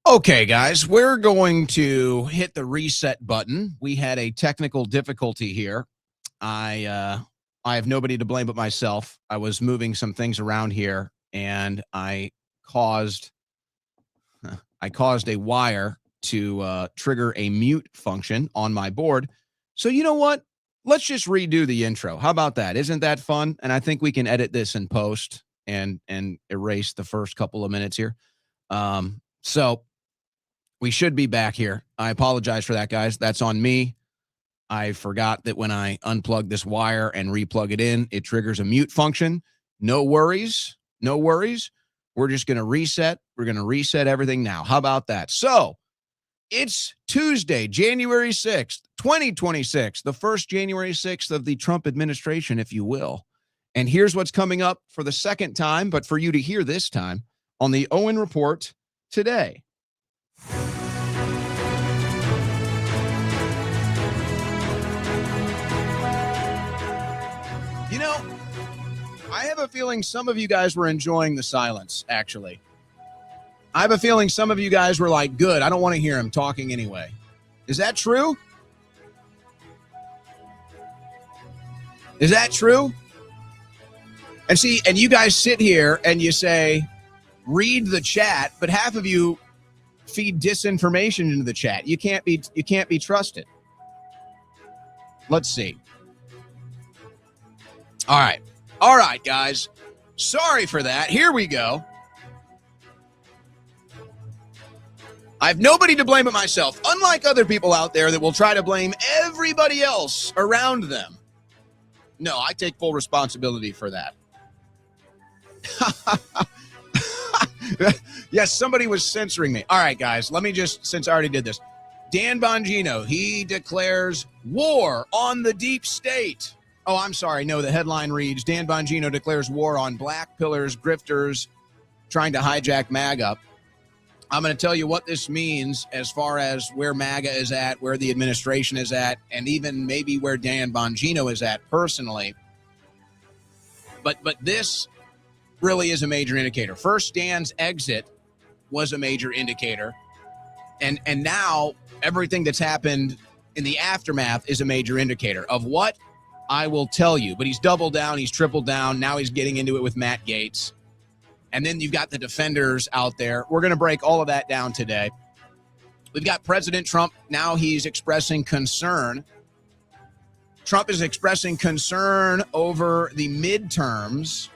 Okay, guys, we're going to hit the reset button. We had a technical difficulty here. I have nobody to blame but myself. I was moving some things around here, and I caused a wire to trigger a mute function on my board. So you know what? Let's just redo the intro. How about that? Isn't that fun? And I think we can edit this in post and erase the first couple of minutes here. So we should be back here. I apologize for that, guys. That's on me. I forgot that when I unplug this wire and replug it in, it triggers a mute function. No worries. No worries. We're just going to reset. We're going to reset everything now. How about that? So it's Tuesday, January 6th, 2026, the first January 6th of the Trump administration, if you will. And here's what's coming up for the second time, but for you to hear this time on the Owen Report today. You know, I have a feeling some of you guys were enjoying the silence, actually. I have a feeling some of you guys were like, good, I don't want to hear him talking anyway. Is that true? Is that true? And see, and you guys sit here and you say, read the chat, but half of you feed disinformation into the chat. You can't be trusted. Let's see. All right, guys. Sorry for that. Here we go. I have nobody to blame but myself, unlike other people out there that will try to blame everybody else around them. No, I take full responsibility for that. Yes, somebody was censoring me. All right, guys, let me just, since I already did this. Dan Bongino, he declares war on the deep state. Oh, I'm sorry. No, the headline reads, Dan Bongino declares war on black pillars, grifters, trying to hijack MAGA. I'm going to tell you what this means as far as where MAGA is at, where the administration is at, and even maybe where Dan Bongino is at personally. But this really is a major indicator. First, Dan's exit was a major indicator. And now everything that's happened in the aftermath is a major indicator of what? I will tell you. But he's doubled down. He's tripled down. Now he's getting into it with Matt Gaetz. And then you've got the defenders out there. We're going to break all of that down today. We've got President Trump. Now he's expressing concern. Trump is expressing concern over the midterms.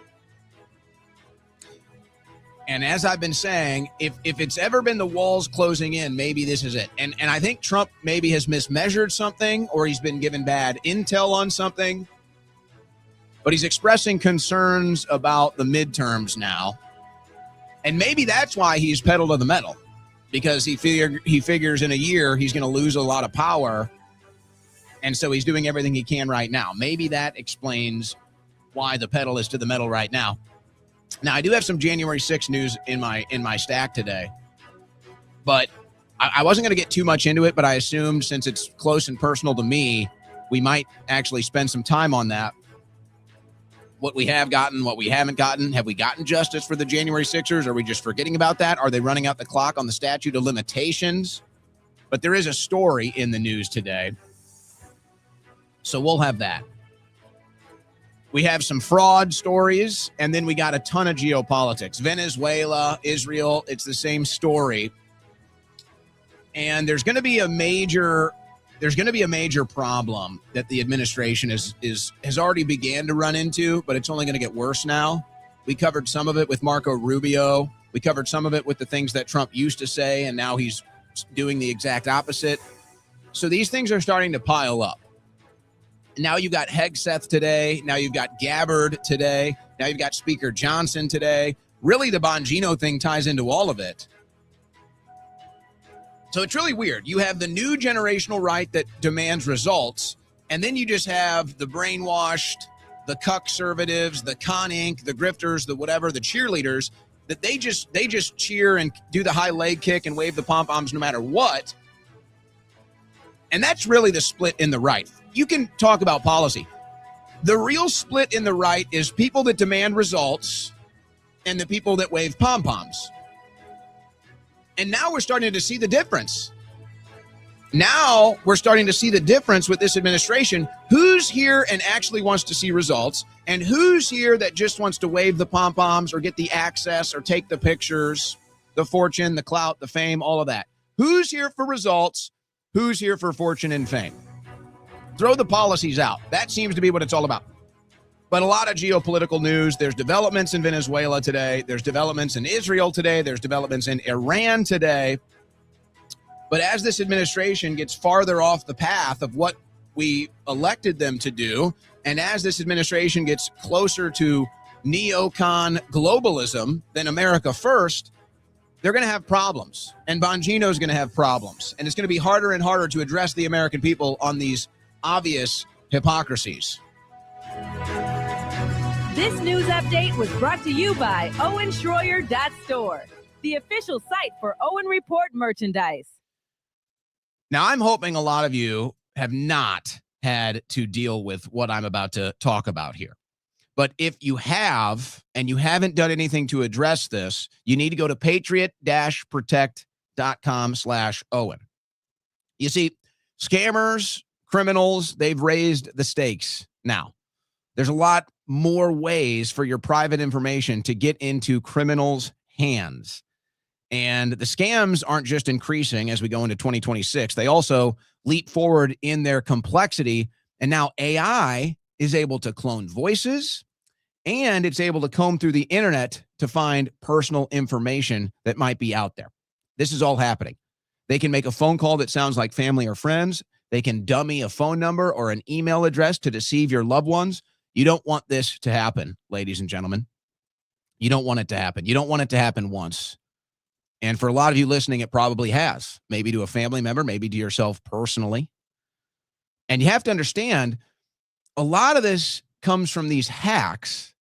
And as I've been saying, if it's ever been the walls closing in, maybe this is it. And I think Trump maybe has mismeasured something, or he's been given bad intel on something. But he's expressing concerns about the midterms now. And maybe that's why he's pedal to the metal, because he figures in a year he's going to lose a lot of power. And so he's doing everything he can right now. Maybe that explains why the pedal is to the metal right now. Now, I do have some January 6th news in my stack today, but I wasn't going to get too much into it, but I assumed since it's close and personal to me, we might actually spend some time on that. What we have gotten, what we haven't gotten. Have we gotten justice for the January 6ers? Are we just forgetting about that? Are they running out the clock on the statute of limitations? But there is a story in the news today, so we'll have that. We have some fraud stories, and then we got a ton of geopolitics. Venezuela, Israel, it's the same story. And there's going to be a major problem that the administration has already began to run into, but it's only going to get worse now. We covered some of it with Marco Rubio. We covered some of it with the things that Trump used to say, and now he's doing the exact opposite. So these things are starting to pile up. Now you've got Hegseth today. Now you've got Gabbard today. Now you've got Speaker Johnson today. Really, the Bongino thing ties into all of it. So it's really weird. You have the new generational right that demands results, and then you just have the brainwashed, the cuck-servatives, the con inc, the grifters, the whatever, the cheerleaders, that they just cheer and do the high leg kick and wave the pom-poms no matter what. And that's really the split in the right. You can talk about policy. The real split in the right is people that demand results and the people that wave pom-poms. And now we're starting to see the difference. Now we're starting to see the difference with this administration. Who's here and actually wants to see results, and who's here that just wants to wave the pom-poms or get the access or take the pictures, the fortune, the clout, the fame, all of that. Who's here for results? Who's here for fortune and fame? Throw the policies out. That seems to be what it's all about. But a lot of geopolitical news. There's developments in Venezuela today. There's developments in Israel today. There's developments in Iran today. But as this administration gets farther off the path of what we elected them to do, and as this administration gets closer to neocon globalism than America first, they're going to have problems. And Bongino is going to have problems. And it's going to be harder and harder to address the American people on these obvious hypocrisies. This news update was brought to you by OwenSchroyer.store, the official site for Owen Report merchandise. Now, I'm hoping a lot of you have not had to deal with what I'm about to talk about here. But if you have, and you haven't done anything to address this, you need to go to patriot-protect.com/Owen. You see, scammers, criminals, they've raised the stakes now. There's a lot more ways for your private information to get into criminals' hands. And the scams aren't just increasing as we go into 2026. They also leap forward in their complexity. And now AI is able to clone voices, and it's able to comb through the internet to find personal information that might be out there. This is all happening. They can make a phone call that sounds like family or friends. They can dummy a phone number or an email address to deceive your loved ones. You don't want this to happen, ladies and gentlemen. You don't want it to happen. You don't want it to happen once. And for a lot of you listening, it probably has. Maybe to a family member, maybe to yourself personally. And you have to understand, a lot of this comes from these hacks.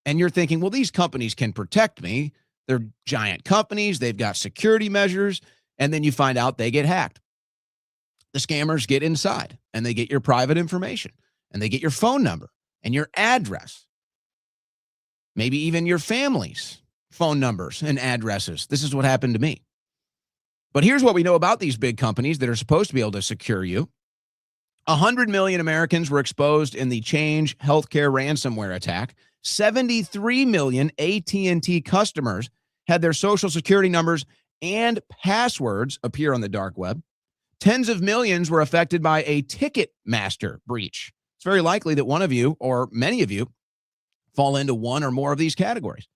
And you're thinking, well, these companies can protect me. They're giant companies. They've got security measures. And then you find out they get hacked. The scammers get inside and they get your private information and they get your phone number and your address. Maybe even your family's phone numbers and addresses. This is what happened to me. But here's what we know about these big companies that are supposed to be able to secure you. 100 million Americans were exposed in the Change Healthcare ransomware attack. 73 million AT&T customers had their social security numbers and passwords appear on the dark web. Tens of millions were affected by a Ticketmaster breach. It's very likely that one of you or many of you fall into one or more of these categories.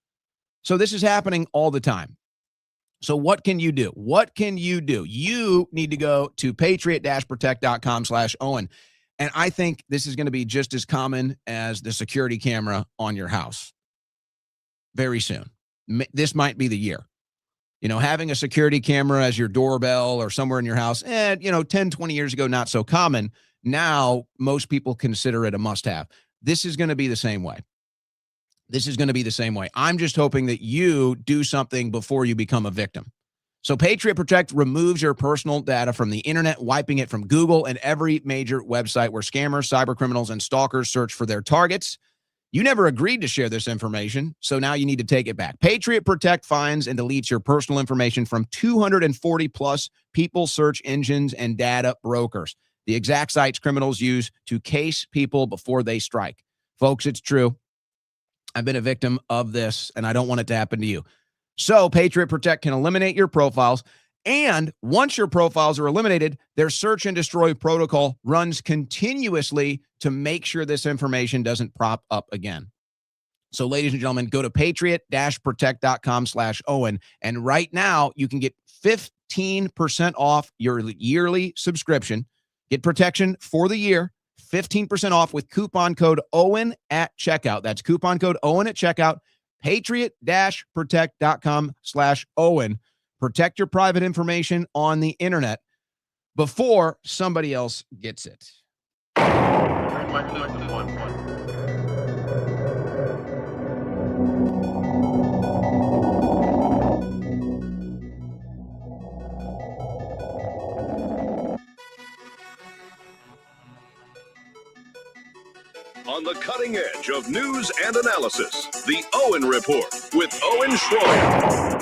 So this is happening all the time. So what can you do? What can you do? You need to go to patriot-protect.com/Owen. And I think this is going to be just as common as the security camera on your house very soon. This might be the year. You know, having a security camera as your doorbell or somewhere in your house, 10, 20 years ago, not so common. Now, most people consider it a must-have. This is going to be the same way. This is going to be the same way. I'm just hoping that you do something before you become a victim. So Patriot Protect removes your personal data from the internet, wiping it from Google and every major website where scammers, cyber criminals, and stalkers search for their targets. You never agreed to share this information, so now you need to take it back. Patriot Protect finds and deletes your personal information from 240 plus people search engines and data brokers, the exact sites criminals use to case people before they strike. Folks, it's true. I've been a victim of this, and I don't want it to happen to you. So Patriot Protect can eliminate your profiles, and once your profiles are eliminated, their search and destroy protocol runs continuously to make sure this information doesn't prop up again. So ladies and gentlemen, go to patriot-protect.com/Owen, and right now you can get 15% off your yearly subscription. Get protection for the year. 15% off with coupon code Owen at checkout. That's coupon code Owen at checkout. Patriot-protect.com/Owen. Protect your private information on the internet before somebody else gets it. On the cutting edge of news and analysis, the Owen Report with Owen Schroyer.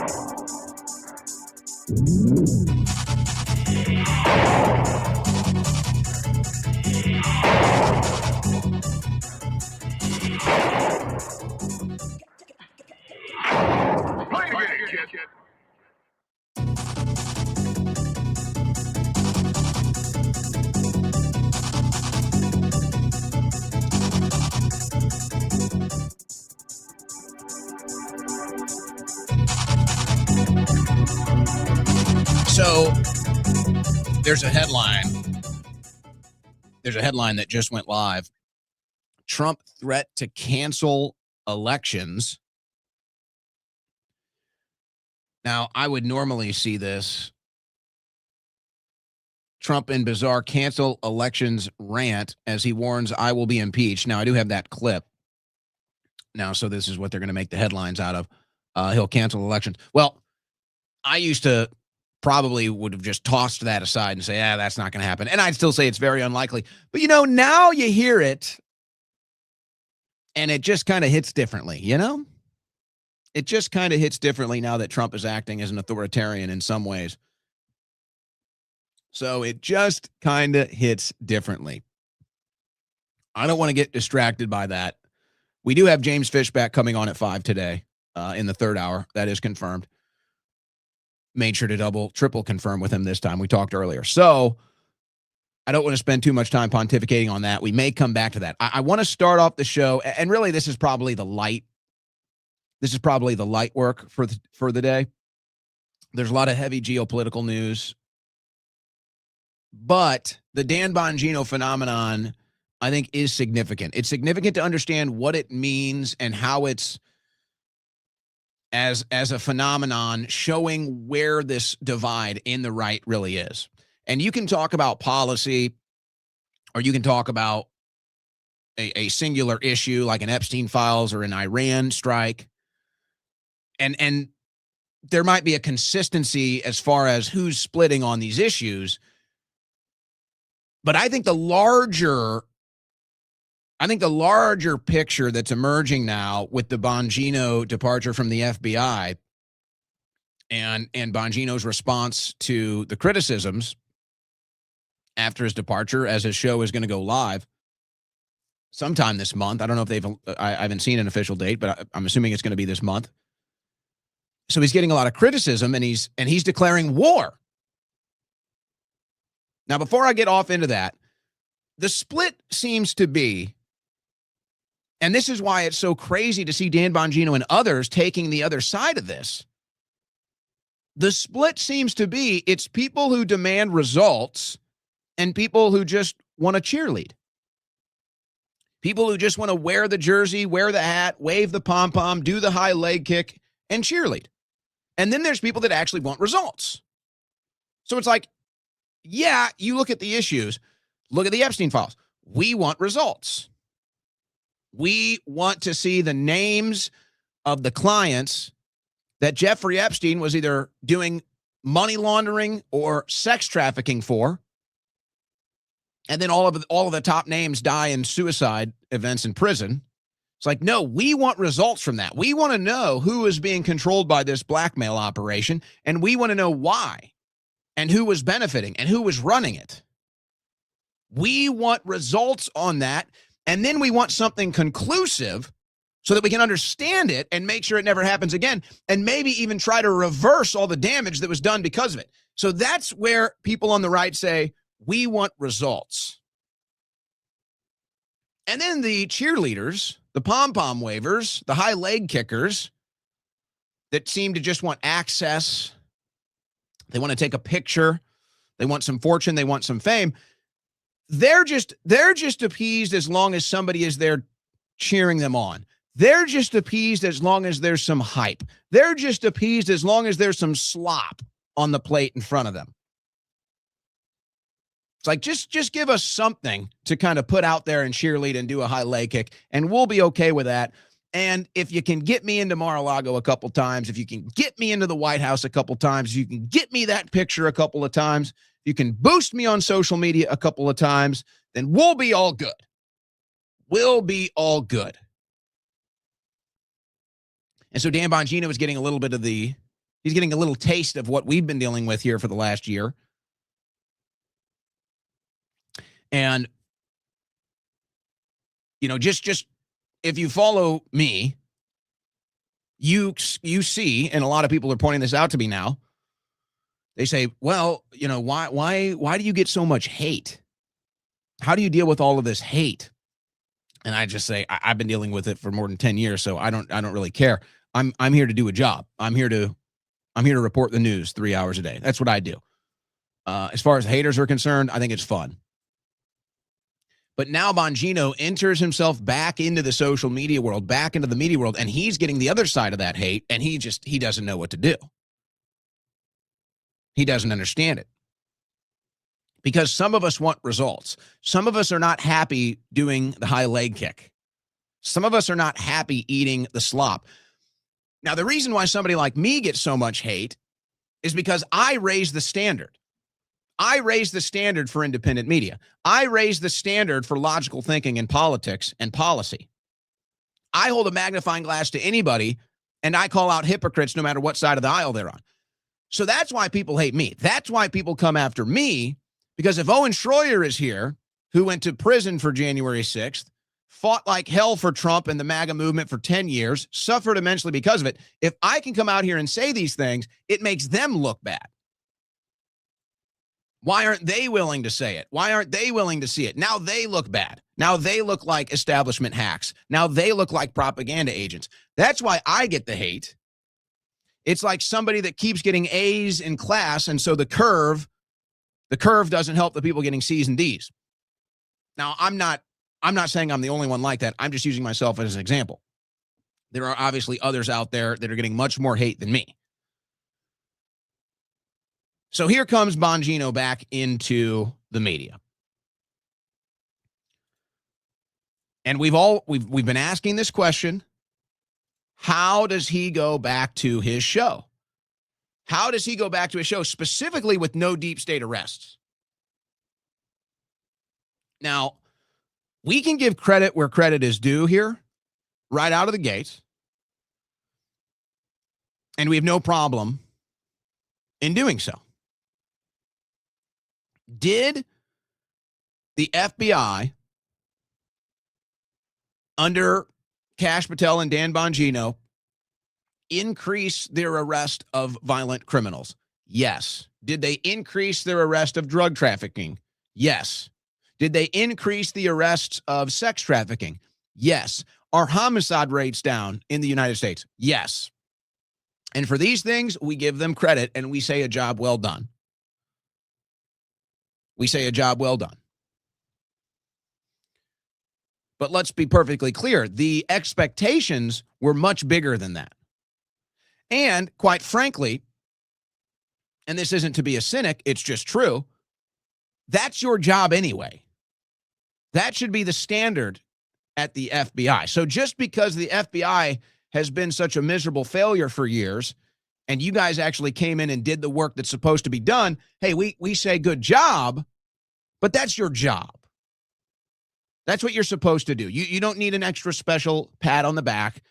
There's a headline. There's a headline that just went live. Trump threat to cancel elections. Now, I would normally see this. Trump in bizarre cancel elections rant as he warns I will be impeached. Now, I do have that clip. Now, so this is what they're going to make the headlines out of. He'll cancel elections. Well, I used to probably would have just tossed that aside and say, that's not going to happen. And I'd still say it's very unlikely. But, now you hear it, and it just kind of hits differently, It just kind of hits differently now that Trump is acting as an authoritarian in some ways. So it just kind of hits differently. I don't want to get distracted by that. We do have James Fishback coming on at 5 today in the third hour. That is confirmed. Made sure to triple confirm with him this time. We talked earlier. So I don't want to spend too much time pontificating on that. We may come back to that. I want to start off the show, and really this is probably the light. This is probably the light work for the day. There's a lot of heavy geopolitical news. But the Dan Bongino phenomenon, I think, is significant. It's significant to understand what it means and how it's, as a phenomenon, showing where this divide in the right really is. And you can talk about policy, or you can talk about a singular issue like an Epstein files or an Iran strike. And there might be a consistency as far as who's splitting on these issues. But I think the larger picture that's emerging now with the Bongino departure from the FBI and Bongino's response to the criticisms after his departure, as his show is going to go live sometime this month. I don't know if I haven't seen an official date, but I'm assuming it's going to be this month. So he's getting a lot of criticism, and he's declaring war. Now, before I get off into that, the split seems to be, and this is why it's so crazy to see Dan Bongino and others taking the other side of this. The split seems to be, it's people who demand results and people who just want to cheerlead. People who just want to wear the jersey, wear the hat, wave the pom-pom, do the high leg kick, and cheerlead. And then there's people that actually want results. So it's like, yeah, you look at the issues, look at the Epstein files. We want results. We want to see the names of the clients that Jeffrey Epstein was either doing money laundering or sex trafficking for. And then all of the top names die in suicide events in prison. It's like, no, we want results from that. We want to know who is being controlled by this blackmail operation, and we want to know why and who was benefiting and who was running it. We want results on that, and then we want something conclusive so that we can understand it and make sure it never happens again, and maybe even try to reverse all the damage that was done because of it. So that's where people on the right say, we want results. And then the cheerleaders, the pom-pom wavers, the high leg kickers that seem to just want access. They want to take a picture. They want some fortune. They want some fame. They're just appeased as long as somebody is there cheering them on. They're just appeased as long as there's some hype. They're just appeased as long as there's some slop on the plate in front of them. It's like, just give us something to kind of put out there and cheerlead and do a high leg kick, and we'll be okay with that. And if you can get me into Mar-a-Lago a couple times, if you can get me into the White House a couple times, if you can get me that picture a couple of times, if you can boost me on social media a couple of times, then we'll be all good. We'll be all good. And so Dan Bongino is getting a little bit of he's getting a little taste of what we've been dealing with here for the last year. And, just if you follow me, you see, and a lot of people are pointing this out to me now. They say, well, why do you get so much hate? How do you deal with all of this hate? And I just say, I've been dealing with it for more than 10 years, so I don't really care. I'm here to do a job. I'm here to report the news 3 hours a day. That's what I do. As far as haters are concerned, I think it's fun. But now Bongino enters himself back into the social media world, back into the media world, and he's getting the other side of that hate, and he doesn't know what to do. He doesn't understand it. Because some of us want results. Some of us are not happy doing the high leg kick. Some of us are not happy eating the slop. Now, the reason why somebody like me gets so much hate is because I raise the standard. I raise the standard for independent media. I raise the standard for logical thinking in politics and policy. I hold a magnifying glass to anybody, and I call out hypocrites no matter what side of the aisle they're on. So that's why people hate me. That's why people come after me, because if Owen Schroyer is here, who went to prison for January 6th, fought like hell for Trump and the MAGA movement for 10 years, suffered immensely because of it, if I can come out here and say these things, it makes them look bad. Why aren't they willing to say it? Why aren't they willing to see it? Now they look bad. Now they look like establishment hacks. Now they look like propaganda agents. That's why I get the hate. It's like somebody that keeps getting A's in class, and so the curve doesn't help the people getting C's and D's. Now, I'm not saying I'm the only one like that. I'm just using myself as an example. There are obviously others out there that are getting much more hate than me. So here comes Bongino back into the media. And we've been asking this question. How does he go back to his show? How does he go back to his show, specifically with no deep state arrests? Now, we can give credit where credit is due here, right out of the gates. And we have no problem in doing so. Did the FBI, under Kash Patel and Dan Bongino, increase their arrest of violent criminals? Yes. Did they increase their arrest of drug trafficking? Yes. Did they increase the arrests of sex trafficking? Yes. Are homicide rates down in the United States? Yes. And for these things, we give them credit and we say a job well done. We say a job well done. But let's be perfectly clear. The expectations were much bigger than that. And quite frankly, and this isn't to be a cynic, it's just true, that's your job anyway. That should be the standard at the FBI. So just because the FBI has been such a miserable failure for years, and you guys actually came in and did the work that's supposed to be done, hey, we say good job, but that's your job. That's what you're supposed to do. You don't need an extra special pat on the back.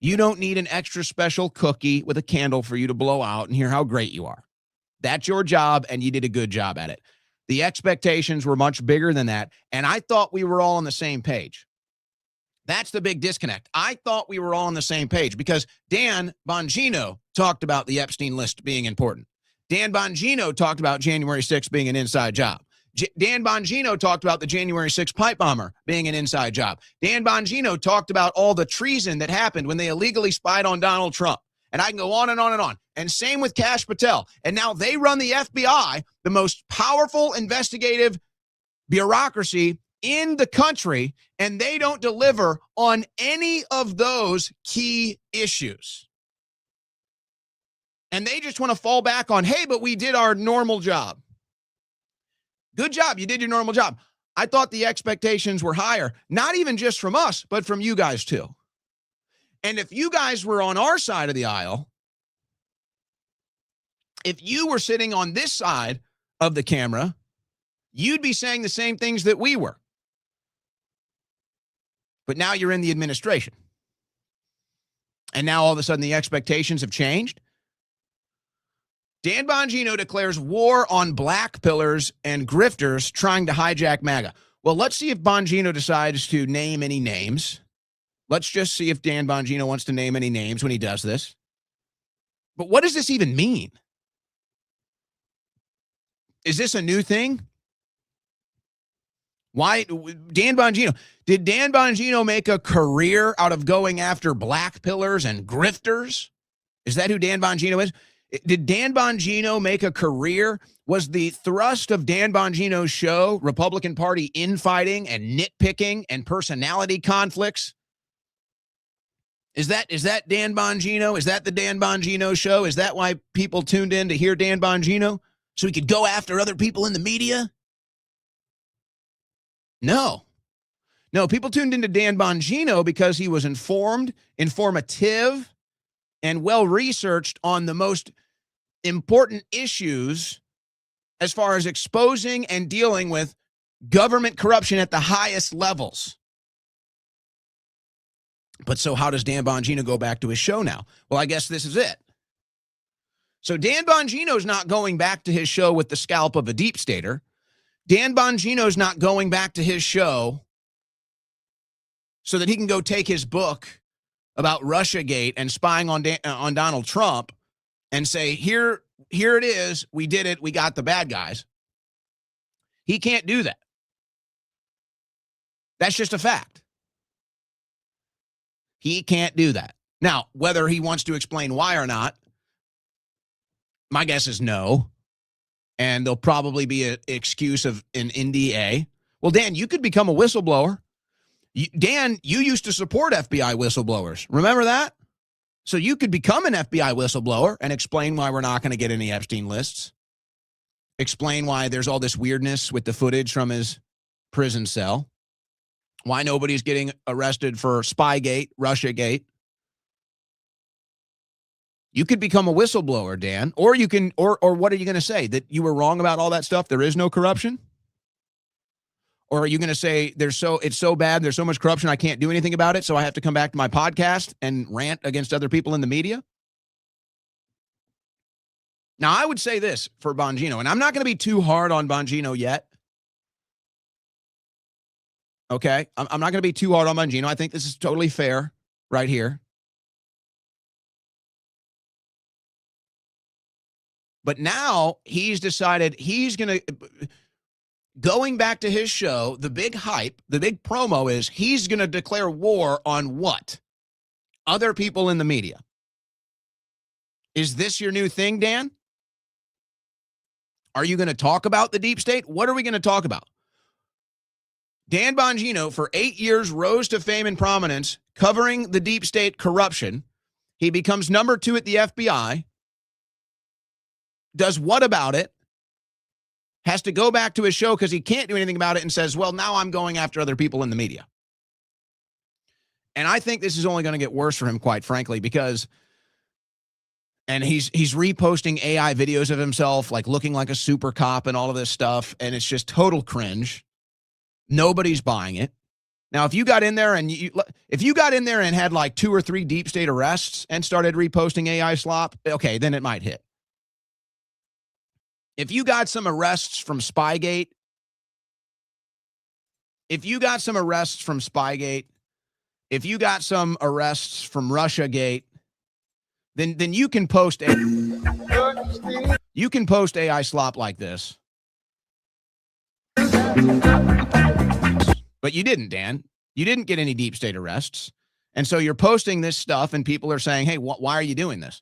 You don't need an extra special cookie with a candle for you to blow out and hear how great you are. That's your job, and you did a good job at it. The expectations were much bigger than that, and I thought we were all on the same page. That's the big disconnect. I thought we were all on the same page because Dan Bongino talked about the Epstein list being important. Dan Bongino talked about January 6th being an inside job. Dan Bongino talked about the January 6th pipe bomber being an inside job. Dan Bongino talked about all the treason that happened when they illegally spied on Donald Trump. And I can go on and on and on. And same with Kash Patel. And now they run the FBI, the most powerful investigative bureaucracy in the country, and they don't deliver on any of those key issues. And they just want to fall back on, hey, but we did our normal job. Good job. You did your normal job. I thought the expectations were higher, not even just from us, but from you guys too. And if you guys were on our side of the aisle, if you were sitting on this side of the camera, you'd be saying the same things that we were. But now you're in the administration. And now all of a sudden the expectations have changed. Dan Bongino declares war on black pillars and grifters trying to hijack MAGA. Well, let's see if Bongino decides to name any names. Let's just see if Dan Bongino wants to name any names when he does this. But what does this even mean? Is this a new thing? Why, Dan Bongino, did Dan Bongino make a career out of going after black pillars and grifters? Is that who Dan Bongino is? Did Dan Bongino make a career? Was the thrust of Dan Bongino's show Republican Party infighting and nitpicking and personality conflicts? Is that Dan Bongino? Is that the Dan Bongino show? Is that why people tuned in to hear Dan Bongino? So he could go after other people in the media? No. No, people tuned into Dan Bongino because he was informed, informative, and well-researched on the most important issues as far as exposing and dealing with government corruption at the highest levels. But so how does Dan Bongino go back to his show now? Well, I guess this is it. So Dan Bongino's not going back to his show with the scalp of a deep stater. Dan Bongino's not going back to his show so that he can go take his book about Russiagate and spying on Donald Trump and say, here it is, we did it, we got the bad guys. He can't do that. That's just a fact. He can't do that. Now, whether he wants to explain why or not, my guess is no. And there'll probably be an excuse of an NDA. Well, Dan, you could become a whistleblower. Dan, you used to support FBI whistleblowers. Remember that? So you could become an FBI whistleblower and explain why we're not going to get any Epstein lists. Explain why there's all this weirdness with the footage from his prison cell. Why nobody's getting arrested for Spygate, Russiagate. You could become a whistleblower, Dan, or you can, or what are you going to say? That you were wrong about all that stuff? There is no corruption? Or are you going to say it's so bad, there's so much corruption, I can't do anything about it, so I have to come back to my podcast and rant against other people in the media? Now, I would say this for Bongino, and I'm not going to be too hard on Bongino yet. Okay? I'm not going to be too hard on Bongino. I think this is totally fair right here. But now he's decided he's going to... Going back to his show, the big hype, the big promo is he's going to declare war on what? Other people in the media. Is this your new thing, Dan? Are you going to talk about the deep state? What are we going to talk about? Dan Bongino, for 8 years, rose to fame and prominence covering the deep state corruption. He becomes number 2 at the FBI. Does what about it? Has to go back to his show because he can't do anything about it and says, well, now I'm going after other people in the media. And I think this is only going to get worse for him, quite frankly, because, and he's reposting AI videos of himself, like looking like a super cop and all of this stuff, and it's just total cringe. Nobody's buying it. Now, if you got in there and had like 2 or 3 deep state arrests and started reposting AI slop, okay, then it might hit. If you got some arrests from Spygate, if you got some arrests from Russiagate, then you can post AI slop like this. But you didn't, Dan. You didn't get any deep state arrests. And so you're posting this stuff and people are saying, hey, why are you doing this?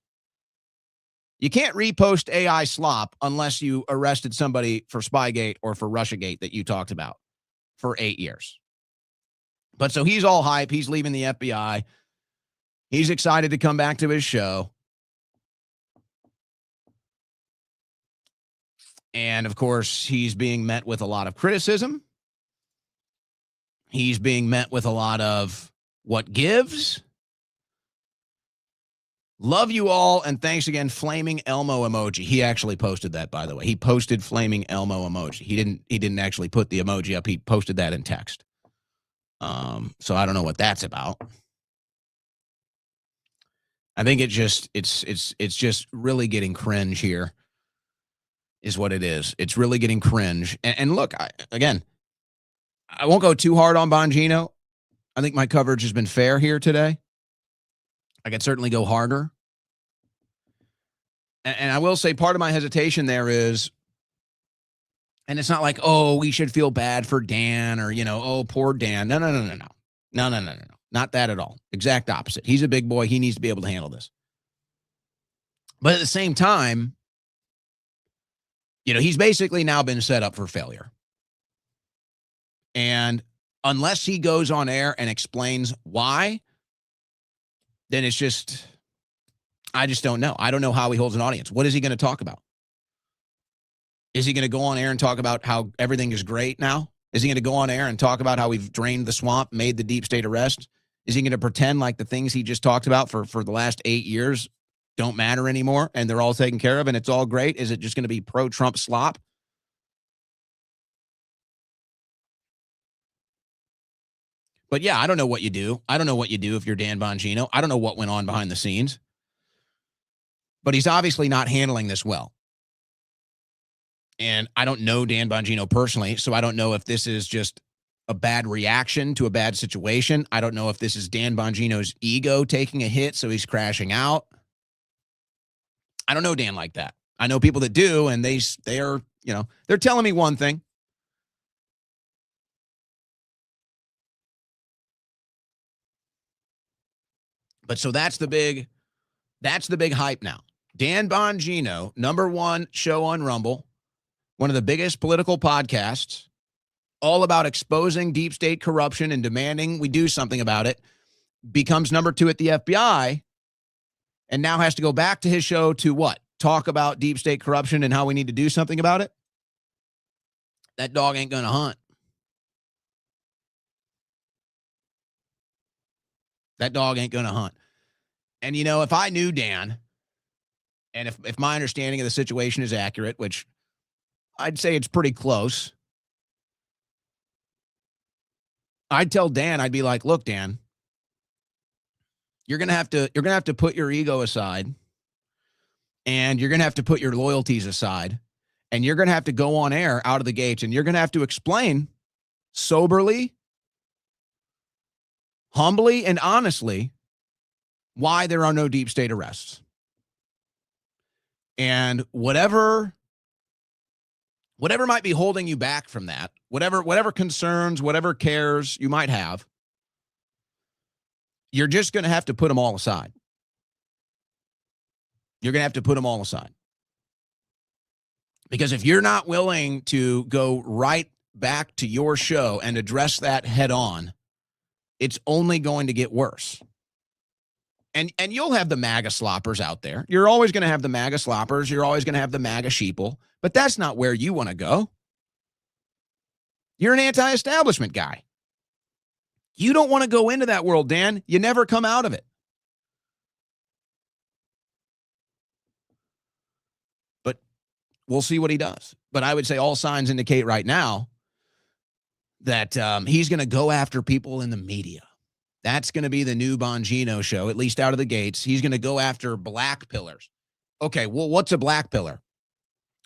You can't repost AI slop unless you arrested somebody for Spygate or for Russiagate that you talked about for 8 years. But so he's all hype. He's leaving the FBI. He's excited to come back to his show. And, of course, he's being met with a lot of criticism. He's being met with a lot of what gives. Love you all, and thanks again, Flaming Elmo emoji. He actually posted that, by the way. He posted Flaming Elmo emoji. He didn't actually put the emoji up. He posted that in text. So I don't know what that's about. I think it's just really getting cringe here, is what it is. It's really getting cringe. And look, I won't go too hard on Bongino. I think my coverage has been fair here today. I could certainly go harder. And I will say part of my hesitation there is, and it's not like, oh, we should feel bad for Dan or, oh, poor Dan. No. Not that at all. Exact opposite. He's a big boy. He needs to be able to handle this. But at the same time, he's basically now been set up for failure. And unless he goes on air and explains why, then it's just, I just don't know. I don't know how he holds an audience. What is he going to talk about? Is he going to go on air and talk about how everything is great now? Is he going to go on air and talk about how we've drained the swamp, made the deep state arrest? Is he going to pretend like the things he just talked about for the last 8 years don't matter anymore and they're all taken care of and it's all great? Is it just going to be pro-Trump slop? But yeah, I don't know what you do. I don't know what you do if you're Dan Bongino. I don't know what went on behind the scenes. But he's obviously not handling this well. And I don't know Dan Bongino personally, so I don't know if this is just a bad reaction to a bad situation. I don't know if this is Dan Bongino's ego taking a hit, so he's crashing out. I don't know Dan like that. I know people that do, and they're telling me one thing. But so that's the big hype now. Dan Bongino, #1 show on Rumble, one of the biggest political podcasts, all about exposing deep state corruption and demanding we do something about it, becomes #2 at the FBI, and now has to go back to his show to what? Talk about deep state corruption and how we need to do something about it? That dog ain't going to hunt. That dog ain't going to hunt. And, if I knew Dan, and if my understanding of the situation is accurate, which I'd say it's pretty close, I'd tell Dan, I'd be like, look, Dan, you're going to have to put your ego aside, and you're going to have to put your loyalties aside, and you're going to have to go on air out of the gates, and you're going to have to explain soberly, humbly, and honestly why there are no deep state arrests. And whatever might be holding you back from that, whatever concerns, whatever cares you might have, you're just going to have to put them all aside. You're going to have to put them all aside. Because if you're not willing to go right back to your show and address that head on, it's only going to get worse. And you'll have the MAGA sloppers out there. You're always going to have the MAGA sloppers. You're always going to have the MAGA sheeple. But that's not where you want to go. You're an anti-establishment guy. You don't want to go into that world, Dan. You never come out of it. But we'll see what he does. But I would say all signs indicate right now that he's going to go after people in the media. That's going to be the new Bongino show, at least out of the gates. He's going to go after black pillars. Okay, well, what's a black pillar?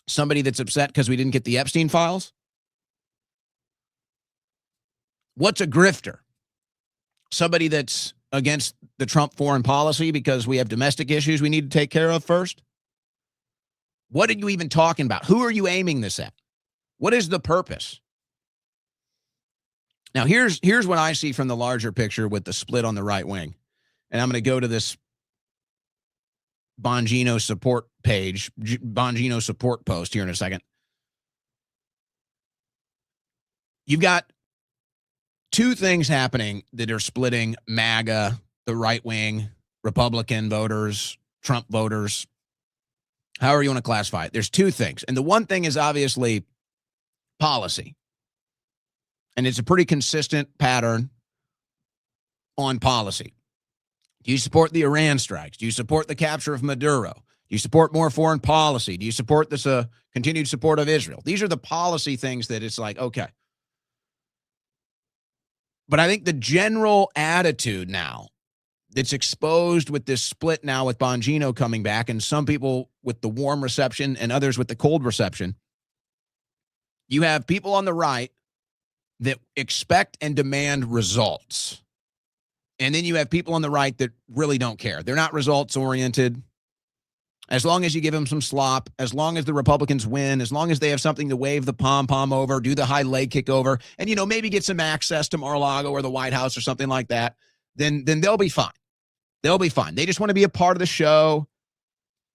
Somebody that's upset because we didn't get the Epstein files? What's a grifter? Somebody that's against the Trump foreign policy because we have domestic issues we need to take care of first? What are you even talking about? Who are you aiming this at? What is the purpose? Now, here's what I see from the larger picture with the split on the right wing. And I'm going to go to this Bongino support page, Bongino support post here in a second. You've got two things happening that are splitting MAGA, the right wing, Republican voters, Trump voters, however you want to classify it. There's two things. And the one thing is obviously policy. And it's a pretty consistent pattern on policy. Do you support the Iran strikes? Do you support the capture of Maduro? Do you support more foreign policy? Do you support this continued support of Israel? These are the policy things that it's like, okay. But I think the general attitude now that's exposed with this split now with Bongino coming back and some people with the warm reception and others with the cold reception, you have people on the right that expect and demand results. And then you have people on the right that really don't care. They're not results oriented. As long as you give them some slop, as long as the Republicans win, as long as they have something to wave the pom-pom over, do the high leg kick over, and, maybe get some access to Mar-a-Lago or the White House or something like that, then they'll be fine. They'll be fine. They just want to be a part of the show.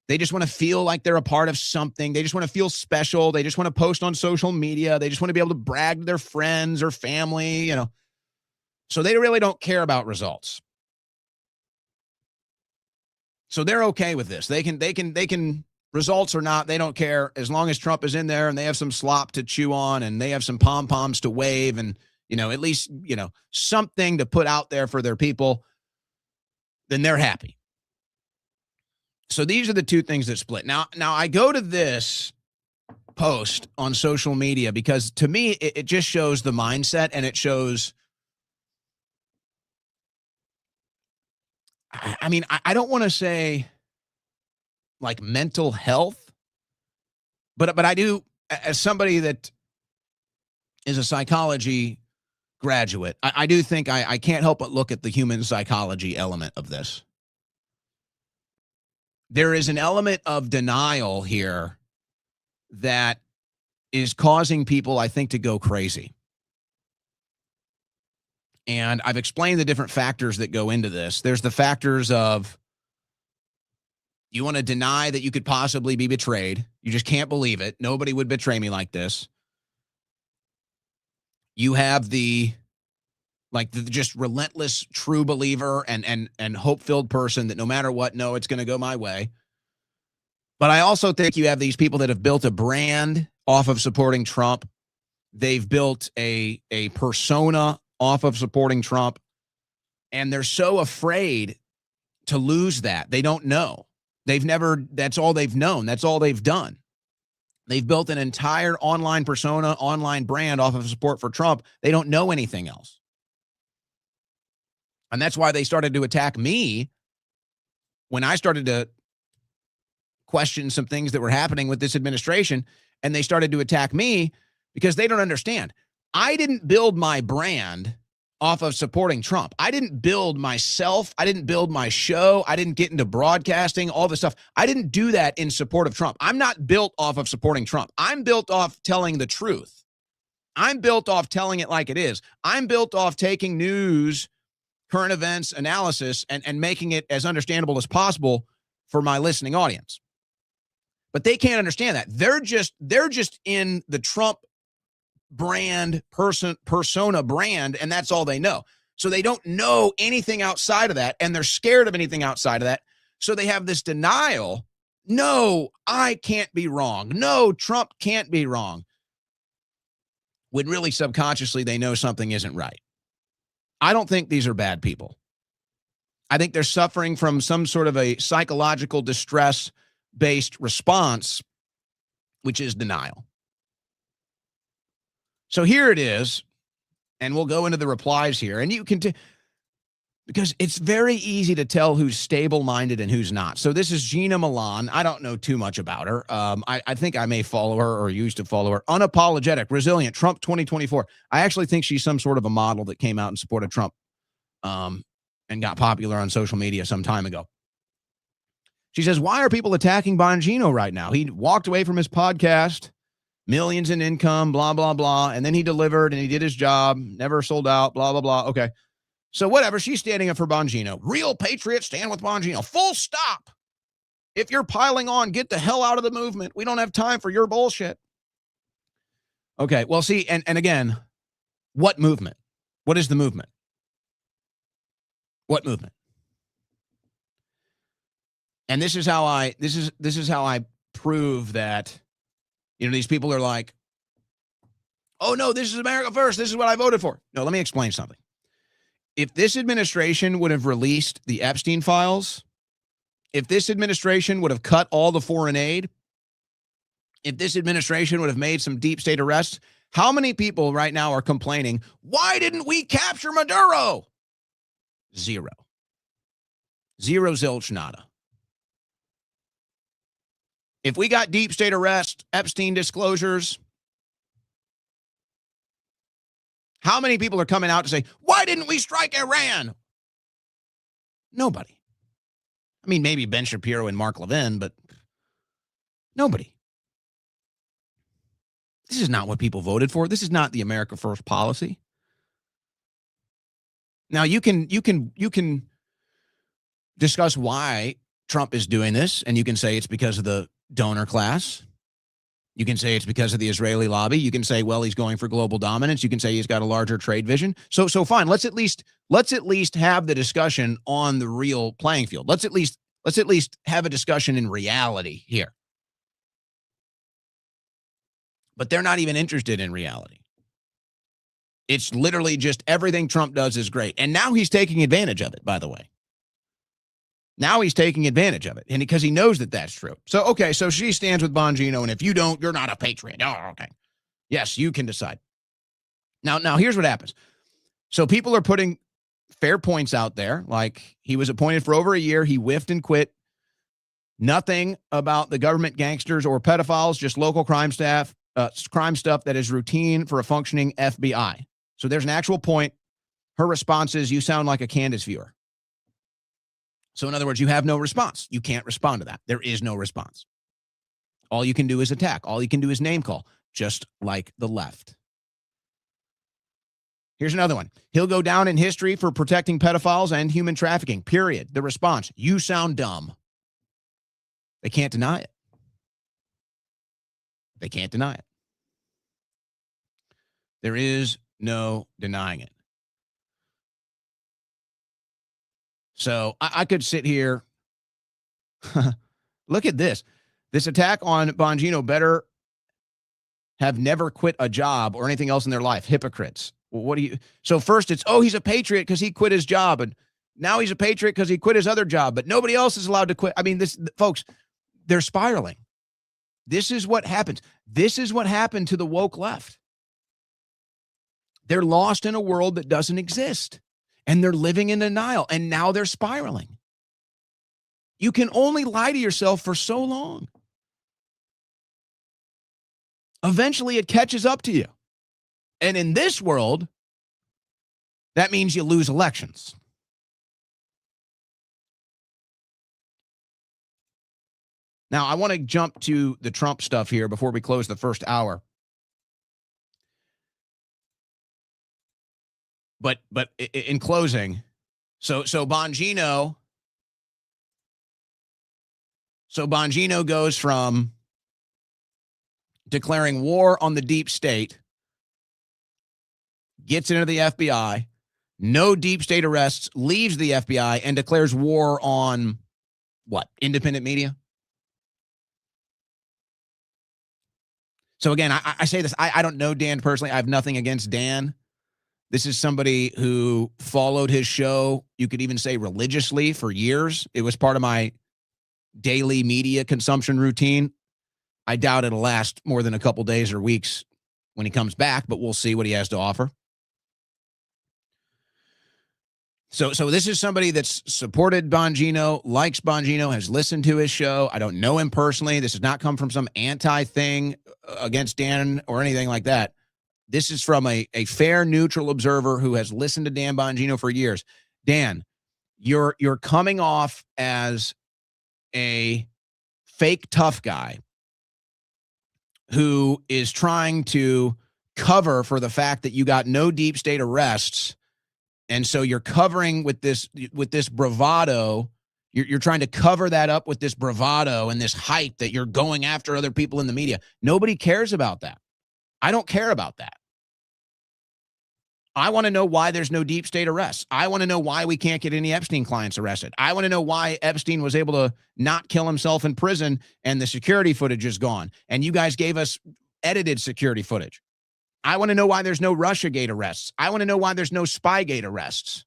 They just want to feel like they're a part of something. They just want to feel special. They just want to post on social media. They just want to be able to brag to their friends or family, So they really don't care about results. So they're okay with this. They can results or not, they don't care as long as Trump is in there and they have some slop to chew on and they have some pom-poms to wave and, at least, something to put out there for their people, then they're happy. So these are the two things that split. Now I go to this post on social media because to me, it just shows the mindset and it shows, I don't want to say like mental health, but I do, as somebody that is a psychology graduate, I do think I can't help but look at the human psychology element of this. There is an element of denial here that is causing people, I think, to go crazy. And I've explained the different factors that go into this. There's the factors of you want to deny that you could possibly be betrayed. You just can't believe it. Nobody would betray me like this. You have the just relentless true believer and hope-filled person that no matter what, no, it's going to go my way. But I also think you have these people that have built a brand off of supporting Trump. They've built a persona off of supporting Trump, and they're so afraid to lose that. They don't know. That's all they've known. That's all they've done. They've built an entire online persona, online brand off of support for Trump. They don't know anything else. And that's why they started to attack me when I started to question some things that were happening with this administration, and they started to attack me because they don't understand. I didn't build my brand off of supporting Trump. I didn't build myself. I didn't build my show. I didn't get into broadcasting, all this stuff. I didn't do that in support of Trump. I'm not built off of supporting Trump. I'm built off telling the truth. I'm built off telling it like it is. I'm built off taking news, current events, analysis, and making it as understandable as possible for my listening audience. But they can't understand that. They're just in the Trump brand, persona brand, and that's all they know. So they don't know anything outside of that, and they're scared of anything outside of that. So they have this denial. No, I can't be wrong. No, Trump can't be wrong. When really subconsciously they know something isn't right. I don't think these are bad people. I think they're suffering from some sort of a psychological distress-based response, which is denial. So here it is, and we'll go into the replies here. And you can, because it's very easy to tell who's stable-minded and who's not. So this is Gina Milan. I don't know too much about her. I think I may follow her or used to follow her. Unapologetic, resilient, Trump 2024. I actually think she's some sort of a model that came out in support of Trump and got popular on social media some time ago. She says, why are people attacking Bongino right now? He walked away from his podcast, millions in income, blah, blah, blah. And then he delivered and he did his job, never sold out, blah, blah, blah. Okay. So whatever, she's standing up for Bongino. Real patriots stand with Bongino. Full stop. If you're piling on, get the hell out of the movement. We don't have time for your bullshit. Okay, well, see, and again, what movement? What is the movement? What movement? And this is how I prove that, these people are like, oh no, this is America first. This is what I voted for. No, let me explain something. If this administration would have released the Epstein files, if this administration would have cut all the foreign aid, if this administration would have made some deep state arrests, how many people right now are complaining, why didn't we capture Maduro? Zero. Zero, zilch, nada. If we got deep state arrests, Epstein disclosures, how many people are coming out to say, why didn't we strike Iran? Nobody. I mean, maybe Ben Shapiro and Mark Levin, but nobody. This is not what people voted for. This is not the America First policy. Now, you can discuss why Trump is doing this, and you can say it's because of the donor class. You can say it's because of the Israeli lobby. You can say, well, he's going for global dominance. You can say he's got a larger trade vision. So fine. Let's at least have the discussion on the real playing field. Let's at least have a discussion in reality here. But they're not even interested in reality. It's literally just everything Trump does is great. And now he's taking advantage of it, by the way. Now he's taking advantage of it, and because he knows that that's true. So she stands with Bongino, and if you don't, you're not a patriot. Oh, okay. Yes, you can decide. Now here's what happens. So people are putting fair points out there, like he was appointed for over a year. He whiffed and quit. Nothing about the government gangsters or pedophiles, just local crime stuff that is routine for a functioning FBI. So there's an actual point. Her response is, you sound like a Candace viewer. So in other words, you have no response. You can't respond to that. There is no response. All you can do is attack. All you can do is name call, just like the left. Here's another one. He'll go down in history for protecting pedophiles and human trafficking, period. The response, you sound dumb. They can't deny it. They can't deny it. There is no denying it. So I could sit here. Look at this. This attack on Bongino better have never quit a job or anything else in their life. Hypocrites. What do you? So first it's, he's a patriot because he quit his job. And now he's a patriot because he quit his other job. But nobody else is allowed to quit. I mean, folks, they're spiraling. This is what happens. This is what happened to the woke left. They're lost in a world that doesn't exist. And they're living in denial, and now they're spiraling. You can only lie to yourself for so long. Eventually, it catches up to you. And in this world, that means you lose elections. Now, I want to jump to the Trump stuff here before we close the first hour. But in closing, so Bongino goes from declaring war on the deep state, gets into the FBI, no deep state arrests, leaves the FBI, and declares war on what? Independent media? So again, I say this, I don't know Dan personally. I have nothing against Dan. This is somebody who followed his show, you could even say religiously, for years. It was part of my daily media consumption routine. I doubt it'll last more than a couple days or weeks when he comes back, but we'll see what he has to offer. So this is somebody that's supported Bongino, likes Bongino, has listened to his show. I don't know him personally. This has not come from some anti-thing against Dan or anything like that. This is from a fair, neutral observer who has listened to Dan Bongino for years. Dan, you're coming off as a fake tough guy who is trying to cover for the fact that you got no deep state arrests, and so you're covering with this bravado. You're trying to cover that up with this bravado and this hype that you're going after other people in the media. Nobody cares about that. I don't care about that. I want to know why there's no deep state arrests. I want to know why we can't get any Epstein clients arrested. I want to know why Epstein was able to not kill himself in prison and the security footage is gone. And you guys gave us edited security footage. I want to know why there's no Russiagate arrests. I want to know why there's no Spygate arrests.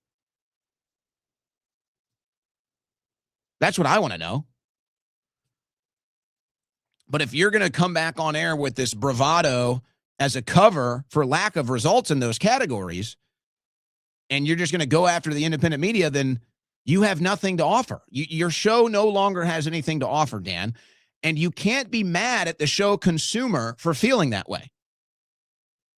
That's what I want to know. But if you're going to come back on air with this bravado as a cover for lack of results in those categories, and you're just going to go after the independent media, then you have nothing to offer. Your show no longer has anything to offer, Dan, and you can't be mad at the show consumer for feeling that way.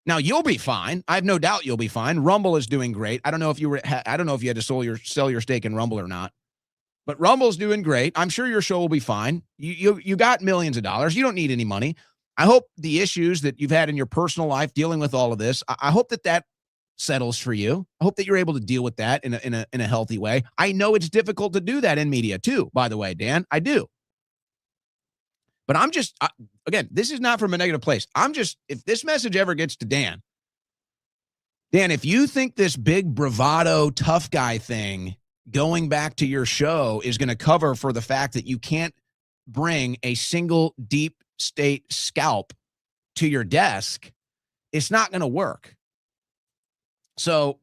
Now, you'll be fine. I have no doubt you'll be fine. Rumble is doing great. I don't know if you had to sell your stake in Rumble or not, but Rumble's doing great. I'm sure your show will be fine. You got millions of dollars. You don't need any money. I hope the issues that you've had in your personal life dealing with all of this, I hope that settles for you. I hope that you're able to deal with that in a healthy way. I know it's difficult to do that in media too, by the way, Dan. I do. But again, this is not from a negative place. If this message ever gets to Dan, if you think this big bravado tough guy thing going back to your show is going to cover for the fact that you can't bring a single deep state scalp to your desk, it's not going to work. So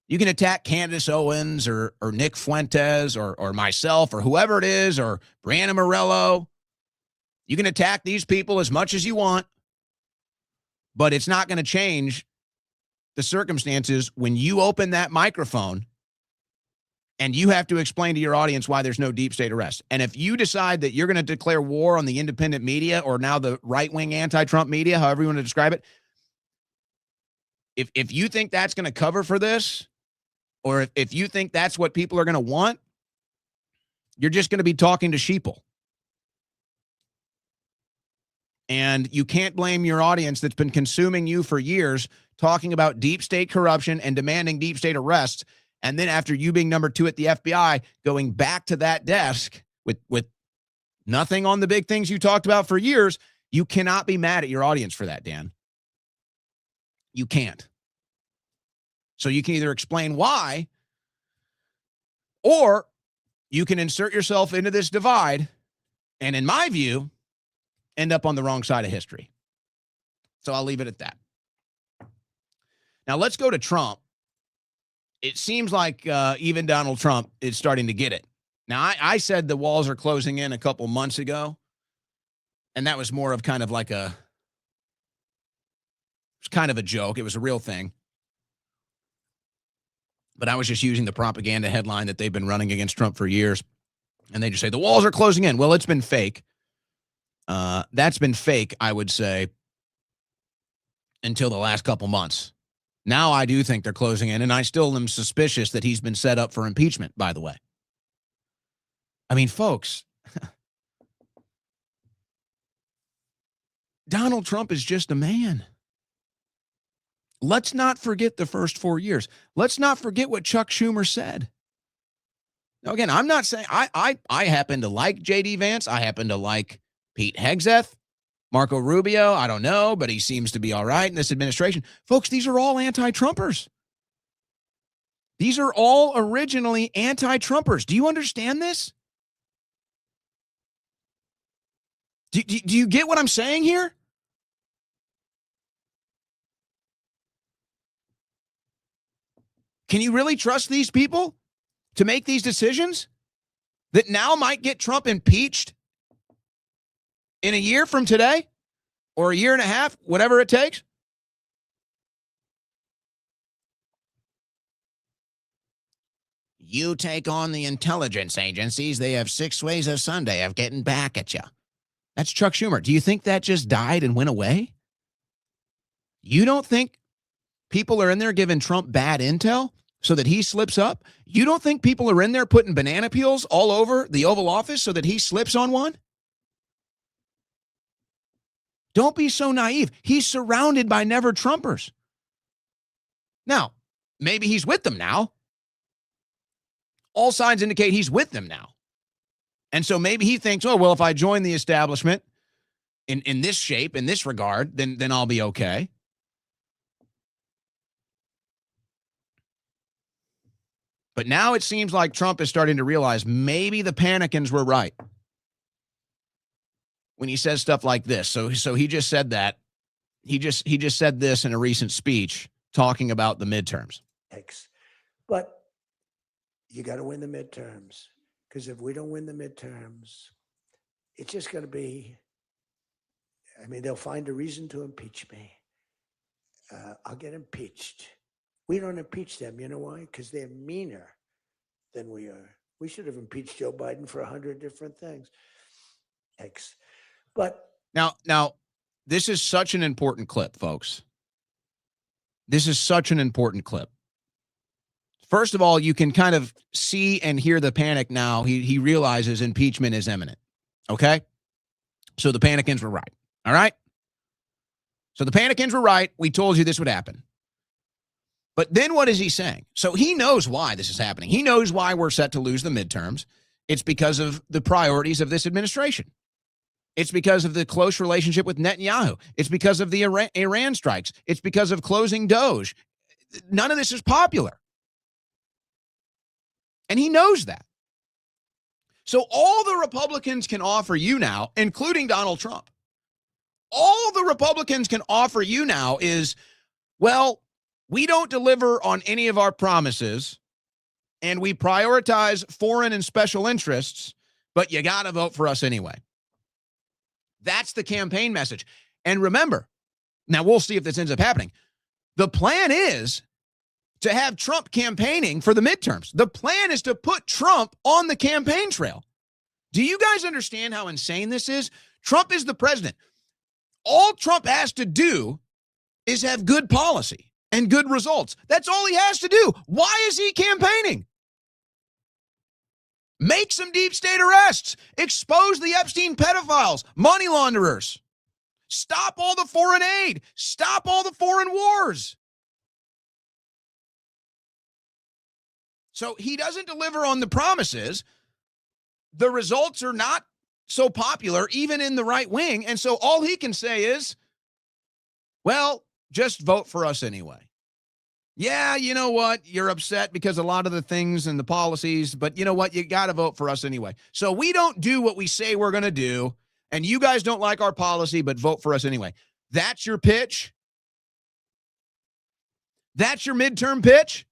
you can attack Candace Owens or Nick Fuentes or myself or whoever it is or Brianna Morello. You can attack these people as much as you want, but it's not going to change the circumstances when you open that microphone and you have to explain to your audience why there's no deep state arrest. And if you decide that you're going to declare war on the independent media or now the right-wing anti-Trump media, however you want to describe it, if you think that's going to cover for this, or if you think that's what people are going to want, you're just going to be talking to sheeple. And you can't blame your audience that's been consuming you for years talking about deep state corruption and demanding deep state arrests. And then after you being number 2 at the FBI, going back to that desk with nothing on the big things you talked about for years, you cannot be mad at your audience for that, Dan. You can't. So you can either explain why, or you can insert yourself into this divide and, in my view, end up on the wrong side of history. So I'll leave it at that. Now let's go to Trump. It seems like even Donald Trump is starting to get it. Now, I said the walls are closing in a couple months ago, and that was more of kind of like it was kind of a joke. It was a real thing. But I was just using the propaganda headline that they've been running against Trump for years. And they just say, the walls are closing in. Well, it's been fake. That's been fake, I would say, until the last couple months. Now I do think they're closing in, and I still am suspicious that he's been set up for impeachment, by the way. I mean, folks, Donald Trump is just a man. Let's not forget the first 4 years. Let's not forget what Chuck Schumer said. Now, again, I'm not saying I happen to like J.D. Vance. I happen to like Pete Hegseth, Marco Rubio. I don't know, but he seems to be all right in this administration. Folks, these are all anti-Trumpers. These are all originally anti-Trumpers. Do you understand this? Do you get what I'm saying here? Can you really trust these people to make these decisions that now might get Trump impeached in a year from today or a year and a half, whatever it takes? You take on the intelligence agencies, they have 6 ways of Sunday of getting back at you. That's Chuck Schumer. Do you think that just died and went away? You don't think people are in there giving Trump bad intel so that he slips up? You don't think people are in there putting banana peels all over the Oval Office so that he slips on one? Don't be so naive. He's surrounded by never Trumpers. Now, maybe he's with them now. All signs indicate he's with them now. And so maybe he thinks, oh, well, if I join the establishment in this shape, in this regard, then I'll be okay. But now it seems like Trump is starting to realize maybe the panicans were right when he says stuff like this. So he just said that. He just said this in a recent speech talking about the midterms. But you got to win the midterms, because if we don't win the midterms, it's just going to be, I mean, they'll find a reason to impeach me. I'll get impeached. We don't impeach them. You know why? Because they're meaner than we are. We should have impeached Joe Biden for 100 different things. But now, this is such an important clip, folks. This is such an important clip. First of all, you can kind of see and hear the panic now. He realizes impeachment is imminent. Okay? So the panicans were right. All right? So the panicans were right. We told you this would happen. But then what is he saying? So he knows why this is happening. He knows why we're set to lose the midterms. It's because of the priorities of this administration. It's because of the close relationship with Netanyahu. It's because of the Iran strikes. It's because of closing Doge. None of this is popular. And he knows that. So all the Republicans can offer you now, including Donald Trump, all the Republicans can offer you now is, well, we don't deliver on any of our promises, and we prioritize foreign and special interests, but you got to vote for us anyway. That's the campaign message. And remember, now we'll see if this ends up happening. The plan is to have Trump campaigning for the midterms. The plan is to put Trump on the campaign trail. Do you guys understand how insane this is? Trump is the president. All Trump has to do is have good policy and good results. That's all he has to do. Why is he campaigning? Make some deep state arrests. Expose the Epstein pedophiles, money launderers. Stop all the foreign aid. Stop all the foreign wars. So he doesn't deliver on the promises. The results are not so popular, even in the right wing. And so all he can say is, well, just vote for us anyway. Yeah, you know what? You're upset because a lot of the things and the policies, but you know what? You got to vote for us anyway. So we don't do what we say we're going to do, and you guys don't like our policy, but vote for us anyway. That's your pitch? That's your midterm pitch?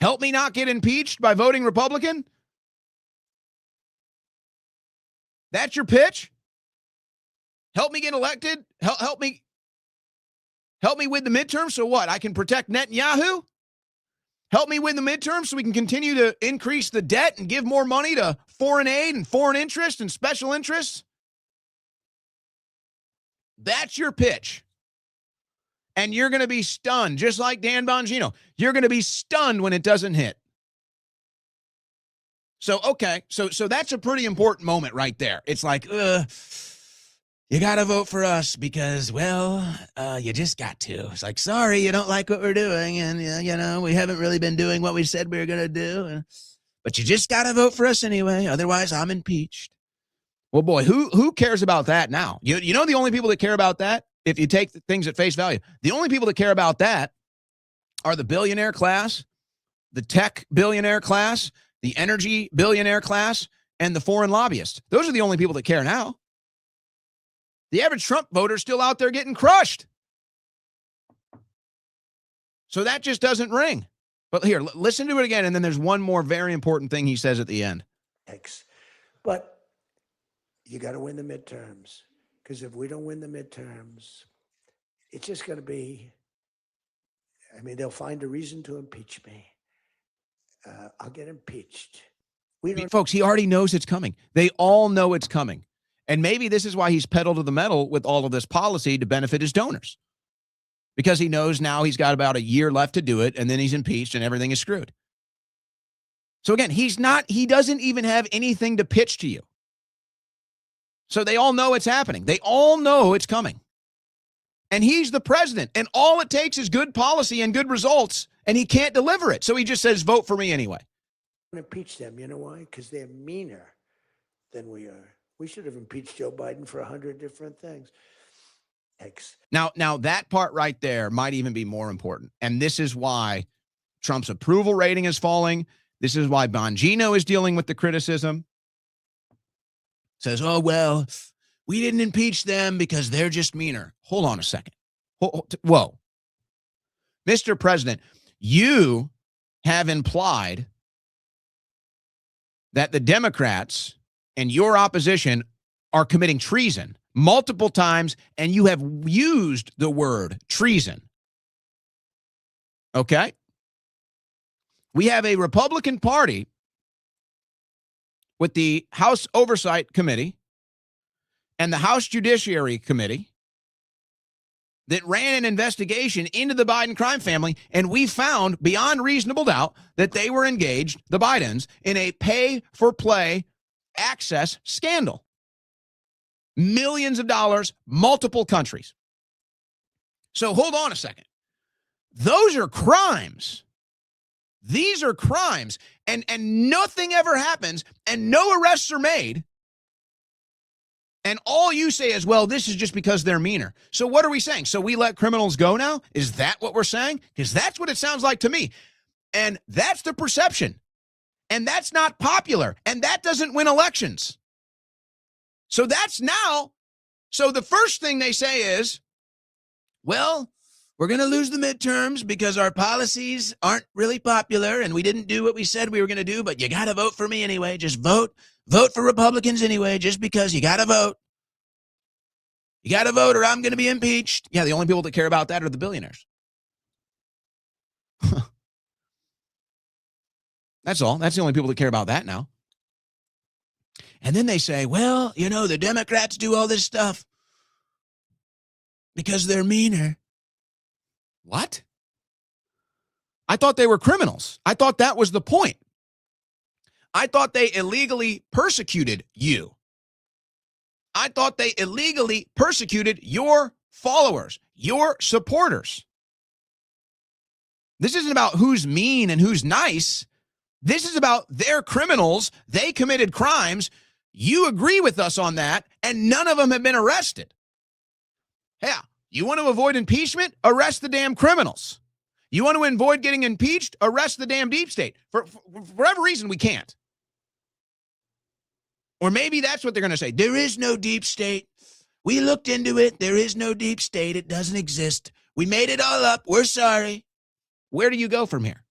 Help me not get impeached by voting Republican? That's your pitch? Help me get elected? Help me win the midterms so what? I can protect Netanyahu? Help me win the midterms so we can continue to increase the debt and give more money to foreign aid and foreign interests and special interests? That's your pitch. And you're going to be stunned, just like Dan Bongino. You're going to be stunned when it doesn't hit. So, okay, so that's a pretty important moment right there. It's like, you got to vote for us because, well, you just got to. It's like, sorry, you don't like what we're doing, and, you know, we haven't really been doing what we said we were going to do, but you just got to vote for us anyway, otherwise I'm impeached. Well, boy, who cares about that now? You know the only people that care about that, if you take things at face value, the only people that care about that are the billionaire class, the tech billionaire class, the energy billionaire class, and the foreign lobbyists. Those are the only people that care now. The average Trump voter is still out there getting crushed. So that just doesn't ring. But here, listen to it again, and then there's one more very important thing he says at the end. But you got to win the midterms, because if we don't win the midterms, it's just going to be, I mean, they'll find a reason to impeach me. I'll get impeached. Folks, he already knows it's coming. They all know it's coming. And maybe this is why he's pedal to the metal with all of this policy to benefit his donors. Because he knows now he's got about a year left to do it, and then he's impeached and everything is screwed. So again, he doesn't even have anything to pitch to you. So they all know it's happening. They all know it's coming. And he's the president, and all it takes is good policy and good results, and he can't deliver it. So he just says, vote for me anyway. Impeach them. You know why? Because they're meaner than we are. We should have impeached Joe Biden for 100 different things. Now that part right there might even be more important. And this is why Trump's approval rating is falling. This is why Bongino is dealing with the criticism. Says, oh, well, we didn't impeach them because they're just meaner. Hold on a second. Whoa. Mr. President, you have implied that the Democrats and your opposition are committing treason multiple times, and you have used the word treason. Okay? We have a Republican Party with the House Oversight Committee and the House Judiciary Committee that ran an investigation into the Biden crime family, and we found beyond reasonable doubt that they were engaged, the Bidens, in a pay-for-play access scandal. Millions of dollars, multiple countries. So hold on a second. Those are crimes. These are crimes. And nothing ever happens and no arrests are made. And all you say is, well, this is just because they're meaner. So what are we saying? So we let criminals go now? Is that what we're saying? Because that's what it sounds like to me. And that's the perception. And that's not popular. And that doesn't win elections. So that's now. So the first thing they say is, well, we're going to lose the midterms because our policies aren't really popular and we didn't do what we said we were going to do, but you got to vote for me anyway. Just vote for Republicans anyway, just because you got to vote. You got to vote or I'm going to be impeached. Yeah, the only people that care about that are the billionaires. That's all. That's the only people that care about that now. And then they say, well, you know, the Democrats do all this stuff because they're meaner. What? I thought they were criminals. I thought that was the point. I thought they illegally persecuted you. I thought they illegally persecuted your followers, your supporters. This isn't about who's mean and who's nice. This is about they're criminals. They committed crimes. You agree with us on that, and none of them have been arrested. Yeah, you want to avoid impeachment? Arrest the damn criminals. You want to avoid getting impeached? Arrest the damn deep state. For whatever reason, we can't. Or maybe that's what they're going to say. There is no deep state. We looked into it. There is no deep state. It doesn't exist. We made it all up. We're sorry. Where do you go from here?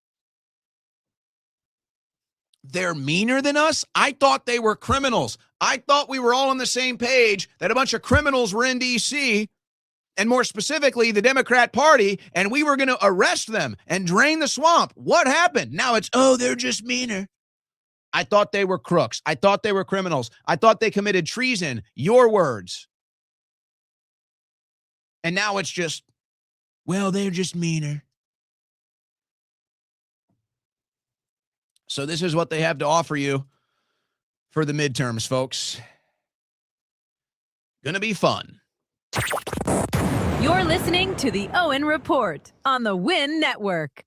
They're meaner than us? I thought they were criminals. I thought we were all on the same page, that a bunch of criminals were in D.C., and more specifically, the Democrat Party, and we were going to arrest them and drain the swamp. What happened? Now it's, oh, they're just meaner. I thought they were crooks. I thought they were criminals. I thought they committed treason. Your words. And now it's just, well, they're just meaner. So this is what they have to offer you for the midterms, folks. Gonna be fun. You're listening to the Owen Report on the Win Network.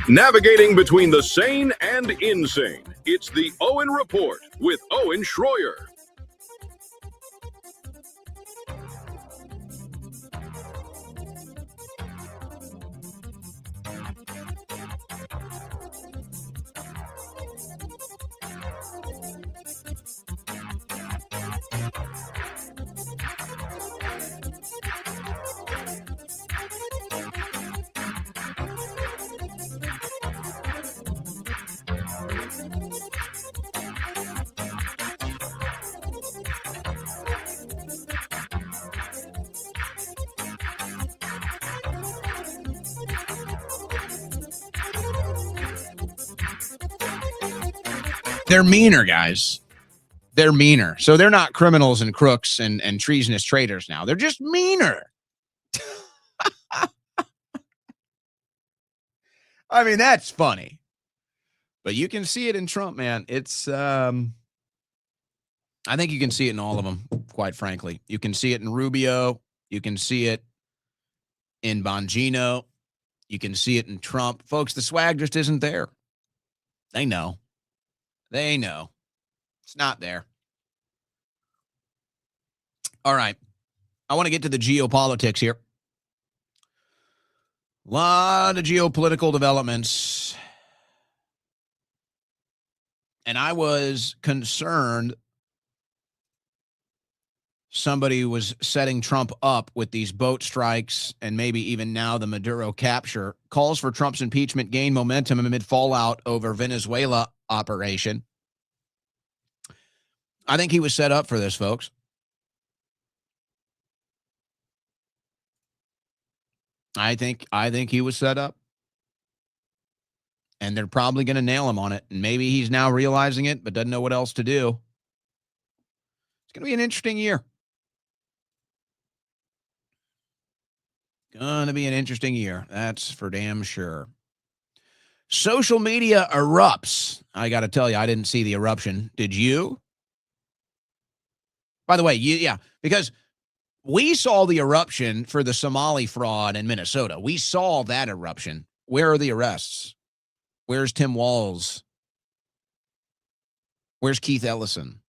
Navigating between the sane and insane, it's the Owen Report with Owen Schroyer. They're meaner, guys. They're meaner. So they're not criminals and crooks and treasonous traitors now. They're just meaner. I mean, that's funny. But you can see it in Trump, man. It's I think you can see it in all of them, quite frankly. You can see it in Rubio. You can see it in Bongino. You can see it in Trump. Folks, the swag just isn't there. They know. They know. It's not there. All right. I want to get to the geopolitics here. A lot of geopolitical developments. And I was concerned somebody was setting Trump up with these boat strikes and maybe even now the Maduro capture. Calls for Trump's impeachment gain momentum amid fallout over Venezuela operation. I think he was set up for this, folks. I think he was set up. And they're probably going to nail him on it. And maybe he's now realizing it, but doesn't know what else to do. It's going to be an interesting year. Going to be an interesting year. That's for damn sure. Social media erupts. I got to tell you, I didn't see the eruption. Did you? By the way, yeah, because we saw the eruption for the Somali fraud in Minnesota. We saw that eruption. Where are the arrests? Where's Tim Walz? Where's Keith Ellison?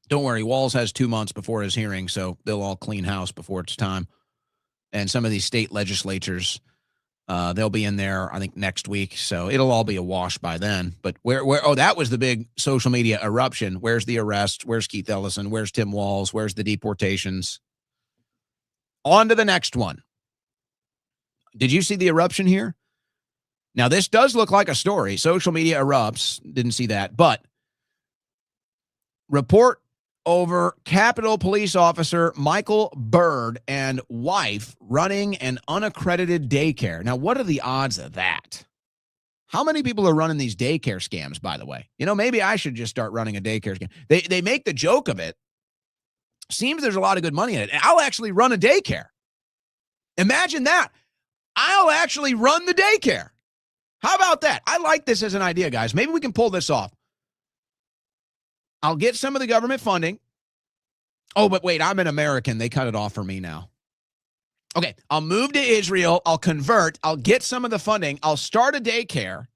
Don't worry, Walz has 2 months before his hearing, so they'll all clean house before it's time. And some of these state legislatures, they'll be in there, I think, next week. So it'll all be a wash by then. But where? Oh, that was the big social media eruption. Where's the arrest? Where's Keith Ellison? Where's Tim Walz? Where's the deportations? On to the next one. Did you see the eruption here? Now, this does look like a story. Social media erupts. Didn't see that. But report over Capitol Police Officer Michael Byrd and wife running an unaccredited daycare. Now, what are the odds of that? How many people are running these daycare scams, by the way? You know, maybe I should just start running a daycare scam. They make the joke of it. Seems there's a lot of good money in it. I'll actually run a daycare. Imagine that. I'll actually run the daycare. How about that? I like this as an idea, guys. Maybe we can pull this off. I'll get some of the government funding. Oh, but wait, I'm an American. They cut it off for me now. Okay, I'll move to Israel. I'll convert. I'll get some of the funding. I'll start a daycare.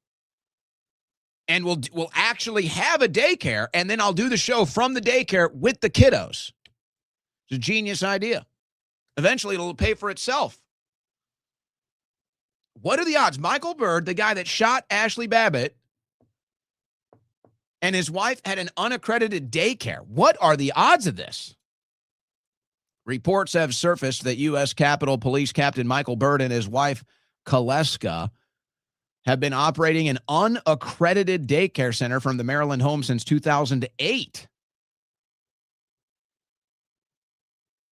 And we'll actually have a daycare. And then I'll do the show from the daycare with the kiddos. It's a genius idea. Eventually, it'll pay for itself. What are the odds? Michael Byrd, the guy that shot Ashley Babbitt, and his wife had an unaccredited daycare. What are the odds of this? Reports have surfaced that U.S. Capitol Police Captain Michael Byrd and his wife, Kaleska, have been operating an unaccredited daycare center from the Maryland home since 2008.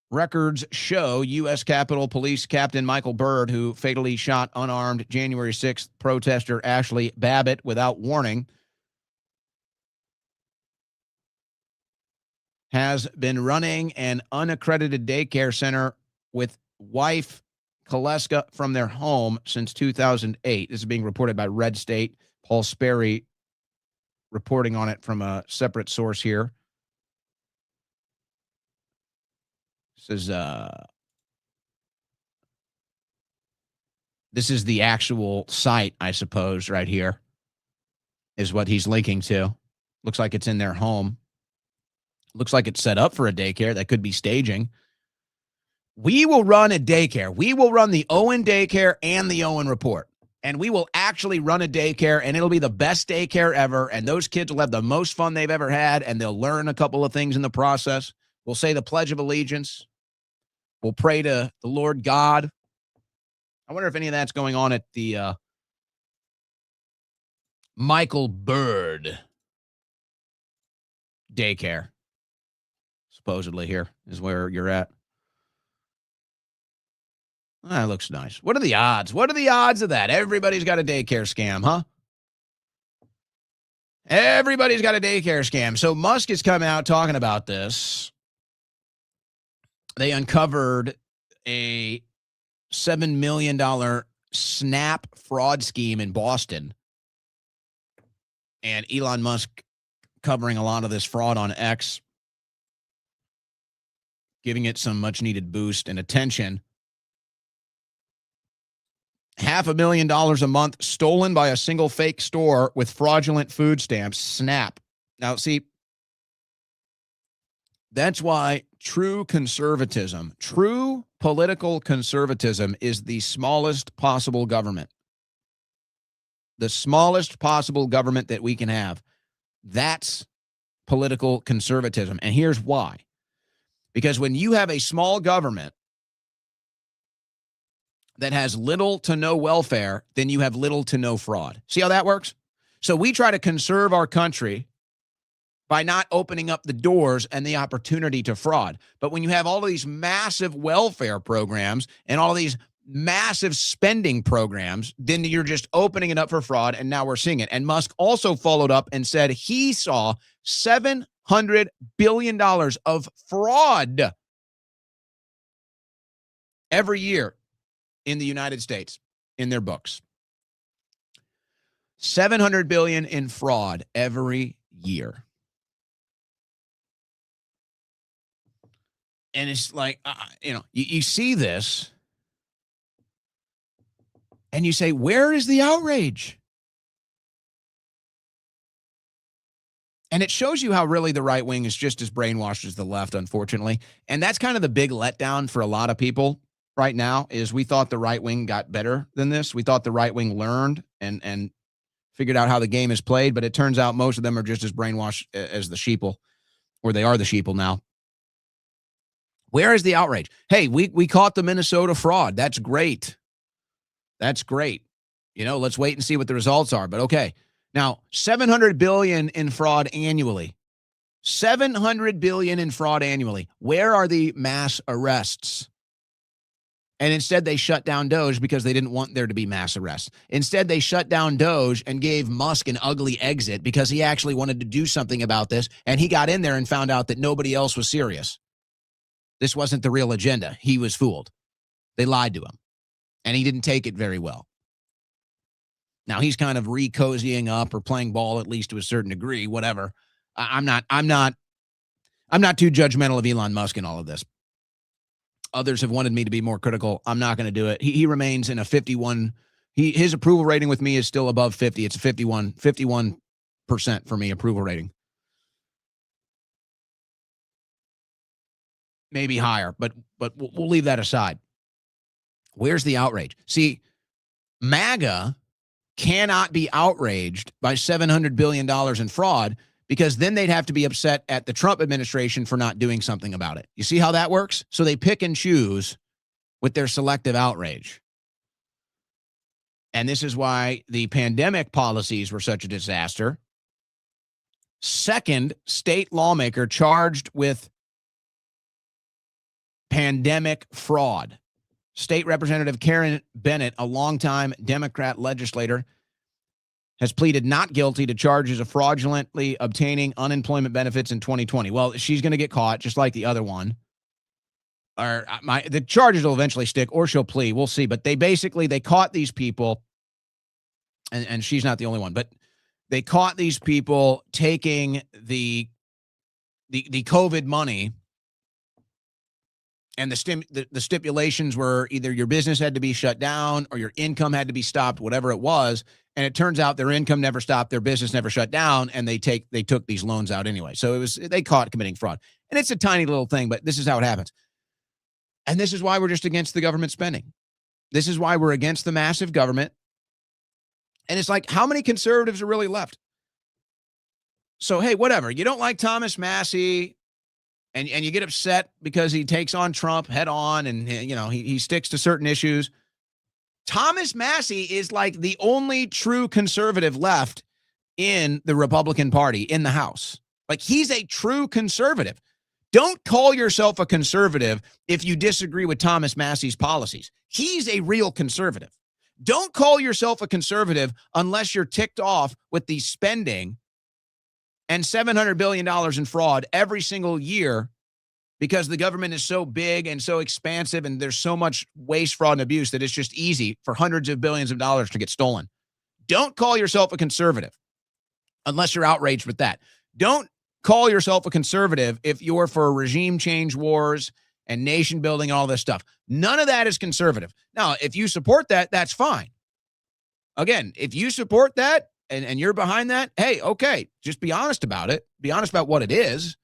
Records show U.S. Capitol Police Captain Michael Byrd, who fatally shot unarmed January 6th protester Ashley Babbitt without warning, has been running an unaccredited daycare center with wife Kaleska from their home since 2008. This is being reported by Red State. Paul Sperry reporting on it from a separate source here. This is the actual site, I suppose, right here is what he's linking to. Looks like it's in their home. Looks like it's set up for a daycare. That could be staging. We will run a daycare. We will run the Owen Daycare and the Owen Report. And we will actually run a daycare, and it'll be the best daycare ever. And those kids will have the most fun they've ever had, and they'll learn a couple of things in the process. We'll say the Pledge of Allegiance. We'll pray to the Lord God. I wonder if any of that's going on at the Michael Byrd daycare. Supposedly here is where you're at. That looks nice. What are the odds? What are the odds of that? Everybody's got a daycare scam, huh? Everybody's got a daycare scam. So Musk has come out talking about this. They uncovered a $7 million Snap fraud scheme in Boston. And Elon Musk covering a lot of this fraud on X, giving it some much needed boost and attention. $500,000 a month stolen by a single fake store with fraudulent food stamps. Snap. Now, see, that's why true conservatism, true political conservatism is the smallest possible government. The smallest possible government that we can have. That's political conservatism. And here's why. Because when you have a small government that has little to no welfare, then you have little to no fraud. See how that works? So we try to conserve our country by not opening up the doors and the opportunity to fraud. But when you have all of these massive welfare programs and all of these massive spending programs, then you're just opening it up for fraud, and now we're seeing it. And Musk also followed up and said he saw $700 billion of fraud every year in the United States in their books. $700 billion in fraud every year. And it's like, you see this and you say, where is the outrage? And it shows you how really the right wing is just as brainwashed as the left, unfortunately. And that's kind of the big letdown for a lot of people right now, is we thought the right wing got better than this. We thought the right wing learned and figured out how the game is played, but it turns out most of them are just as brainwashed as the sheeple, or they are the sheeple now. Where is the outrage? Hey, we caught the Minnesota fraud. That's great. That's great. Let's wait and see what the results are. But okay. Now, $700 billion in fraud annually. $700 billion in fraud annually. Where are the mass arrests? And instead, they shut down Doge because they didn't want there to be mass arrests. Instead, they shut down Doge and gave Musk an ugly exit because he actually wanted to do something about this. And he got in there and found out that nobody else was serious. This wasn't the real agenda. He was fooled. They lied to him. And he didn't take it very well. Now he's kind of re-cozying up or playing ball, at least to a certain degree, whatever. I'm not too judgmental of Elon Musk in all of this. Others have wanted me to be more critical. I'm not going to do it. He remains in a 51. His approval rating with me is still above 50. It's a 51% for me, approval rating. Maybe higher, but we'll leave that aside. Where's the outrage? See, MAGA cannot be outraged by $700 billion in fraud, because then they'd have to be upset at the Trump administration for not doing something about it. You see how that works? So they pick and choose with their selective outrage. And this is why the pandemic policies were such a disaster. Second state lawmaker charged with pandemic fraud. State Representative Karen Bennett, a longtime Democrat legislator, has pleaded not guilty to charges of fraudulently obtaining unemployment benefits in 2020. Well, she's going to get caught just like the other one. Or the charges will eventually stick, or she'll plea. We'll see. But they caught these people, and she's not the only one, but they caught these people taking the COVID money. And the stipulations were either your business had to be shut down or your income had to be stopped, whatever it was. And it turns out their income never stopped, their business never shut down, and they took these loans out anyway. So they caught committing fraud. And it's a tiny little thing, but this is how it happens. And this is why we're just against the government spending. This is why we're against the massive government. And it's like, how many conservatives are really left? So, hey, whatever. You don't like Thomas Massie, and you get upset because he takes on Trump head on, and he sticks to certain issues. Thomas Massie is like the only true conservative left in the Republican Party in the House. Like, he's a true conservative. Don't call yourself a conservative if you disagree with Thomas Massey's policies. He's a real conservative. Don't call yourself a conservative unless you're ticked off with the spending and $700 billion in fraud every single year because the government is so big and so expansive and there's so much waste, fraud, and abuse that it's just easy for hundreds of billions of dollars to get stolen. Don't call yourself a conservative unless you're outraged with that. Don't call yourself a conservative if you're for regime change wars and nation building and all this stuff. None of that is conservative. Now, if you support that, that's fine. Again, if you support that and you're behind that, hey, okay, just be honest about it. Be honest about what it is.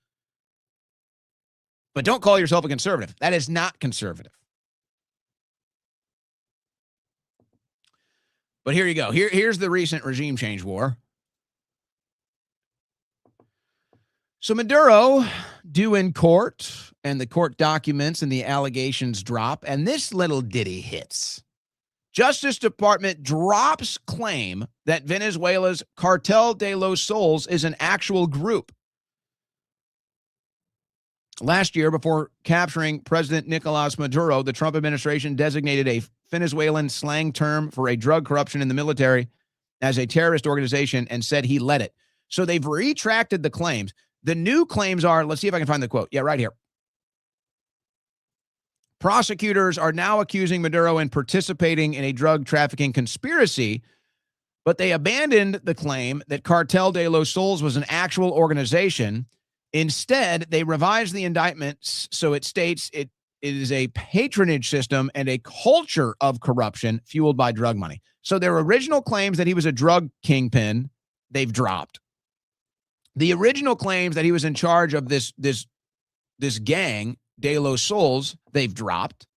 But don't call yourself a conservative. That is not conservative. But here you go. Here's the recent regime change war. So Maduro due in court, and the court documents and the allegations drop, and this little ditty hits. Justice Department drops claim that Venezuela's Cartel de los Soles is an actual group. Last year, before capturing President Nicolas Maduro, the Trump administration designated a Venezuelan slang term for a drug corruption in the military as a terrorist organization and said he led it. So they've retracted the claims. The new claims are, let's see if I can find the quote. Yeah, right here. Prosecutors are now accusing Maduro in participating in a drug trafficking conspiracy, but they abandoned the claim that Cartel de los Soles was an actual organization. Instead, they revised the indictments so it states it is a patronage system and a culture of corruption fueled by drug money. So their original claims that he was a drug kingpin, they've dropped. The original claims that he was in charge of this gang, De Los Soles, they've dropped.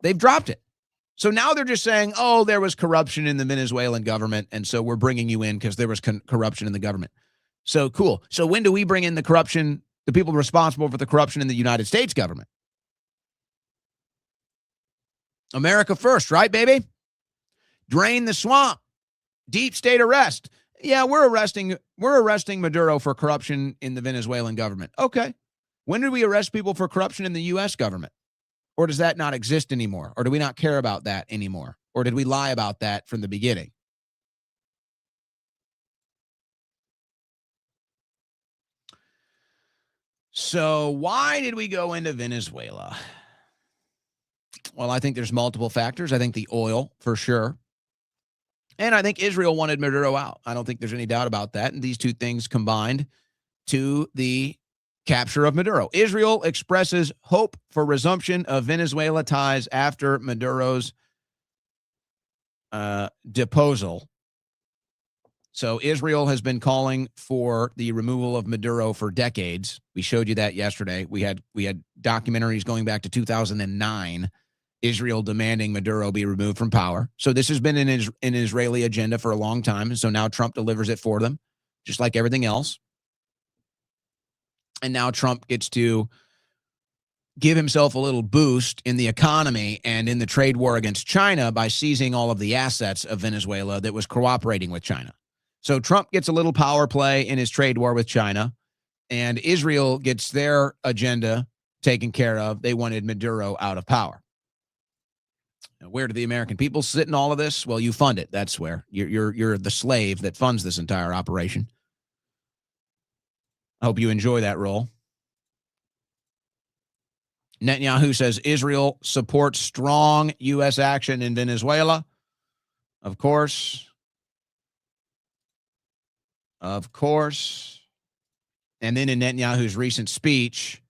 They've dropped it. So now they're just saying, oh, there was corruption in the Venezuelan government, and so we're bringing you in because there was corruption in the government. So cool. So when do we bring in the corruption, the people responsible for the corruption in the United States government? America first, right, baby? Drain the swamp. Deep state arrest. Yeah, we're arresting Maduro for corruption in the Venezuelan government. Okay. When did we arrest people for corruption in the U.S. government? Or does that not exist anymore? Or do we not care about that anymore? Or did we lie about that from the beginning? So why did we go into Venezuela? Well, I think there's multiple factors. I think the oil, for sure. And I think Israel wanted Maduro out. I don't think there's any doubt about that. And these two things combined to the capture of Maduro. Israel expresses hope for resumption of Venezuela ties after Maduro's deposal. So Israel has been calling for the removal of Maduro for decades. We showed you that yesterday. We had documentaries going back to 2009, Israel demanding Maduro be removed from power. So this has been an Israeli agenda for a long time. So now Trump delivers it for them, just like everything else. And now Trump gets to give himself a little boost in the economy and in the trade war against China by seizing all of the assets of Venezuela that was cooperating with China. So Trump gets a little power play in his trade war with China, and Israel gets their agenda taken care of. They wanted Maduro out of power. Now, where do the American people sit in all of this? Well, you fund it. That's where. You're the slave that funds this entire operation. I hope you enjoy that role. Netanyahu says Israel supports strong U.S. action in Venezuela. Of course. Of course. And then in Netanyahu's recent speech,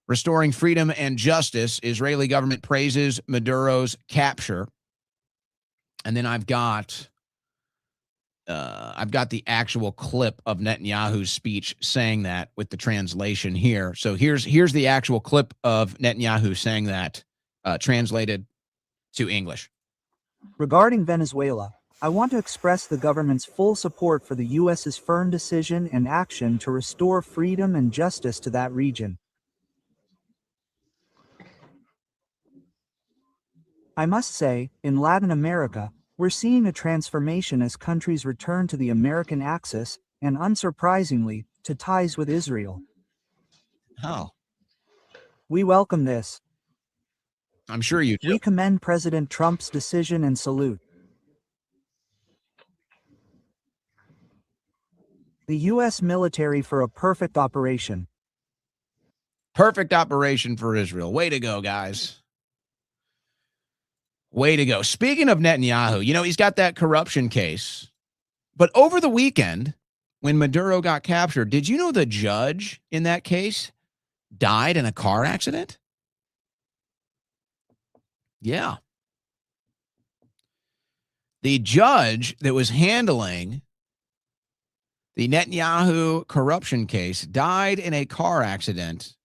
restoring freedom and justice, Israeli government praises Maduro's capture. And then I've got the actual clip of Netanyahu's speech saying that with the translation here. So here's the actual clip of Netanyahu saying that, translated to English. Regarding Venezuela, I want to express the government's full support for the U.S.'s firm decision and action to restore freedom and justice to that region. I must say, in Latin America, we're seeing a transformation as countries return to the American axis and, unsurprisingly, to ties with Israel. Oh, We welcome this. I'm sure you do. We commend President Trump's decision and salute the U.S. military for a perfect operation. Perfect operation for Israel. Way to go, guys. Way to go. Speaking of Netanyahu, he's got that corruption case. But over the weekend, when Maduro got captured, did you know the judge in that case died in a car accident? Yeah. The judge that was handling the Netanyahu corruption case died in a car accident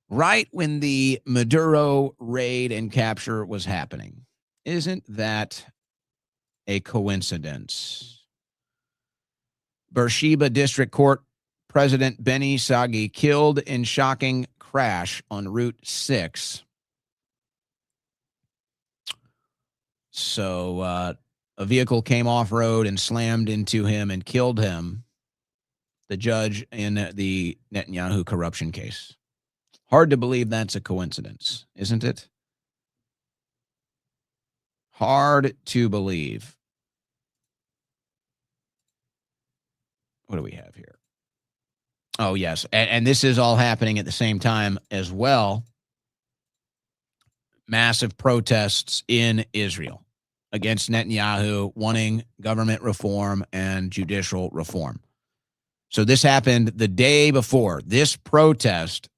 right when the Maduro raid and capture was happening. Isn't that a coincidence? Beersheba District Court President Benny Sagi killed in shocking crash on Route 6. So a vehicle came off road and slammed into him and killed him, the judge in the Netanyahu corruption case. Hard to believe that's a coincidence, isn't it? Hard to believe. What do we have here? Oh, yes. And this is all happening at the same time as well. Massive protests in Israel against Netanyahu wanting government reform and judicial reform. So this happened the day before. This protest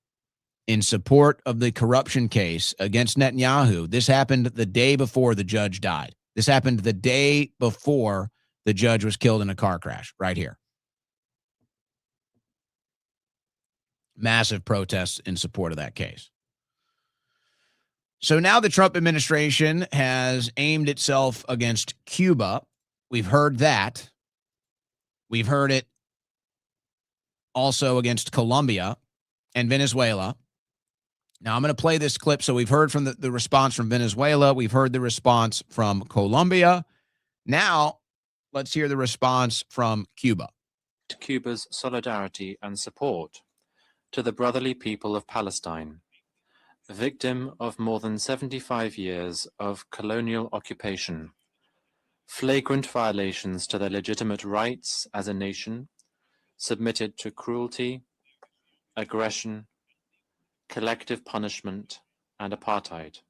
in support of the corruption case against Netanyahu, this happened the day before the judge died. This happened the day before the judge was killed in a car crash, right here. Massive protests in support of that case. So now the Trump administration has aimed itself against Cuba. We've heard that. We've heard it also against Colombia and Venezuela. Now, I'm going to play this clip. So we've heard from the response from Venezuela. We've heard the response from Colombia. Now, let's hear the response from Cuba. Cuba's solidarity and support to the brotherly people of Palestine, victim of more than 75 years of colonial occupation, flagrant violations to their legitimate rights as a nation, submitted to cruelty, aggression, collective punishment, and apartheid.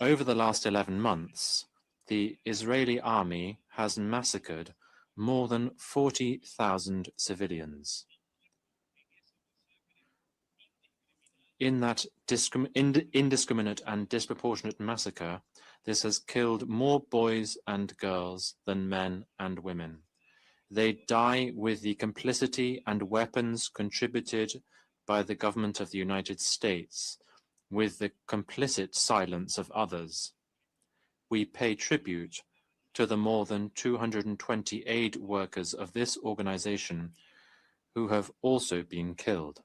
Over the last 11 months, the Israeli army has massacred more than 40,000 civilians. In that indiscriminate and disproportionate massacre, this has killed more boys and girls than men and women. They die with the complicity and weapons contributed by the government of the United States, with the complicit silence of others. We pay tribute to the more than 220 aid workers of this organization who have also been killed.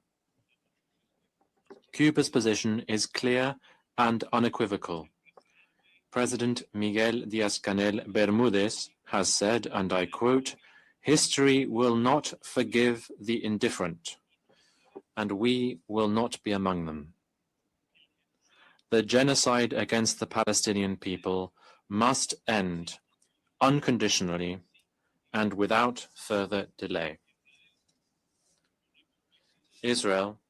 Cuba's position is clear and unequivocal. President Miguel Díaz-Canel Bermúdez has said, and I quote, "History will not forgive the indifferent, and we will not be among them. The genocide against the Palestinian people must end unconditionally and without further delay." Israel,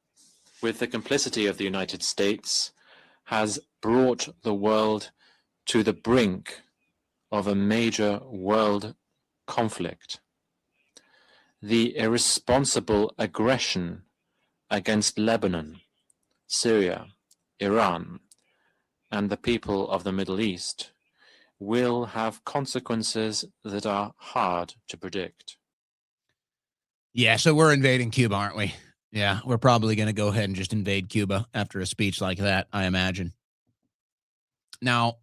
with the complicity of the United States, has brought the world to the brink of a major world conflict. The irresponsible aggression against Lebanon, Syria, Iran, and the people of the Middle East will have consequences that are hard to predict. Yeah, so we're invading Cuba, aren't we? Yeah, we're probably going to go ahead and just invade Cuba after a speech like that, I imagine. Now,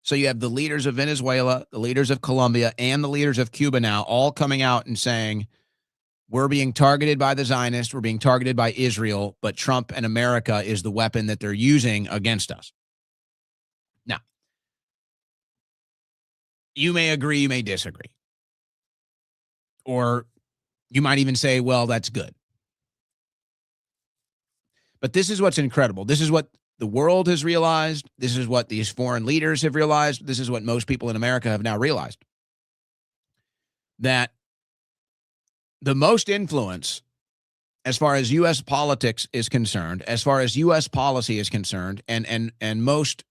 so you have the leaders of Venezuela, the leaders of Colombia, and the leaders of Cuba now all coming out and saying, we're being targeted by the Zionists, we're being targeted by Israel, but Trump and America is the weapon that they're using against us. Now, you may agree, you may disagree. Or you might even say, well, that's good. But this is what's incredible. This is what the world has realized. This is what these foreign leaders have realized. This is what most people in America have now realized. That the most influence as far as U.S. politics is concerned, as far as U.S. policy is concerned, and most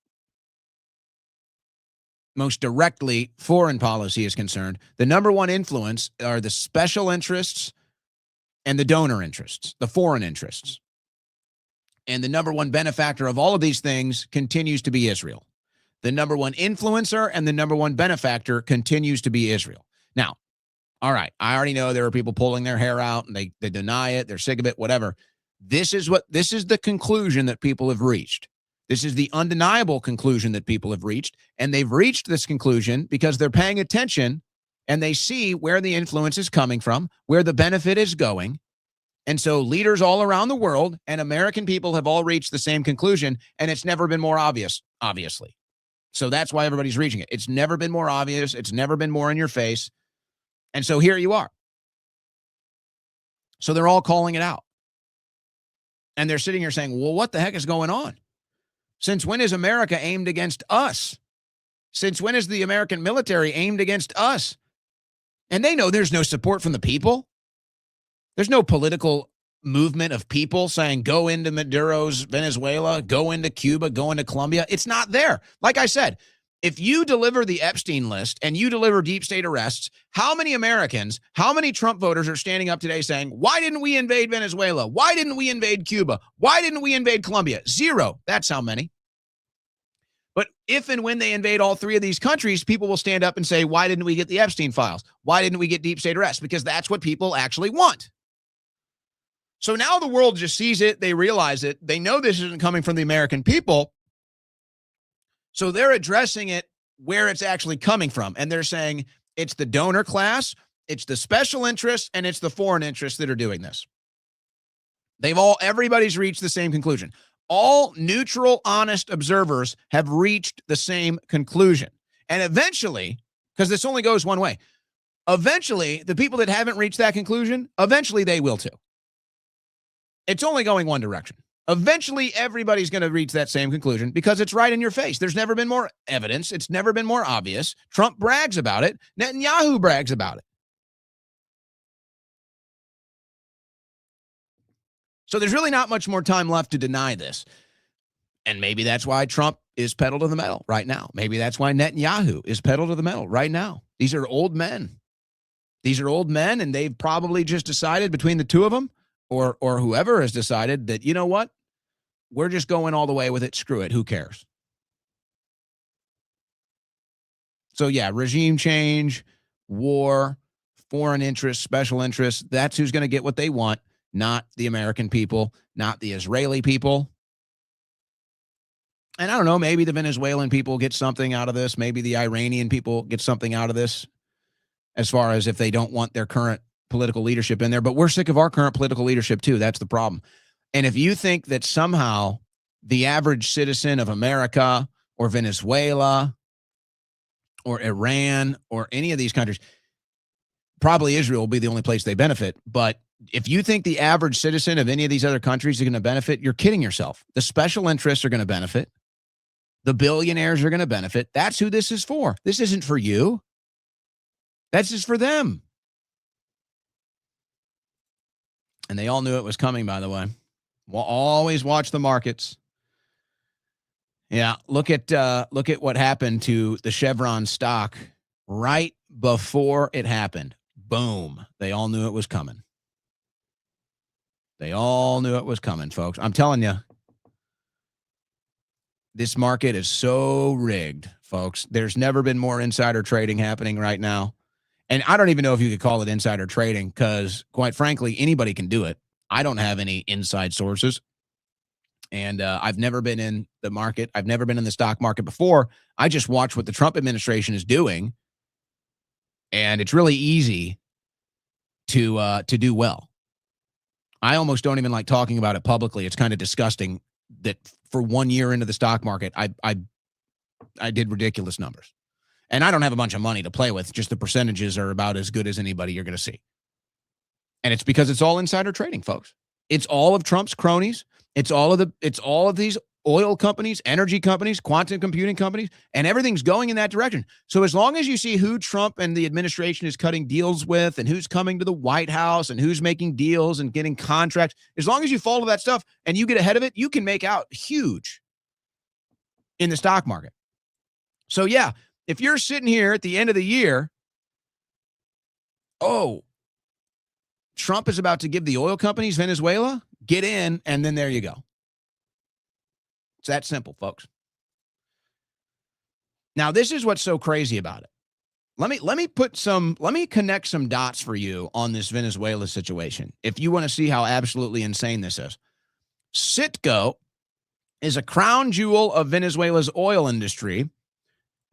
directly foreign policy is concerned, the number one influence are the special interests and the donor interests, the foreign interests. And the number one benefactor of all of these things continues to be Israel. The number one influencer and the number one benefactor continues to be Israel. Now, all right, I already know there are people pulling their hair out and they deny it, they're sick of it, whatever. This is the conclusion that people have reached. This is the undeniable conclusion that people have reached, and they've reached this conclusion because they're paying attention and they see where the influence is coming from, where the benefit is going. And so leaders all around the world and American people have all reached the same conclusion, and it's never been more obvious, obviously. So that's why everybody's reaching it. It's never been more obvious. It's never been more in your face. And so here you are. So they're all calling it out. And they're sitting here saying, well, what the heck is going on? Since when is America aimed against us? Since when is the American military aimed against us? And they know there's no support from the people. There's no political movement of people saying, go into Maduro's Venezuela, go into Cuba, go into Colombia. It's not there. Like I said, if you deliver the Epstein list and you deliver deep state arrests, how many Americans, how many Trump voters are standing up today saying, why didn't we invade Venezuela? Why didn't we invade Cuba? Why didn't we invade Colombia? Zero. That's how many. But if and when they invade all three of these countries, people will stand up and say, why didn't we get the Epstein files? Why didn't we get deep state arrests? Because that's what people actually want. So now the world just sees it. They realize it. They know this isn't coming from the American people. So they're addressing it where it's actually coming from. And they're saying it's the donor class, it's the special interests, and it's the foreign interests that are doing this. Everybody's reached the same conclusion. All neutral, honest observers have reached the same conclusion. And eventually, because this only goes one way, eventually, the people that haven't reached that conclusion, eventually they will too. It's only going one direction. Eventually, everybody's going to reach that same conclusion because it's right in your face. There's never been more evidence. It's never been more obvious. Trump brags about it. Netanyahu brags about it. So there's really not much more time left to deny this. And maybe that's why Trump is pedal to the metal right now. Maybe that's why Netanyahu is pedal to the metal right now. These are old men. These are old men, and they've probably just decided between the two of them, or whoever has decided that, you know what? We're just going all the way with it. Screw it. Who cares? So yeah, regime change, war, foreign interests, special interests. That's who's going to get what they want, not the American people, not the Israeli people. And I don't know, maybe the Venezuelan people get something out of this. Maybe the Iranian people get something out of this as far as if they don't want their current political leadership in there. But we're sick of our current political leadership too. That's the problem. And if you think that somehow the average citizen of America or Venezuela or Iran or any of these countries, probably Israel will be the only place they benefit. But if you think the average citizen of any of these other countries is going to benefit, you're kidding yourself. The special interests are going to benefit. The billionaires are going to benefit. That's who this is for. This isn't for you. That's just for them. And they all knew it was coming, by the way. We'll always watch the markets. Yeah, look at what happened to the Chevron stock right before it happened. Boom. They all knew it was coming. They all knew it was coming, folks. I'm telling you, this market is so rigged, folks. There's never been more insider trading happening right now. And I don't even know if you could call it insider trading because, quite frankly, anybody can do it. I don't have any inside sources. And I've never been in the market. I've never been in the stock market before. I just watch what the Trump administration is doing. And it's really easy to do well. I almost don't even like talking about it publicly. It's kind of disgusting that for 1 year into the stock market, I did ridiculous numbers. And I don't have a bunch of money to play with. Just the percentages are about as good as anybody you're going to see. And it's because it's all insider trading, folks. It's all of Trump's cronies. It's all of these oil companies, energy companies, quantum computing companies, and everything's going in that direction. So as long as you see who Trump and the administration is cutting deals with and who's coming to the White House and who's making deals and getting contracts, as long as you follow that stuff and you get ahead of it, you can make out huge in the stock market. So yeah, if you're sitting here at the end of the year, oh, Trump is about to give the oil companies Venezuela, get in, and then there you go. It's that simple, folks. Now, this is what's so crazy about it. Let me connect some dots for you on this Venezuela situation. If you want to see how absolutely insane this is. Citgo is a crown jewel of Venezuela's oil industry.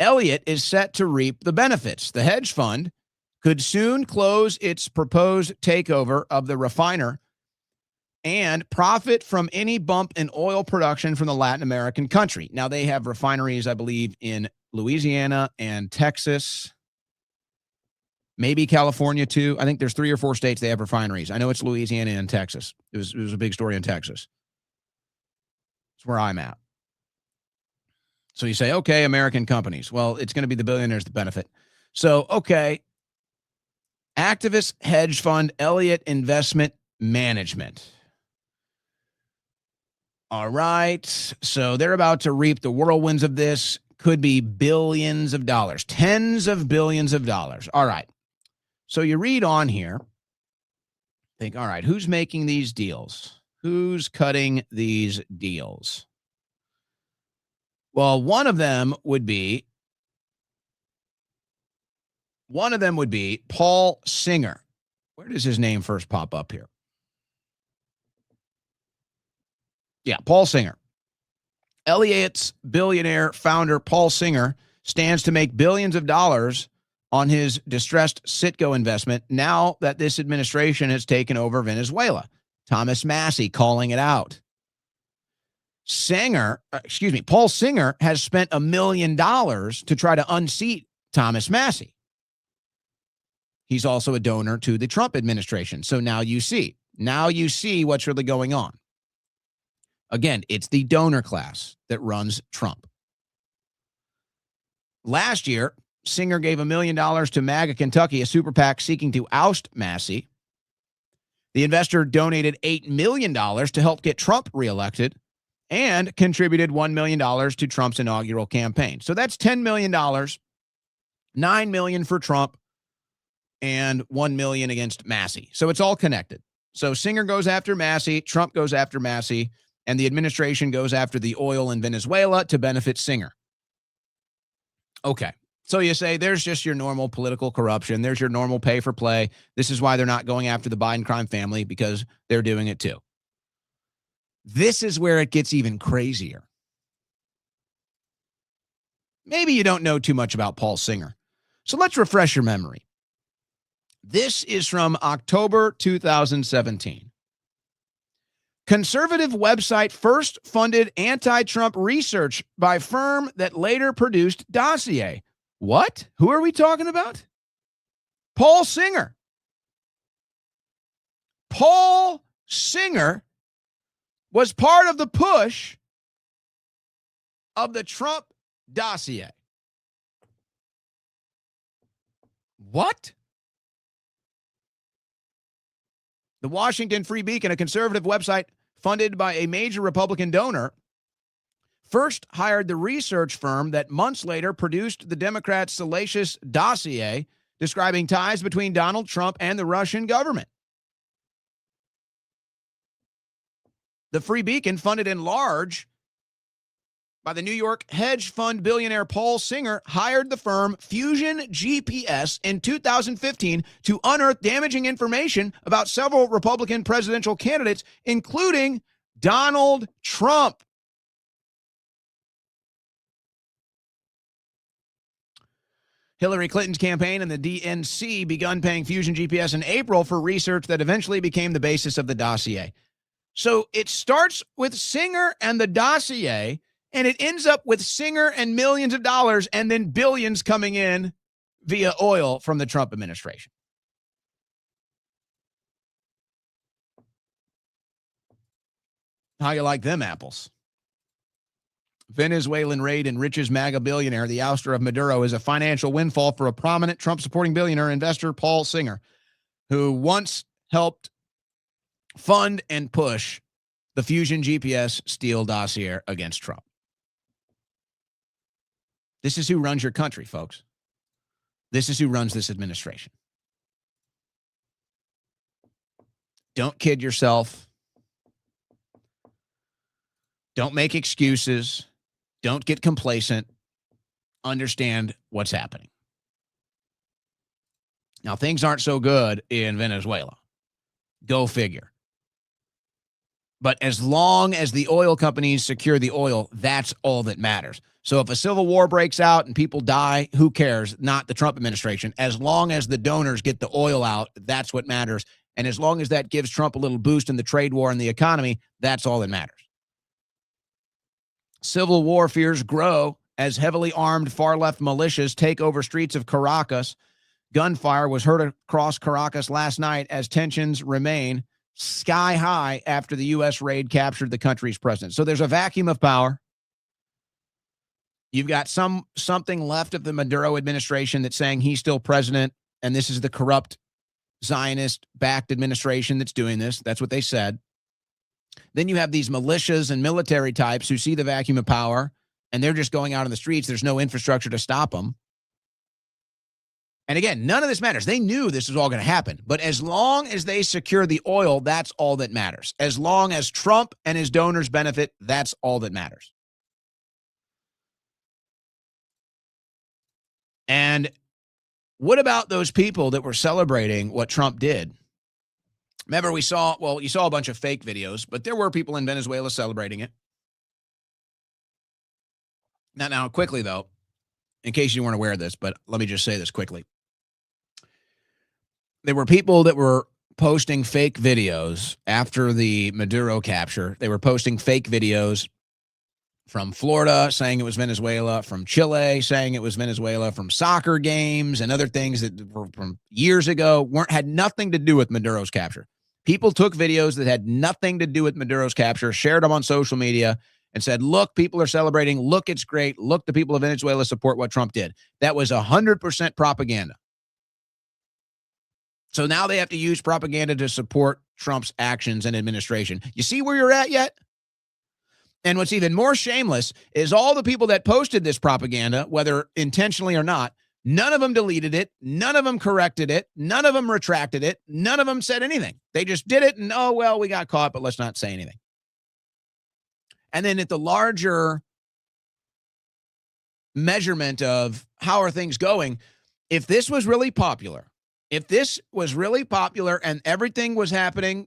Elliott is set to reap the benefits. The hedge fund could soon close its proposed takeover of the refiner and profit from any bump in oil production from the Latin American country. Now, they have refineries, I believe, in Louisiana and Texas, maybe California, too. I think there's 3 or 4 states they have refineries. I know it's Louisiana and Texas. It was a big story in Texas. It's where I'm at. So you say, okay, American companies. Well, it's going to be the billionaires that benefit. So, okay, activist hedge fund Elliott Investment Management. All right. So they're about to reap the whirlwinds of this. Could be billions of dollars, tens of billions of dollars. All right. So you read on here, think, all right, who's making these deals? Who's cutting these deals? Well, one of them would be Paul Singer. Where does his name first pop up here? Yeah, Paul Singer. Elliott's billionaire founder, Paul Singer, stands to make billions of dollars on his distressed Citgo investment now that this administration has taken over Venezuela. Thomas Massey calling it out. Paul Singer has spent $1 million to try to unseat Thomas Massey. He's also a donor to the Trump administration. So now you see what's really going on. Again, it's the donor class that runs Trump. Last year, Singer gave $1 million to MAGA Kentucky, a super PAC seeking to oust Massey. The investor donated $8 million to help get Trump reelected and contributed $1 million to Trump's inaugural campaign. So that's $10 million, $9 million for Trump, and $1 million against Massey. So it's all connected. So Singer goes after Massey, Trump goes after Massey, and the administration goes after the oil in Venezuela to benefit Singer. Okay. So you say there's just your normal political corruption. There's your normal pay for play. This is why they're not going after the Biden crime family, because they're doing it too. This is where it gets even crazier. Maybe you don't know too much about Paul Singer. So let's refresh your memory. This is from October 2017. Conservative website first funded anti-Trump research by firm that later produced dossier. What? Who are we talking about? Paul Singer. Paul Singer was part of the push of the Trump dossier. What? The Washington Free Beacon, a conservative website funded by a major Republican donor, first hired the research firm that months later produced the Democrats' salacious dossier describing ties between Donald Trump and the Russian government. The Free Beacon, funded in large by the New York hedge fund billionaire Paul Singer, hired the firm Fusion GPS in 2015 to unearth damaging information about several Republican presidential candidates, including Donald Trump. Hillary Clinton's campaign and the DNC begun paying Fusion GPS in April for research that eventually became the basis of the dossier. So it starts with Singer and the dossier, and it ends up with Singer and millions of dollars and then billions coming in via oil from the Trump administration. How you like them apples? Venezuelan raid enriches MAGA billionaire. The ouster of Maduro is a financial windfall for a prominent Trump-supporting billionaire investor, Paul Singer, who once helped fund and push the Fusion GPS Steele dossier against Trump. This is who runs your country, folks. This is who runs this administration. Don't kid yourself. Don't make excuses. Don't get complacent. Understand what's happening. Now, things aren't so good in Venezuela. Go figure. But as long as the oil companies secure the oil, that's all that matters. So if a civil war breaks out and people die, who cares? Not the Trump administration. As long as the donors get the oil out, that's what matters. And as long as that gives Trump a little boost in the trade war and the economy, that's all that matters. Civil war fears grow as heavily armed far-left militias take over streets of Caracas. Gunfire was heard across Caracas last night as tensions remain sky high after the U.S. raid captured the country's president. So there's a vacuum of power. You've got something left of the Maduro administration that's saying he's still president, and this is the corrupt Zionist-backed administration that's doing this. That's what they said. Then you have these militias and military types who see the vacuum of power, and they're just going out on the streets. There's no infrastructure to stop them. And again, none of this matters. They knew this was all going to happen. But as long as they secure the oil, that's all that matters. As long as Trump and his donors benefit, that's all that matters. And what about those people that were celebrating what Trump did? Remember, you saw a bunch of fake videos, but there were people in Venezuela celebrating it. Now, quickly, though, in case you weren't aware of this, but let me just say this quickly. There were people that were posting fake videos after the Maduro capture. They were posting fake videos from Florida saying it was Venezuela, from Chile saying it was Venezuela, from soccer games and other things that were from years ago, had nothing to do with Maduro's capture. People took videos that had nothing to do with Maduro's capture, shared them on social media, and said, look, people are celebrating. Look, it's great. Look, the people of Venezuela support what Trump did. That was 100% propaganda. So now they have to use propaganda to support Trump's actions and administration. You see where you're at yet? And what's even more shameless is all the people that posted this propaganda, whether intentionally or not, none of them deleted it. None of them corrected it. None of them retracted it. None of them said anything. They just did it and, oh, well, we got caught, but let's not say anything. And then at the larger measurement of how are things going, if this was really popular and everything was happening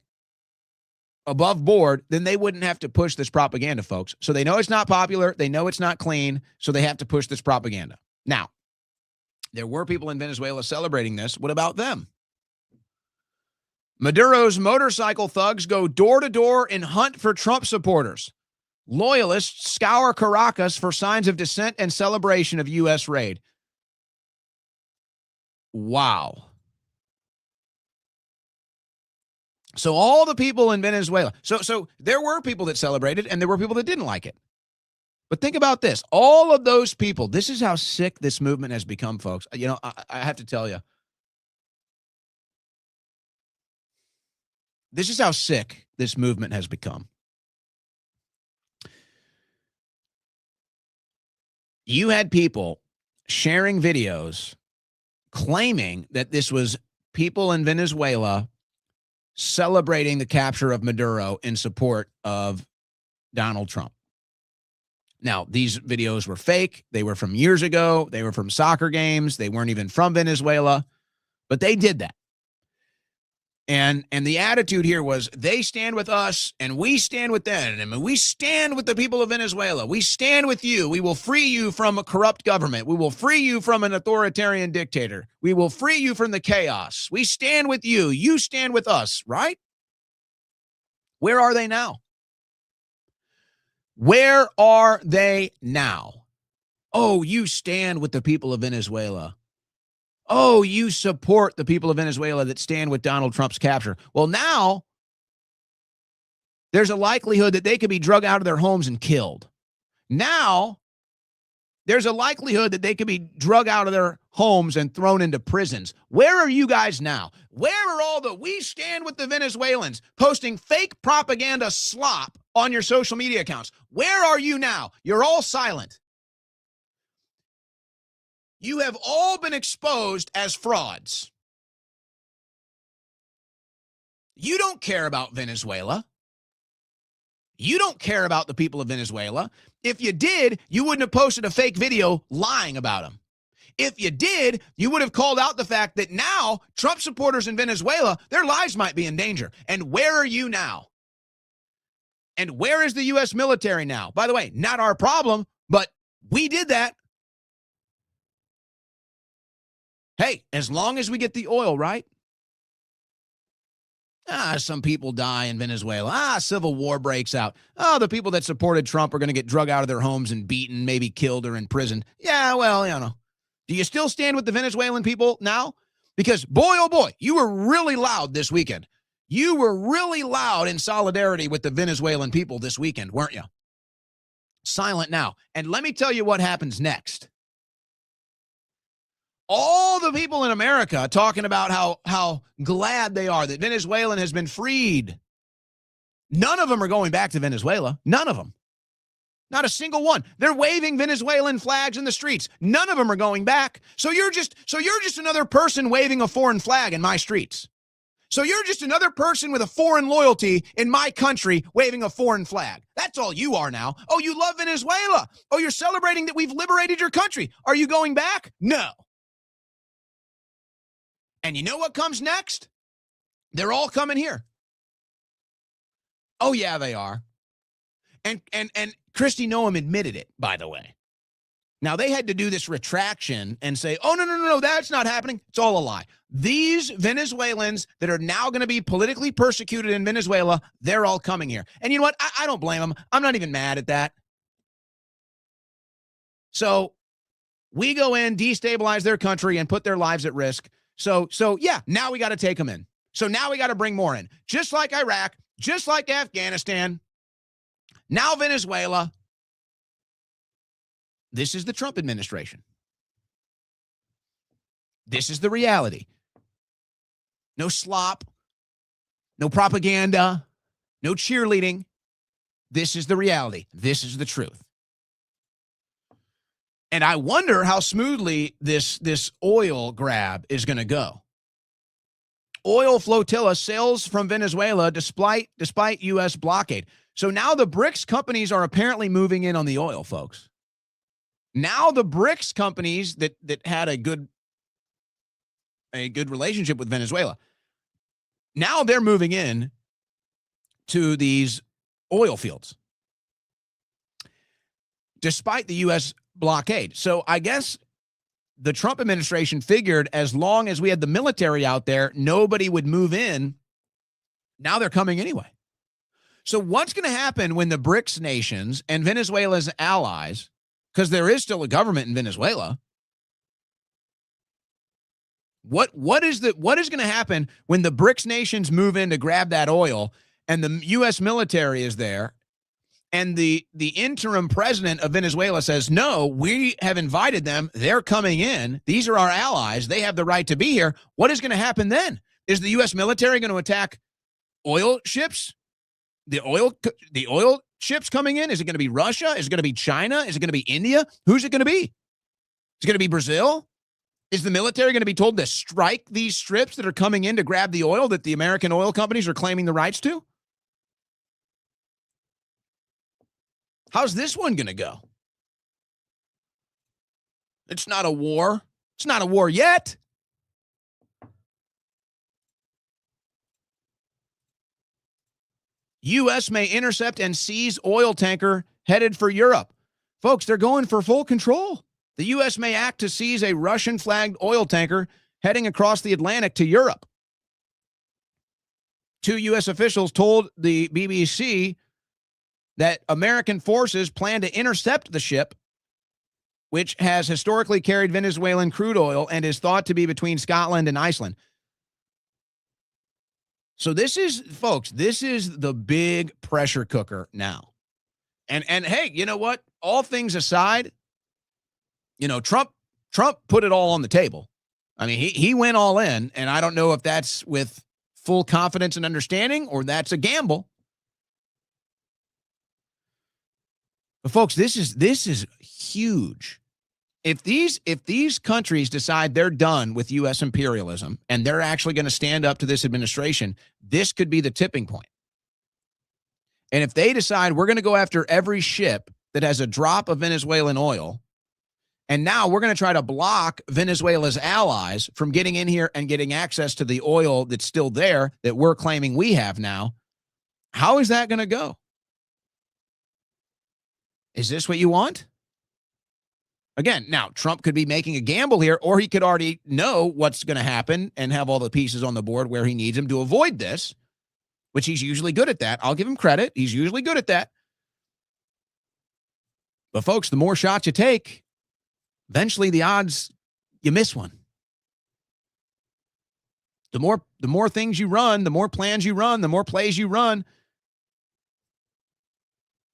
above board, then they wouldn't have to push this propaganda, folks. So they know it's not popular. They know it's not clean. So they have to push this propaganda. Now, there were people in Venezuela celebrating this. What about them? Maduro's motorcycle thugs go door to door and hunt for Trump supporters. Loyalists scour Caracas for signs of dissent and celebration of U.S. raid. Wow. So all the people in Venezuela, so there were people that celebrated and there were people that didn't like it. But think about this. All of those people, this is how sick this movement has become, folks. You know, I have to tell you, this is how sick this movement has become. You had people sharing videos claiming that this was people in Venezuela celebrating the capture of Maduro in support of Donald Trump. Now, these videos were fake. They were from years ago. They were from soccer games. They weren't even from Venezuela, but they did that. And the attitude here was they stand with us and we stand with them. And we stand with the people of Venezuela. We stand with you. We will free you from a corrupt government. We will free you from an authoritarian dictator. We will free you from the chaos. We stand with you. You stand with us, right? Where are they now? Where are they now? Oh, you stand with the people of Venezuela. Oh, you support the people of Venezuela that stand with Donald Trump's capture. Well, now there's a likelihood that they could be drug out of their homes and killed. Now, there's a likelihood that they could be drug out of their homes and thrown into prisons. Where are you guys now? Where are all the "we stand with the Venezuelans" posting fake propaganda slop on your social media accounts? Where are you now? You're all silent. You have all been exposed as frauds. You don't care about Venezuela. You don't care about the people of Venezuela. If you did, you wouldn't have posted a fake video lying about them. If you did, you would have called out the fact that now Trump supporters in Venezuela, their lives might be in danger. And where are you now? And where is the U.S. military now? By the way, not our problem, but we did that. Hey, as long as we get the oil, right? Some people die in Venezuela. Civil war breaks out. The people that supported Trump are going to get drug out of their homes and beaten, maybe killed or imprisoned. Yeah, well, you know. Do you still stand with the Venezuelan people now? Because, boy, oh boy, you were really loud this weekend. You were really loud in solidarity with the Venezuelan people this weekend, weren't you? Silent now. And let me tell you what happens next. All the people in America talking about how glad they are that Venezuelan has been freed. None of them are going back to Venezuela. None of them. Not a single one. They're waving Venezuelan flags in the streets. None of them are going back. So you're just another person waving a foreign flag in my streets. So you're just another person with a foreign loyalty in my country waving a foreign flag. That's all you are now. Oh, you love Venezuela. Oh, you're celebrating that we've liberated your country. Are you going back? No. And you know what comes next? They're all coming here. Oh, yeah, they are. And Kristi Noem admitted it, by the way. Now, they had to do this retraction and say, oh, no, that's not happening. It's all a lie. These Venezuelans that are now going to be politically persecuted in Venezuela, they're all coming here. And you know what? I don't blame them. I'm not even mad at that. So we go in, destabilize their country, and put their lives at risk. So yeah, now we got to take them in. So now we got to bring more in. Just like Iraq, just like Afghanistan, now Venezuela. This is the Trump administration. This is the reality. No slop, no propaganda, no cheerleading. This is the reality. This is the truth. And I wonder how smoothly this oil grab is going to go. Oil flotilla sails from Venezuela despite U.S. blockade. So now the BRICS companies are apparently moving in on the oil, folks. Now the BRICS companies that had a good relationship with Venezuela, now they're moving in to these oil fields despite the U.S. blockade. So I guess the Trump administration figured as long as we had the military out there, nobody would move in. Now they're coming anyway. So what's going to happen when the BRICS nations and Venezuela's allies, because there is still a government in Venezuela, what is going to happen when the BRICS nations move in to grab that oil and the U.S. military is there? And the interim president of Venezuela says, no, we have invited them. They're coming in. These are our allies. They have the right to be here. What is going to happen then? Is the U.S. military going to attack oil ships? The oil ships coming in? Is it going to be Russia? Is it going to be China? Is it going to be India? Who's it going to be? Is it going to be Brazil? Is the military going to be told to strike these strips that are coming in to grab the oil that the American oil companies are claiming the rights to? How's this one going to go? It's not a war. It's not a war yet. U.S. may intercept and seize oil tanker headed for Europe. Folks, they're going for full control. The U.S. may act to seize a Russian-flagged oil tanker heading across the Atlantic to Europe. 2 U.S. officials told the BBC that American forces plan to intercept the ship, which has historically carried Venezuelan crude oil and is thought to be between Scotland and Iceland. So this is, folks, this is the big pressure cooker now. And hey, you know what? All things aside, Trump put it all on the table. I mean, he went all in, and I don't know if that's with full confidence and understanding or that's a gamble. But folks, this is huge. If these countries decide they're done with U.S. imperialism and they're actually going to stand up to this administration, this could be the tipping point. And if they decide we're going to go after every ship that has a drop of Venezuelan oil, and now we're going to try to block Venezuela's allies from getting in here and getting access to the oil that's still there that we're claiming we have now, how is that going to go? Is this what you want? Again, now, Trump could be making a gamble here, or he could already know what's going to happen and have all the pieces on the board where he needs them to avoid this, which he's usually good at that. I'll give him credit. He's usually good at that. But, folks, the more shots you take, eventually the odds you miss one. The more things you run, the more plans you run, the more plays you run,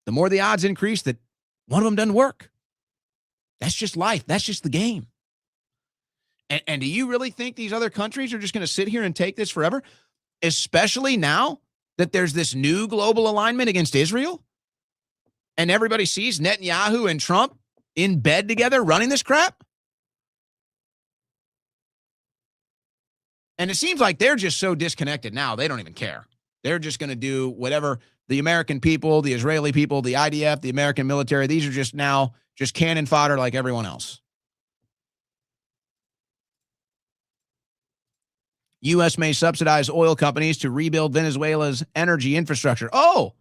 the more the odds increase that one of them doesn't work. That's just life. That's just the game. And do you really think these other countries are just going to sit here and take this forever? Especially now that there's this new global alignment against Israel? And everybody sees Netanyahu and Trump in bed together running this crap? And it seems like they're just so disconnected now, they don't even care. They're just going to do whatever the American people, the Israeli people, the IDF, the American military, these are just now just cannon fodder like everyone else. U.S. may subsidize oil companies to rebuild Venezuela's energy infrastructure. Oh!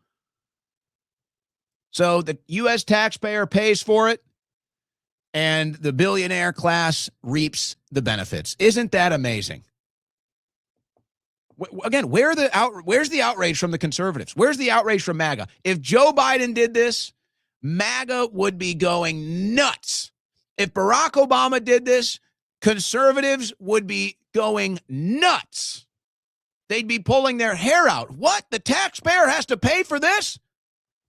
So the U.S. taxpayer pays for it, and the billionaire class reaps the benefits. Isn't that amazing? Again, where's the outrage from the conservatives? Where's the outrage from MAGA? If Joe Biden did this, MAGA would be going nuts. If Barack Obama did this, conservatives would be going nuts. They'd be pulling their hair out. What? The taxpayer has to pay for this?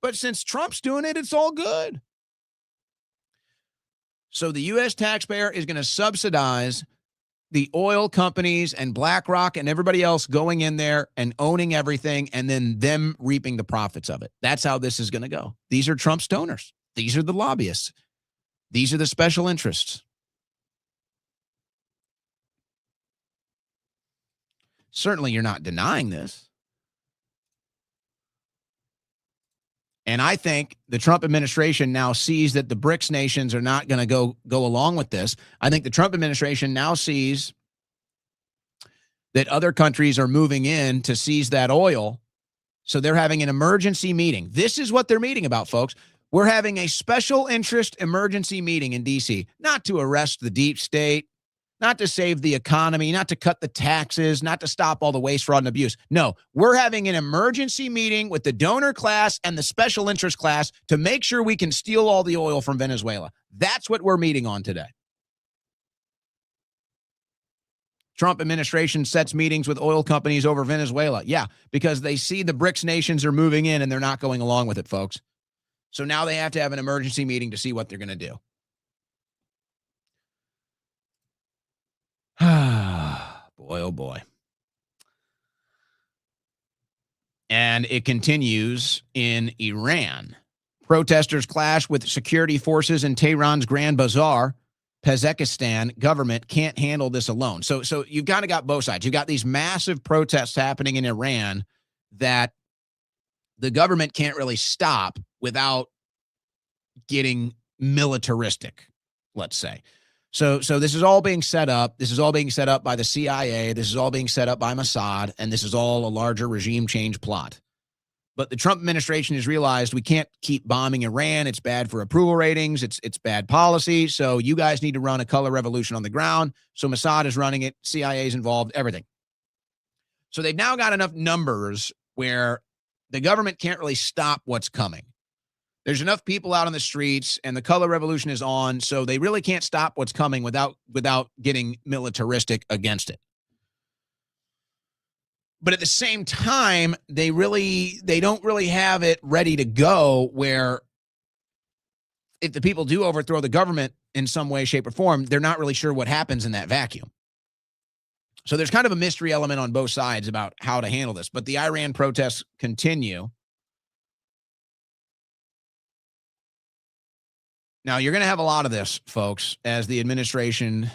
But since Trump's doing it, it's all good. So the U.S. taxpayer is going to subsidize the oil companies and BlackRock and everybody else going in there and owning everything and then them reaping the profits of it. That's how this is going to go. These are Trump's donors. These are the lobbyists. These are the special interests. Certainly, you're not denying this. And I think the Trump administration now sees that the BRICS nations are not going to go along with this. I think the Trump administration now sees that other countries are moving in to seize that oil. So they're having an emergency meeting. This is what they're meeting about, folks. We're having a special interest emergency meeting in D.C., not to arrest the deep state, not to save the economy, not to cut the taxes, not to stop all the waste, fraud, and abuse. No, we're having an emergency meeting with the donor class and the special interest class to make sure we can steal all the oil from Venezuela. That's what we're meeting on today. Trump administration sets meetings with oil companies over Venezuela. Yeah, because they see the BRICS nations are moving in and they're not going along with it, folks. So now they have to have an emergency meeting to see what they're going to do. Boy, oh boy. And it continues in Iran. Protesters clash with security forces in Tehran's Grand Bazaar. Kazakhstan government can't handle this alone. So you've kind of got both sides. You've got these massive protests happening in Iran that the government can't really stop without getting militaristic, let's say. So this is all being set up. This is all being set up by the CIA. This is all being set up by Mossad, and this is all a larger regime change plot. But the Trump administration has realized we can't keep bombing Iran. It's bad for approval ratings. It's bad policy. So you guys need to run a color revolution on the ground. So Mossad is running it. CIA is involved, everything. So they've now got enough numbers where the government can't really stop what's coming. There's enough people out on the streets and the color revolution is on. So they really can't stop what's coming without getting militaristic against it. But at the same time, they don't really have it ready to go where if the people do overthrow the government in some way, shape, or form, they're not really sure what happens in that vacuum. So there's kind of a mystery element on both sides about how to handle this. But the Iran protests continue. Now, you're going to have a lot of this, folks, as the administration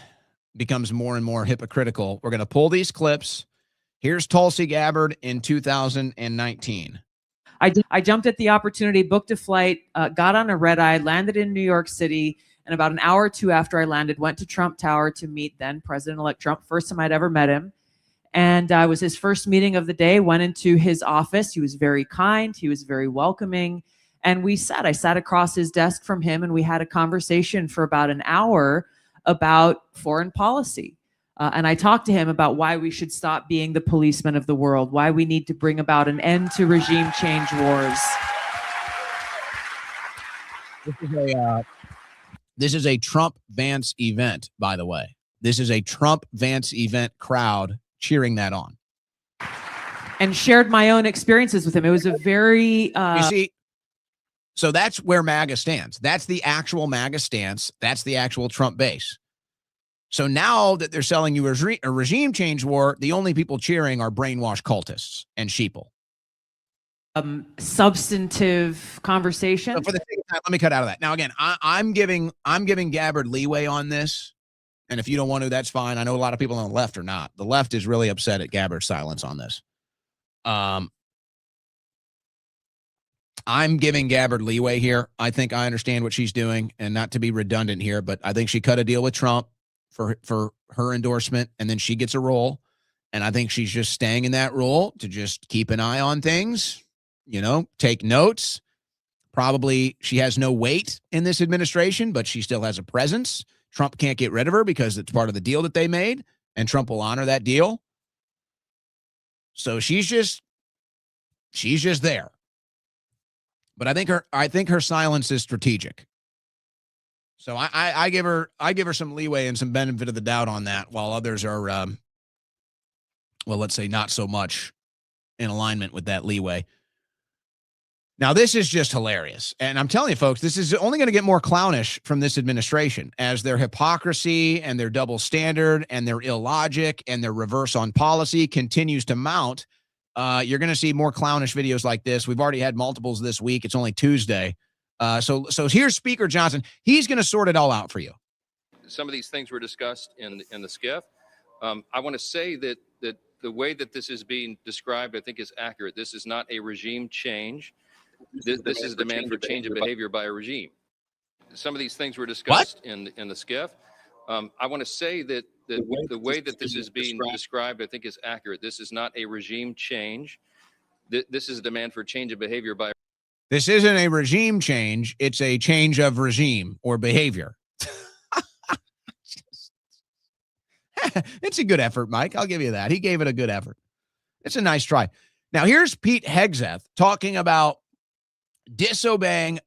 becomes more and more hypocritical. We're going to pull these clips. Here's Tulsi Gabbard in 2019. I jumped at the opportunity, booked a flight, got on a red eye, landed in New York City, and about an hour or two after I landed, went to Trump Tower to meet then President-elect Trump. First time I'd ever met him. And it was his first meeting of the day, went into his office. He was very kind. He was very welcoming. And I sat across his desk from him, and we had a conversation for about an hour about foreign policy. And I talked to him about why we should stop being the policemen of the world, why we need to bring about an end to regime change wars. This is a Trump-Vance event, by the way. This is a Trump-Vance event crowd cheering that on. And shared my own experiences with him. It was a very... You see, so that's where MAGA stands. That's the actual MAGA stance. That's the actual Trump base. So now that they're selling you a regime change war, the only people cheering are brainwashed cultists and sheeple. Substantive conversation. So for the sake of time, let me cut out of that. Now, again, I'm giving Gabbard leeway on this. And if you don't want to, that's fine. I know a lot of people on the left are not. The left is really upset at Gabbard's silence on this. I'm giving Gabbard leeway here. I think I understand what she's doing, and not to be redundant here, but I think she cut a deal with Trump for her endorsement, and then she gets a role. And I think she's just staying in that role to just keep an eye on things, take notes. Probably she has no weight in this administration, but she still has a presence. Trump can't get rid of her because it's part of the deal that they made, and Trump will honor that deal. So she's just there. But I think her silence is strategic. So I give her some leeway and some benefit of the doubt on that, while others are, let's say not so much in alignment with that leeway. Now, this is just hilarious. And I'm telling you, folks, this is only going to get more clownish from this administration as their hypocrisy and their double standard and their illogic and their reverse on policy continues to mount. You're going to see more clownish videos like this. We've already had multiples this week. It's only Tuesday. So here's Speaker Johnson. He's going to sort it all out for you. Some of these things were discussed in the SCIF. I want to say that the way that this is being described, I think, is accurate. This is not a regime change. This is a demand for change of behavior by a regime. Some of these things were discussed in the SCIF. I want to say that the way that this is being described, I think, is accurate. This is not a regime change. This is a demand for change of behavior by. This isn't a regime change. It's a change of regime or behavior. It's a good effort, Mike. I'll give you that. He gave it a good effort. It's a nice try. Now, here's Pete Hegseth talking about disobeying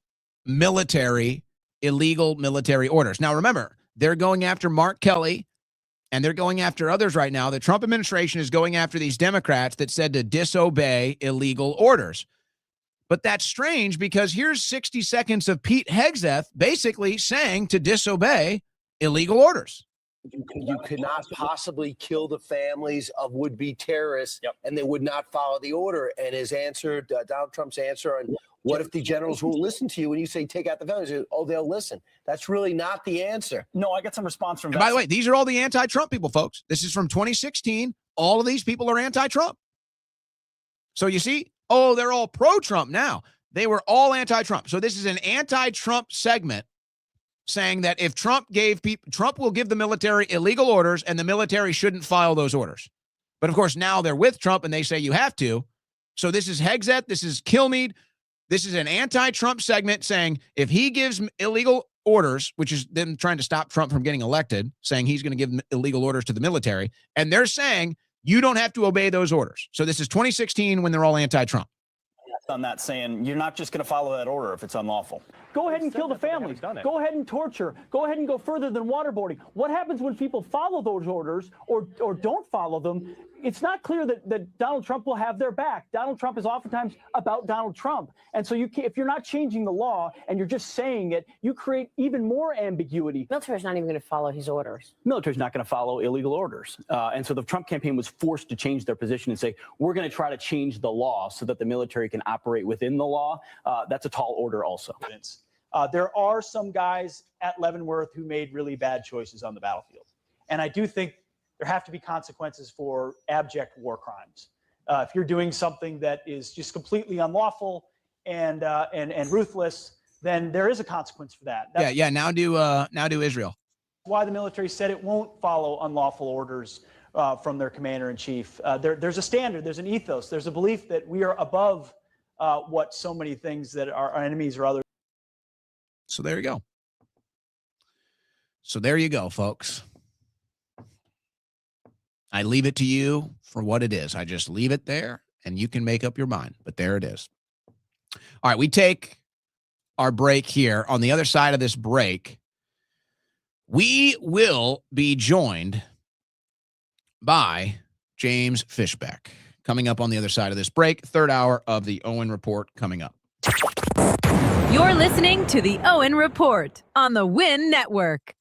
illegal military orders. Now, remember, they're going after Mark Kelly, and they're going after others right now. The Trump administration is going after these Democrats that said to disobey illegal orders. But that's strange because here's 60 seconds of Pete Hegseth basically saying to disobey illegal orders. You could not possibly kill the families of would-be terrorists, and they would not follow the order. And his answer, Donald Trump's answer on what if the generals won't listen to you when you say take out the families? Oh, they'll listen. That's really not the answer. No, I got some response from. And by the way, these are all the anti-Trump people, folks. This is from 2016. All of these people are anti-Trump. So you see, they're all pro-Trump now. They were all anti-Trump. So this is an anti-Trump segment saying that if Trump will give the military illegal orders and the military shouldn't follow those orders. But of course, now they're with Trump and they say you have to. So this is Hegseth. This is Kilmeade. This is an anti-Trump segment saying if he gives illegal orders, which is them trying to stop Trump from getting elected, saying he's going to give illegal orders to the military. And they're saying you don't have to obey those orders. So this is 2016 when they're all anti-Trump. On that, saying you're not just going to follow that order if it's unlawful. Go ahead and kill the families. Go ahead and torture. Go ahead and go further than waterboarding. What happens when people follow those orders or don't follow them? it's not clear that Donald Trump will have their back. Donald Trump is oftentimes about Donald Trump. And so if you're not changing the law and you're just saying it, you create even more ambiguity. Military's not even going to follow his orders. Military's not going to follow illegal orders. And so the Trump campaign was forced to change their position and say, we're going to try to change the law so that the military can operate within the law. That's a tall order also. There are some guys at Leavenworth who made really bad choices on the battlefield. And I do think there have to be consequences for abject war crimes. If you're doing something that is just completely unlawful and ruthless, then there is a consequence for that. That's Now do Israel. why the military said it won't follow unlawful orders from their commander in chief. There's a standard, there's an ethos, there's a belief that we are above what so many things that our enemies or others. So there you go. So there you go, folks. I leave it to you for what it is. I just leave it there and you can make up your mind, but there it is. All right, we take our break here. On the other side of this break, we will be joined by James Fishbeck. Coming up on the other side of this break, third hour of the Owen Report coming up. You're listening to the Owen Report on the Win Network.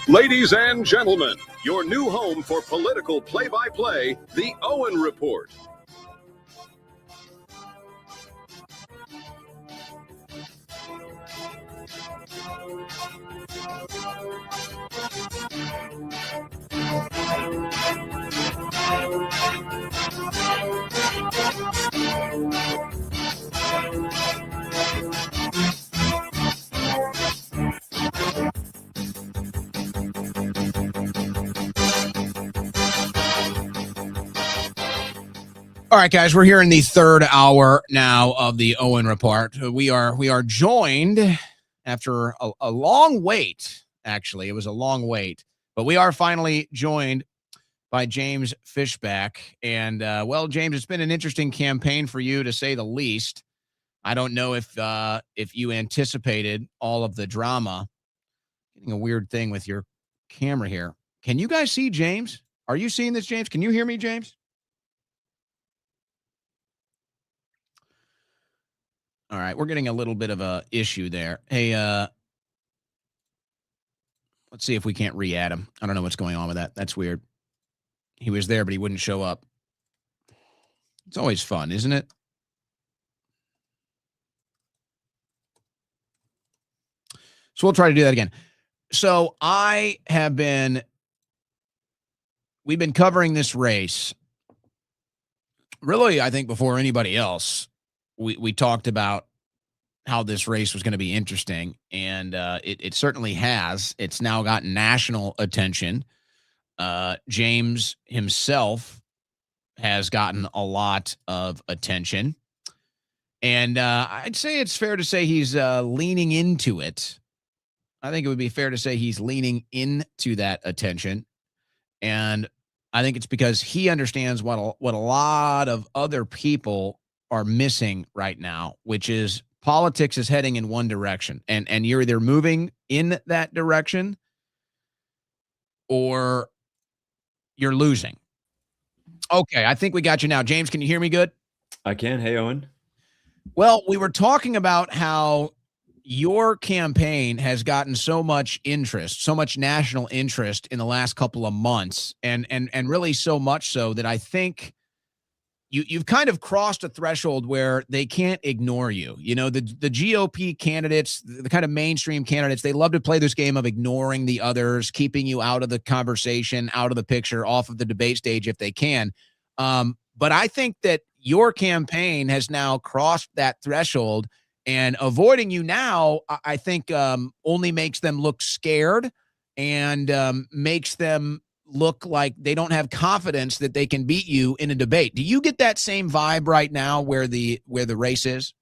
Ladies and gentlemen, your new home for political play-by-play, the Owen Report. All right, guys, we're here in the third hour now of the Owen Report. We are joined after a long wait. Actually, it was a long wait, but we are finally joined by James Fishback. And well, James, it's been an interesting campaign for you, to say the least. I don't know if you anticipated all of the drama. Getting a weird thing with your camera here. Can you guys see James? Are you seeing this, James? Can you hear me, James? All right, we're getting a little bit of a issue there. Hey, let's see if we can't re-add him. I don't know what's going on with that. That's weird. He was there, but he wouldn't show up. It's always fun, isn't it? So we'll try to do that again. So we've been covering this race. Really, I think before anybody else, we talked about how this race was going to be interesting, and it certainly has. It's now gotten national attention. James himself has gotten a lot of attention, and I'd say it's fair to say he's leaning into it. I think it would be fair to say he's leaning into that attention, and I think it's because he understands what a lot of other people are missing right now, which is politics is heading in one direction, and you're either moving in that direction or you're losing. Okay, I think we got you now. James, can you hear me good? I can. Hey, Owen. Well, we were talking about how your campaign has gotten so much interest, so much national interest in the last couple of months, and really so much so that I think you've kind of crossed a threshold where they can't ignore you. You know, the GOP candidates, the kind of mainstream candidates, they love to play this game of ignoring the others, keeping you out of the conversation, out of the picture, off of the debate stage if they can. But I think that your campaign has now crossed that threshold, and avoiding you now, I think, only makes them look scared and makes them look like they don't have confidence that they can beat you in a debate. Do you get that same vibe right now where the race is?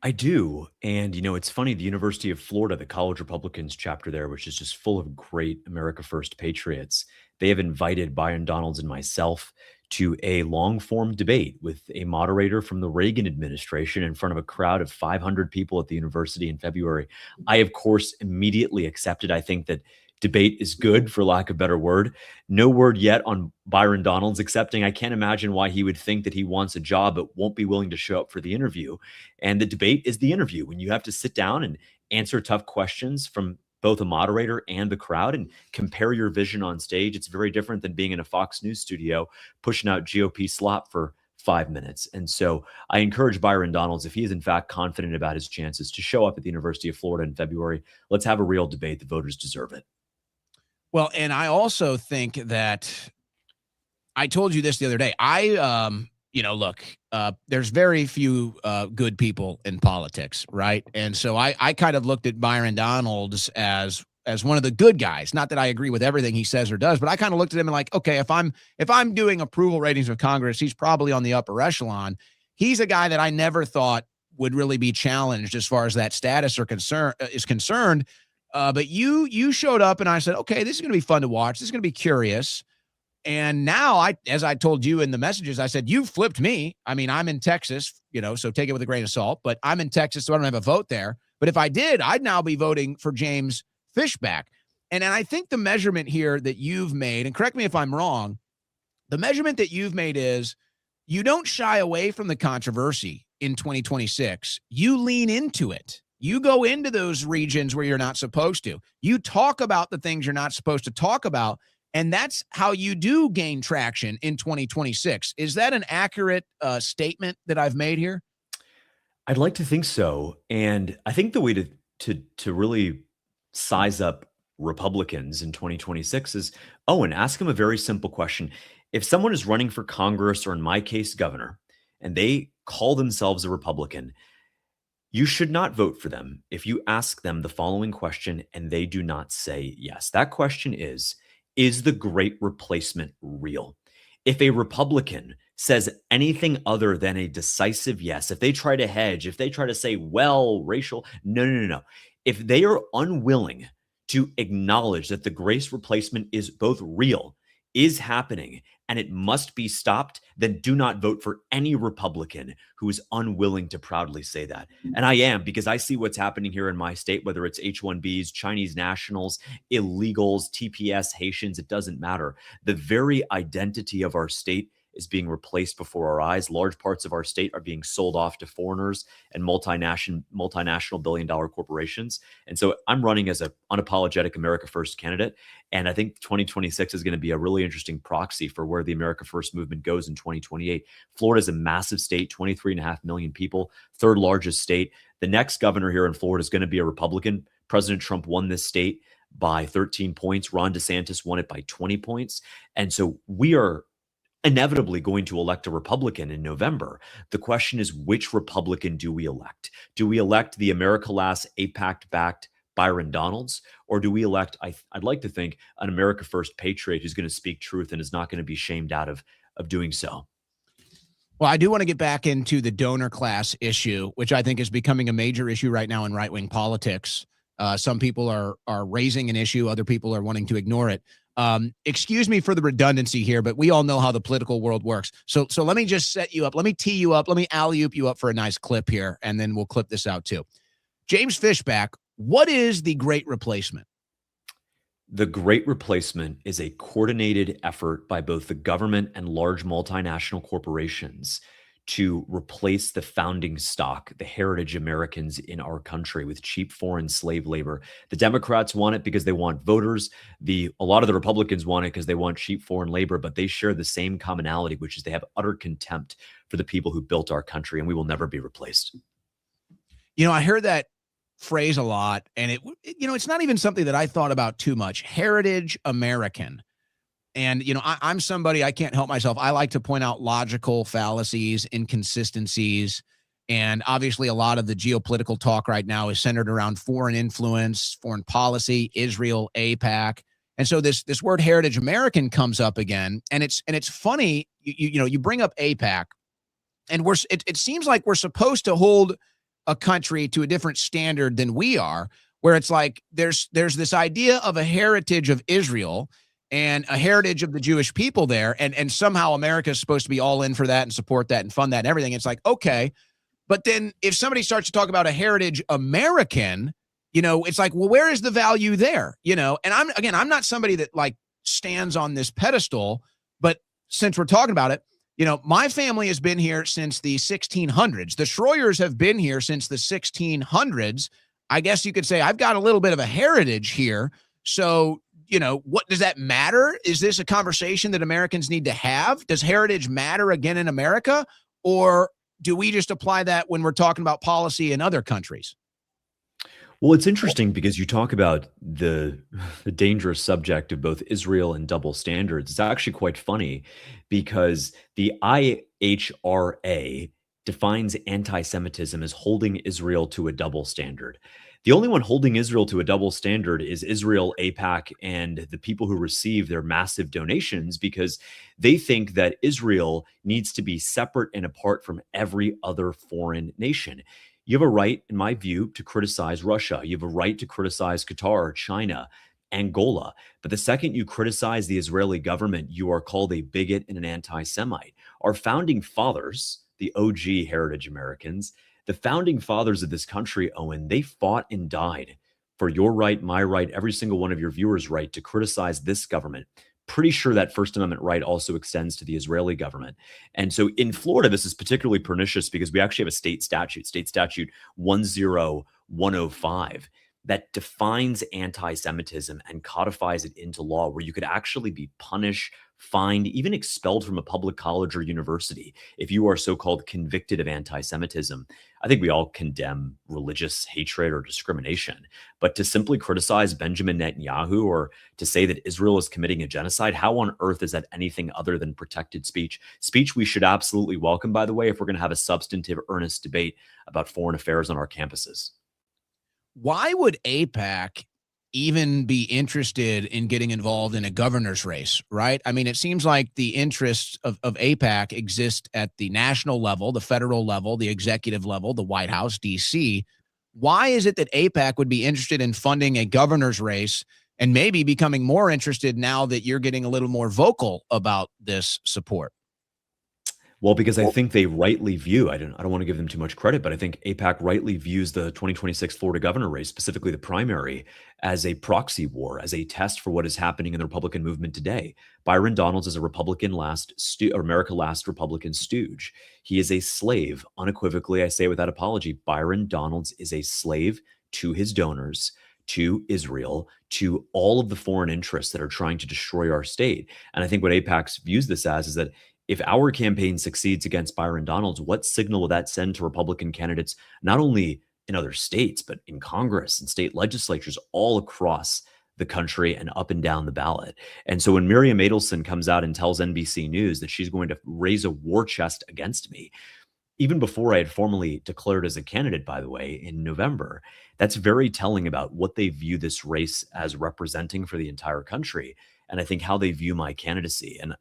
I do. And, you know, it's funny, the University of Florida, the College Republicans chapter there, which is just full of great America First patriots, they have invited Byron Donalds and myself to a long-form debate with a moderator from the Reagan administration in front of a crowd of 500 people at the university in February. I, of course, immediately accepted. I think that debate is good, for lack of a better word. No word yet on Byron Donalds accepting. I can't imagine why he would think that he wants a job but won't be willing to show up for the interview. And the debate is the interview, when you have to sit down and answer tough questions from both a moderator and the crowd and compare your vision on stage. It's very different than being in a Fox News studio pushing out GOP slop for 5 minutes. And so I encourage Byron Donalds, if he is in fact confident about his chances, to show up at the University of Florida in February. Let's have a real debate. The voters deserve it. Well, and I also think that I told you this the other day. Look, there's very few good people in politics, right? And so I kind of looked at Byron Donalds as one of the good guys. Not that I agree with everything he says or does, but I kind of looked at him and like, okay, if I'm doing approval ratings of Congress, he's probably on the upper echelon. He's a guy that I never thought would really be challenged as far as that status is concerned. But you showed up and I said, okay, this is going to be fun to watch. This is going to be curious. And now, as I told you in the messages, I said, you've flipped me. I mean, I'm in Texas, so take it with a grain of salt, but I'm in Texas, so I don't have a vote there. But if I did, I'd now be voting for James Fishback. And I think the measurement here that you've made, and correct me if I'm wrong, the measurement that you've made is you don't shy away from the controversy in 2026. You lean into it. You go into those regions where you're not supposed to. You talk about the things you're not supposed to talk about. And that's how you do gain traction in 2026. Is that an accurate statement that I've made here? I'd like to think so. And I think the way to really size up Republicans in 2026 is, and ask them a very simple question. If someone is running for Congress, or in my case, governor, and they call themselves a Republican, you should not vote for them if you ask them the following question and they do not say yes. That question is the great replacement real? If a Republican says anything other than a decisive yes, if they try to hedge, if they try to say, well, racial, no. If they are unwilling to acknowledge that the grace replacement is both real, is happening, and it must be stopped, then do not vote for any Republican who is unwilling to proudly say that. And I am, because I see what's happening here in my state, whether it's H-1Bs, Chinese nationals, illegals, TPS, Haitians, it doesn't matter. The very identity of our state is being replaced before our eyes. Large parts of our state are being sold off to foreigners and multinational billion-dollar corporations. And so I'm running as an unapologetic America First candidate. And I think 2026 is going to be a really interesting proxy for where the America First movement goes in 2028. Florida is a massive state, 23.5 million people, third largest state. The next governor here in Florida is going to be a Republican. President Trump won this state by 13 points. Ron DeSantis won it by 20 points. And so we are inevitably going to elect a Republican in November. The question is, which Republican do we elect? Do we elect the America Last AIPAC-backed Byron Donalds, or do we elect, I'd like to think, an America First patriot who's going to speak truth and is not going to be shamed out of doing so? Well, I do want to get back into the donor class issue, which I think is becoming a major issue right now in right-wing politics. Some people are raising an issue. Other people are wanting to ignore it. Excuse me for the redundancy here, but we all know how the political world works. So let me just set you up. Let me tee you up. Let me alley-oop you up for a nice clip here, and then we'll clip this out too. James Fishback, what is the Great Replacement? The Great Replacement is a coordinated effort by both the government and large multinational corporations to replace the founding stock, the heritage Americans in our country, with cheap foreign slave labor. The Democrats want it because they want voters. A lot of the Republicans want it because they want cheap foreign labor, but they share the same commonality, which is they have utter contempt for the people who built our country, and we will never be replaced. You know, I heard that phrase a lot, and it's not even something that I thought about too much. Heritage American. And, I'm somebody, I can't help myself. I like to point out logical fallacies, inconsistencies. And obviously, a lot of the geopolitical talk right now is centered around foreign influence, foreign policy, Israel, AIPAC. And so this word heritage American comes up again. And it's funny, you bring up AIPAC, and it seems like we're supposed to hold a country to a different standard than we are, where it's like there's this idea of a heritage of Israel and a heritage of the Jewish people there. And somehow America is supposed to be all in for that and support that and fund that and everything. It's like, okay. But then if somebody starts to talk about a heritage American, it's like, well, where is the value there? And I'm not somebody that like stands on this pedestal, but since we're talking about it, my family has been here since the 1600s. The Schroyers have been here since the 1600s. I guess you could say I've got a little bit of a heritage here. So, what does that matter? Is this a conversation that Americans need to have? Does heritage matter again in America? Or do we just apply that when we're talking about policy in other countries? Well, it's interesting because you talk about the dangerous subject of both Israel and double standards. It's actually quite funny because the IHRA defines anti-Semitism as holding Israel to a double standard. The only one holding Israel to a double standard is Israel, AIPAC, and the people who receive their massive donations, because they think that Israel needs to be separate and apart from every other foreign nation. You have a right, in my view, to criticize Russia. You have a right to criticize Qatar, China, Angola. But the second you criticize the Israeli government, you are called a bigot and an anti-Semite. Our founding fathers, the OG heritage Americans, the founding fathers of this country, Owen, they fought and died for your right, my right, every single one of your viewers' right to criticize this government. Pretty sure that First Amendment right also extends to the Israeli government. And so in Florida, this is particularly pernicious because we actually have a state statute 10105, that defines anti-Semitism and codifies it into law, where you could actually be punished, fined, even expelled from a public college or university if you are so-called convicted of anti-Semitism. I think we all condemn religious hatred or discrimination, but to simply criticize Benjamin Netanyahu or to say that Israel is committing a genocide, how on earth is that anything other than protected speech? Speech we should absolutely welcome, by the way, if we're going to have a substantive, earnest debate about foreign affairs on our campuses. Why would AIPAC even be interested in getting involved in a governor's race, right? I mean, it seems like the interests of AIPAC exist at the national level, the federal level, the executive level, the White House, D.C. Why is it that AIPAC would be interested in funding a governor's race and maybe becoming more interested now that you're getting a little more vocal about this support? Well, because I think they rightly view, I don't want to give them too much credit, but I think AIPAC rightly views the 2026 Florida governor race, specifically the primary, as a proxy war, as a test for what is happening in the Republican movement today. Byron Donalds is a Republican America last Republican stooge. He is a slave, unequivocally, I say without apology. Byron Donalds is a slave to his donors, to Israel, to all of the foreign interests that are trying to destroy our state. And I think what AIPAC views this as is that if our campaign succeeds against Byron Donalds, what signal will that send to Republican candidates, not only in other states, but in Congress and state legislatures all across the country and up and down the ballot? And so when Miriam Adelson comes out and tells NBC News that she's going to raise a war chest against me, even before I had formally declared as a candidate, by the way, in November, that's very telling about what they view this race as representing for the entire country. And I think how they view my candidacy. And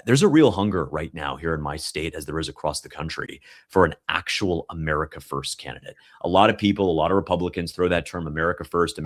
there's a real hunger right now here in my state, as there is across the country, for an actual America First candidate. A lot of people, a lot of Republicans throw that term America First.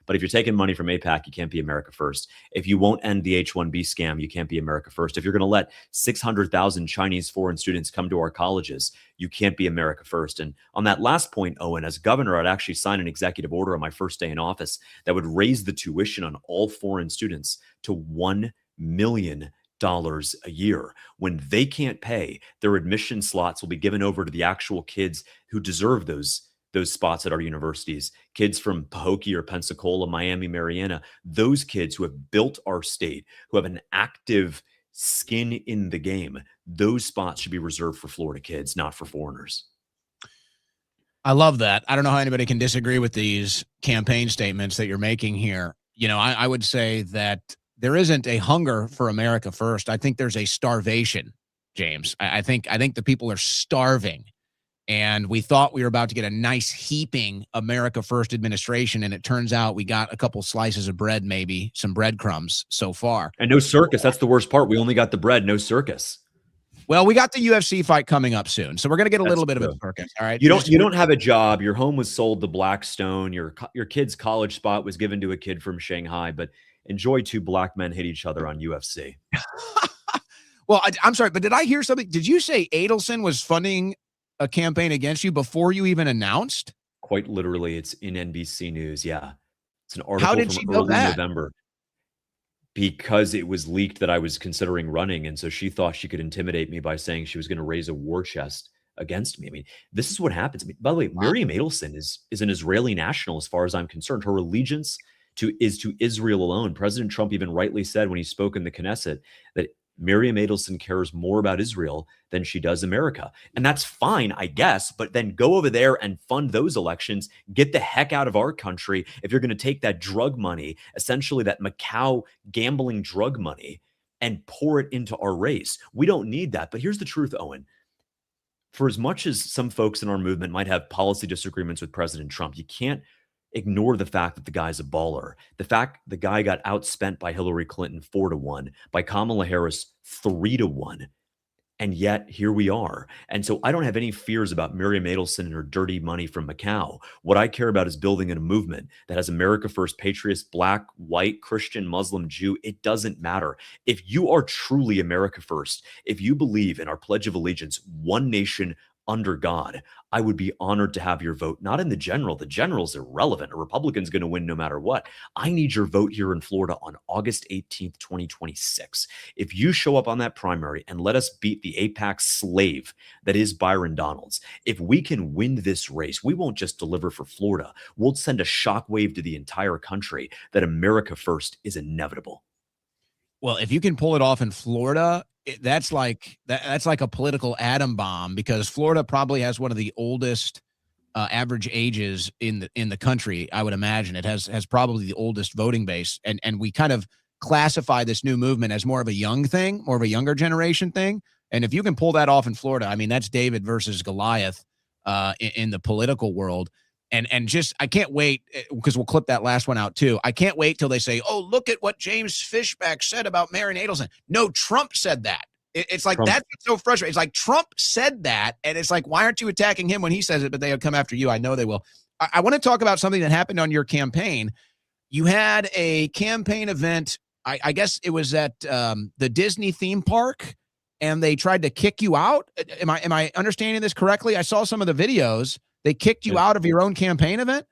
But if you're taking money from AIPAC, you can't be America First. If you won't end the H-1B scam, you can't be America First. If you're going to let 600,000 Chinese foreign students come to our colleges, you can't be America First. And on that last point, Owen, as governor, I'd actually sign an executive order on my first day in office that would raise the tuition on all foreign students to $1 million a year. When they can't pay, their admission slots will be given over to the actual kids who deserve those spots at our universities. Kids from Pahokee or Pensacola, Miami, Mariana, those kids who have built our state, who have an active skin in the game, those spots should be reserved for Florida kids, not for foreigners. I love that. I don't know how anybody can disagree with these campaign statements that you're making here. I would say that there isn't a hunger for America First. I think there's a starvation, James. I think the people are starving. And we thought we were about to get a nice heaping America First administration. And it turns out we got a couple slices of bread, maybe some breadcrumbs so far. And no circus. That's the worst part. We only got the bread, no circus. Well, we got the UFC fight coming up soon, so we're going to get a little bit of a circus. All right. You don't have a job. Your home was sold to Blackstone. Your kid's college spot was given to a kid from Shanghai, but enjoy two black men hit each other on UFC. Well, I'm sorry, but did I hear something? Did you say Adelson was funding a campaign against you before you even announced? Quite literally, it's in NBC News. Yeah, it's an article How did from she know early that? November. Because it was leaked that I was considering running, and so she thought she could intimidate me by saying she was going to raise a war chest against me. I mean, this is what happens. I mean, by the way, Miriam Adelson is an Israeli national, as far as I'm concerned. Her allegiance is to Israel alone. President Trump even rightly said when he spoke in the Knesset that Miriam Adelson cares more about Israel than she does America. And that's fine, I guess, but then go over there and fund those elections. Get the heck out of our country if you're going to take that drug money, essentially that Macau gambling drug money, and pour it into our race. We don't need that. But here's the truth, Owen. For as much as some folks in our movement might have policy disagreements with President Trump, you can't ignore the fact that the guy's a baller. The fact the guy got outspent by Hillary Clinton 4-1, by Kamala Harris 3-1. And yet here we are. And so I don't have any fears about Miriam Adelson and her dirty money from Macau. What I care about is building a movement that has America First patriots, black, white, Christian, Muslim, Jew. It doesn't matter. If you are truly America First, if you believe in our Pledge of Allegiance, one nation under God, I would be honored to have your vote, not in the general. The general's irrelevant. A Republican's going to win no matter what. I need your vote here in Florida on August 18th, 2026. If you show up on that primary and let us beat the AIPAC slave that is Byron Donalds, if we can win this race, we won't just deliver for Florida. We'll send a shockwave to the entire country that America First is inevitable. Well, if you can pull it off in Florida, that's like a political atom bomb, because Florida probably has one of the oldest average ages in the country. I would imagine it has probably the oldest voting base, and we kind of classify this new movement as more of a young thing, more of a younger generation thing. And if you can pull that off in Florida, I mean, that's David versus Goliath in the political world. And just, I can't wait, because we'll clip that last one out too. I can't wait till they say, oh, look at what James Fishback said about Mary Nadelson. No, Trump said that. It's like, that's so frustrating. It's like Trump said that, and it's like, why aren't you attacking him when he says it, but they'll come after you? I know they will. I want to talk about something that happened on your campaign. You had a campaign event, I guess it was at the Disney theme park, and they tried to kick you out. Am I understanding this correctly? I saw some of the videos. They kicked you out of your own campaign event?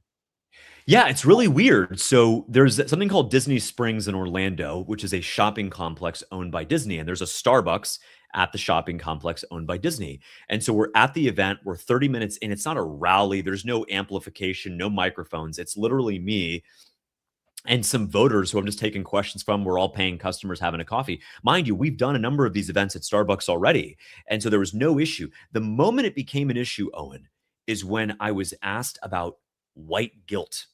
Yeah, it's really weird. So there's something called Disney Springs in Orlando, which is a shopping complex owned by Disney. And there's a Starbucks at the shopping complex owned by Disney. And so we're at the event, we're 30 minutes in. It's not a rally. There's no amplification, no microphones. It's literally me and some voters who I'm just taking questions from. We're all paying customers, having a coffee. Mind you, we've done a number of these events at Starbucks already. And so there was no issue. The moment it became an issue, Owen, is when I was asked about white guilt.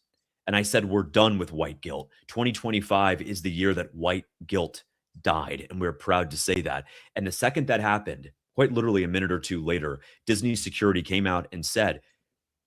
And I said, we're done with white guilt. 2025 is the year that white guilt died. And we're proud to say that. And the second that happened, quite literally a minute or two later, Disney security came out and said,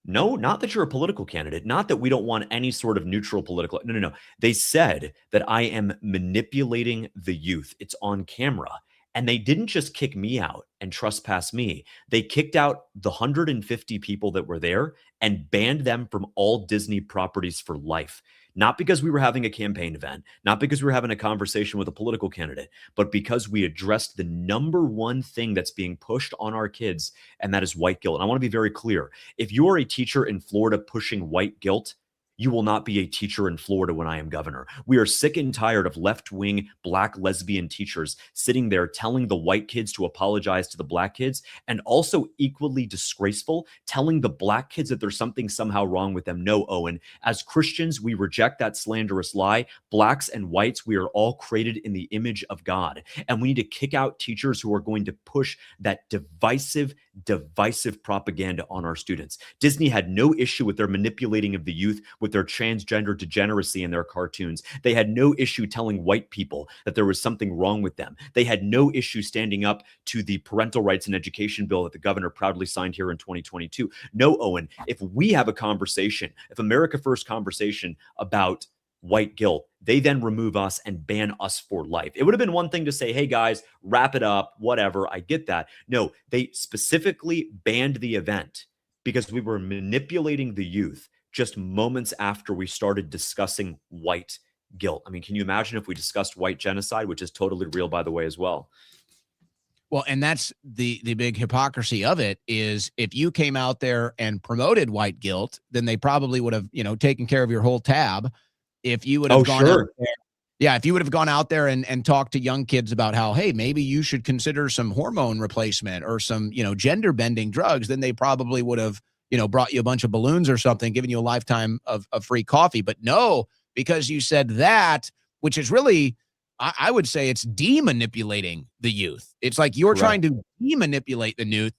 no, not that you're a political candidate, not that we don't want any sort of neutral political. No. They said that I am manipulating the youth. It's on camera. And they didn't just kick me out and trespass me. They kicked out the 150 people that were there and banned them from all Disney properties for life. Not because we were having a campaign event, not because we were having a conversation with a political candidate, but because we addressed the number one thing that's being pushed on our kids, and that is white guilt. And I want to be very clear. If you are a teacher in Florida pushing white guilt, you will not be a teacher in Florida when I am governor. We are sick and tired of left-wing black lesbian teachers sitting there telling the white kids to apologize to the black kids, and also equally disgraceful, telling the black kids that there's something somehow wrong with them. No, Owen, as Christians, we reject that slanderous lie. Blacks and whites, we are all created in the image of God. And we need to kick out teachers who are going to push that divisive propaganda on our students. Disney had no issue with their manipulating of the youth, with their transgender degeneracy in their cartoons. They had no issue telling white people that there was something wrong with them. They had no issue standing up to the parental rights and education bill that the governor proudly signed here in 2022. No, Owen, if we have a conversation, if America First conversation about white guilt, they then remove us and ban us for life. It would have been one thing to say, hey guys, wrap it up, whatever. I get that. No, they specifically banned the event because we were manipulating the youth just moments after we started discussing white guilt. I mean, can you imagine if we discussed white genocide, which is totally real, by the way, as well? Well, and that's the big hypocrisy of it, is if you came out there and promoted white guilt, then they probably would have, taken care of your whole tab. If you would have gone out there, if you would have gone out there and talked to young kids about how, hey, maybe you should consider some hormone replacement or some, gender bending drugs, then they probably would have, brought you a bunch of balloons or something, giving you a lifetime of free coffee. But no, because you said that, which is really, I would say it's demanipulating the youth. It's like you're trying to demanipulate the youth.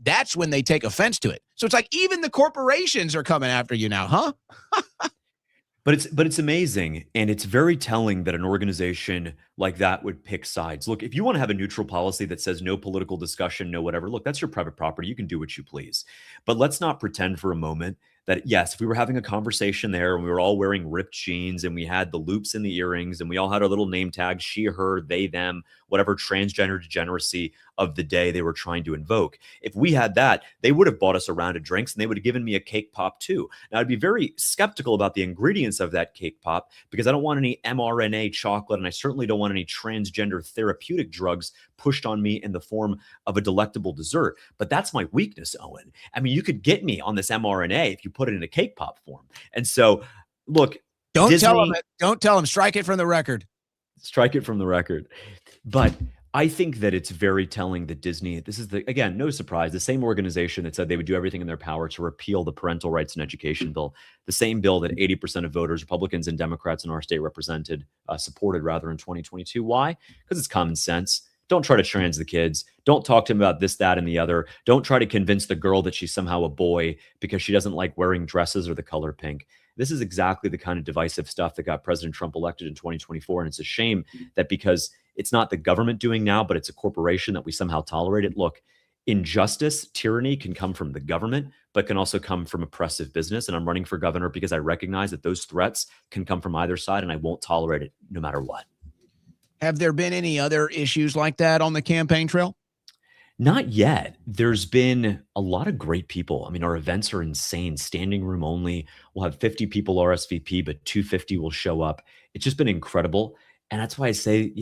That's when they take offense to it. So it's like even the corporations are coming after you now, huh? But it's amazing, and it's very telling that an organization like that would pick sides. Look, if you want to have a neutral policy that says no political discussion, no whatever, look, that's your private property. You can do what you please. But let's not pretend for a moment that, yes, if we were having a conversation there and we were all wearing ripped jeans and we had the loops in the earrings and we all had our little name tags, she, her, they, them, whatever transgender degeneracy of the day they were trying to invoke. If we had that, they would have bought us a round of drinks and they would have given me a cake pop too. Now, I'd be very skeptical about the ingredients of that cake pop because I don't want any mRNA chocolate, and I certainly don't want any transgender therapeutic drugs pushed on me in the form of a delectable dessert. But that's my weakness, Owen. I mean, you could get me on this mRNA if you put it in a cake pop form. And so, look, don't tell them, strike it from the record. Strike it from the record. But I think that it's very telling that Disney, this is again, no surprise, the same organization that said they would do everything in their power to repeal the parental rights and education bill, the same bill that 80% of voters, Republicans and Democrats in our state supported rather in 2022. Why? Because it's common sense. Don't try to trans the kids. Don't talk to them about this, that, and the other. Don't try to convince the girl that she's somehow a boy because she doesn't like wearing dresses or the color pink. This is exactly the kind of divisive stuff that got President Trump elected in 2024. And it's a shame that because it's not the government doing now, but it's a corporation, that we somehow tolerate it. Look, injustice, tyranny can come from the government, but can also come from oppressive business. And I'm running for governor because I recognize that those threats can come from either side, and I won't tolerate it no matter what. Have there been any other issues like that on the campaign trail? Not yet. There's been a lot of great people. I mean, our events are insane. Standing room only. We'll have 50 people RSVP, but 250 will show up. It's just been incredible. And that's why I say,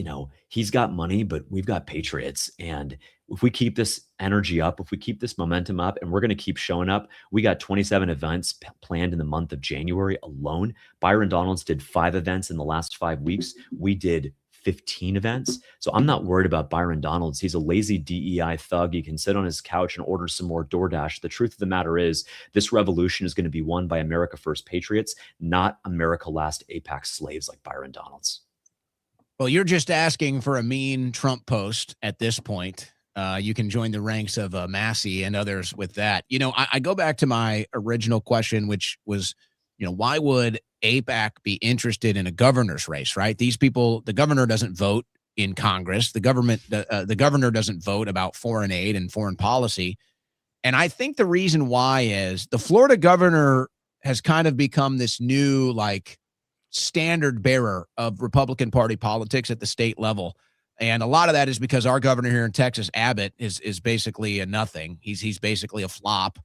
he's got money, but we've got patriots. And if we keep this energy up, if we keep this momentum up, and we're going to keep showing up, we got 27 events planned in the month of January alone. Byron Donalds did 5 events in the last 5 weeks. We did 15 events. So I'm not worried about Byron Donalds. He's a lazy DEI thug. He can sit on his couch and order some more DoorDash. The truth of the matter is this revolution is going to be won by America First patriots, not America Last AIPAC slaves like Byron Donalds. Well, you're just asking for a mean Trump post at this point. You can join the ranks of Massey and others with that. I go back to my original question, which was, why would AIPAC be interested in a governor's race, right? These people, the governor doesn't vote in Congress. The governor doesn't vote about foreign aid and foreign policy. And I think the reason why is the Florida governor has kind of become this new, standard bearer of Republican Party politics at the state level. And a lot of that is because our governor here in Texas, Abbott, is basically a nothing. He's basically a flop.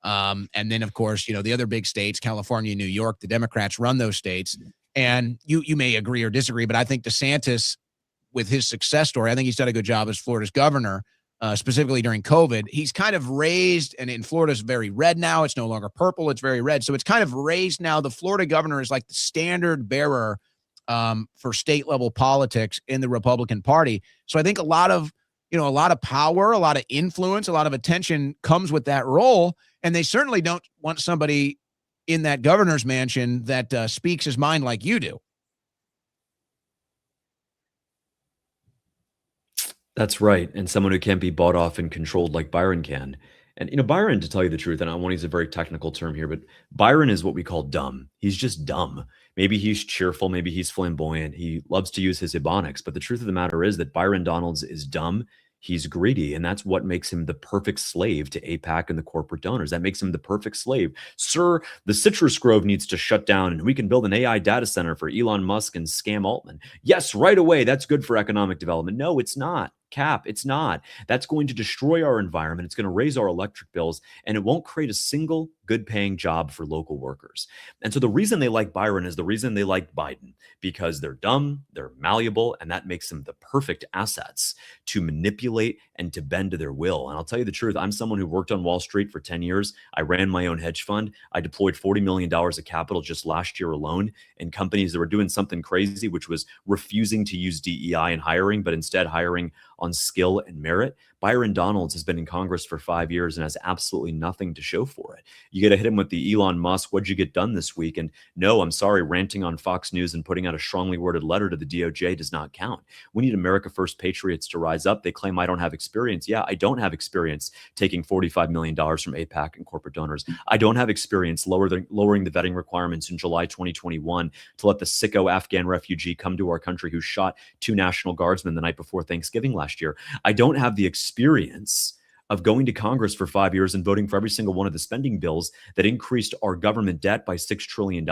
And then, of course, the other big states, California, New York, the Democrats run those states. And you may agree or disagree, but I think DeSantis, with his success story, I think he's done a good job as Florida's governor, specifically during COVID. He's kind of raised, and in Florida's very red now. It's no longer purple. It's very red. So it's kind of raised now. The Florida governor is like the standard bearer for state level politics in the Republican Party. So I think a lot of power, a lot of influence, a lot of attention comes with that role. And they certainly don't want somebody in that governor's mansion that speaks his mind like you do. That's right. And someone who can't be bought off and controlled like Byron can. And, Byron, to tell you the truth, and I want to use a very technical term here, but Byron is what we call dumb. He's just dumb. Maybe he's cheerful. Maybe he's flamboyant. He loves to use his ebonics. But the truth of the matter is that Byron Donalds is dumb. He's greedy, and that's what makes him the perfect slave to AIPAC and the corporate donors. That makes him the perfect slave. Sir, the citrus grove needs to shut down, and we can build an AI data center for Elon Musk and scam Altman. Yes, right away. That's good for economic development. No, it's not. Cap, it's not. That's going to destroy our environment. It's going to raise our electric bills, and it won't create a single good-paying job for local workers. And so the reason they like Byron is the reason they like Biden, because they're dumb, they're malleable, and that makes them the perfect assets to manipulate and to bend to their will. And I'll tell you the truth, I'm someone who worked on Wall Street for 10 years. I ran my own hedge fund. I deployed $40 million of capital just last year alone in companies that were doing something crazy, which was refusing to use DEI in hiring, but instead hiring on skill and merit. Byron Donalds has been in Congress for 5 years and has absolutely nothing to show for it. You got to hit him with the Elon Musk, what'd you get done this week? And no, I'm sorry, ranting on Fox News and putting out a strongly worded letter to the DOJ does not count. We need America First patriots to rise up. They claim I don't have experience. Yeah, I don't have experience taking $45 million from AIPAC and corporate donors. I don't have experience lowering the vetting requirements in July 2021 to let the sicko Afghan refugee come to our country who shot 2 National Guardsmen the night before Thanksgiving last year. I don't have the experience of going to Congress for 5 years and voting for every single one of the spending bills that increased our government debt by $6 trillion,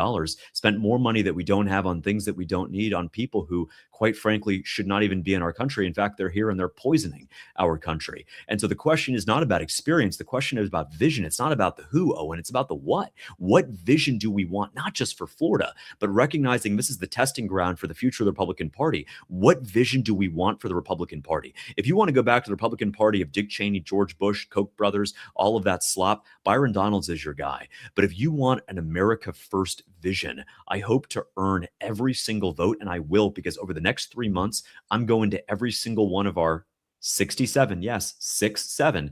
spent more money that we don't have on things that we don't need, on people who, quite frankly, should not even be in our country. In fact, they're here and they're poisoning our country. And so the question is not about experience. The question is about vision. It's not about the who, Owen. It's about the what. What vision do we want, not just for Florida, but recognizing this is the testing ground for the future of the Republican Party. What vision do we want for the Republican Party? If you want to go back to the Republican Party of Dick Cheney, George Bush, Koch brothers, all of that slop, Byron Donalds is your guy. But if you want an America First vision, I hope to earn every single vote, and I will, because over the next 3 months, I'm going to every single one of our 67, yes, 67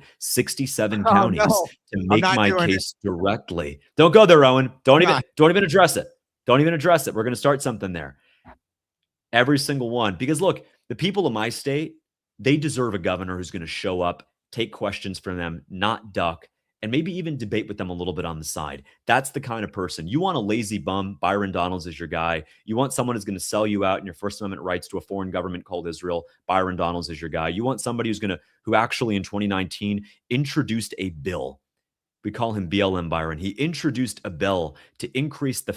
counties to make my case directly. Don't go there, Owen. Don't even address it. Don't even address it. We're going to start something there. Every single one. Because look, the people of my state, they deserve a governor who's going to show up, take questions from them, not duck, and maybe even debate with them a little bit on the side. That's the kind of person. You want a lazy bum, Byron Donalds is your guy. You want someone who's going to sell you out in your First Amendment rights to a foreign government called Israel, Byron Donalds is your guy. You want somebody who actually in 2019 introduced a bill We call him BLM Byron. He introduced a bill to increase the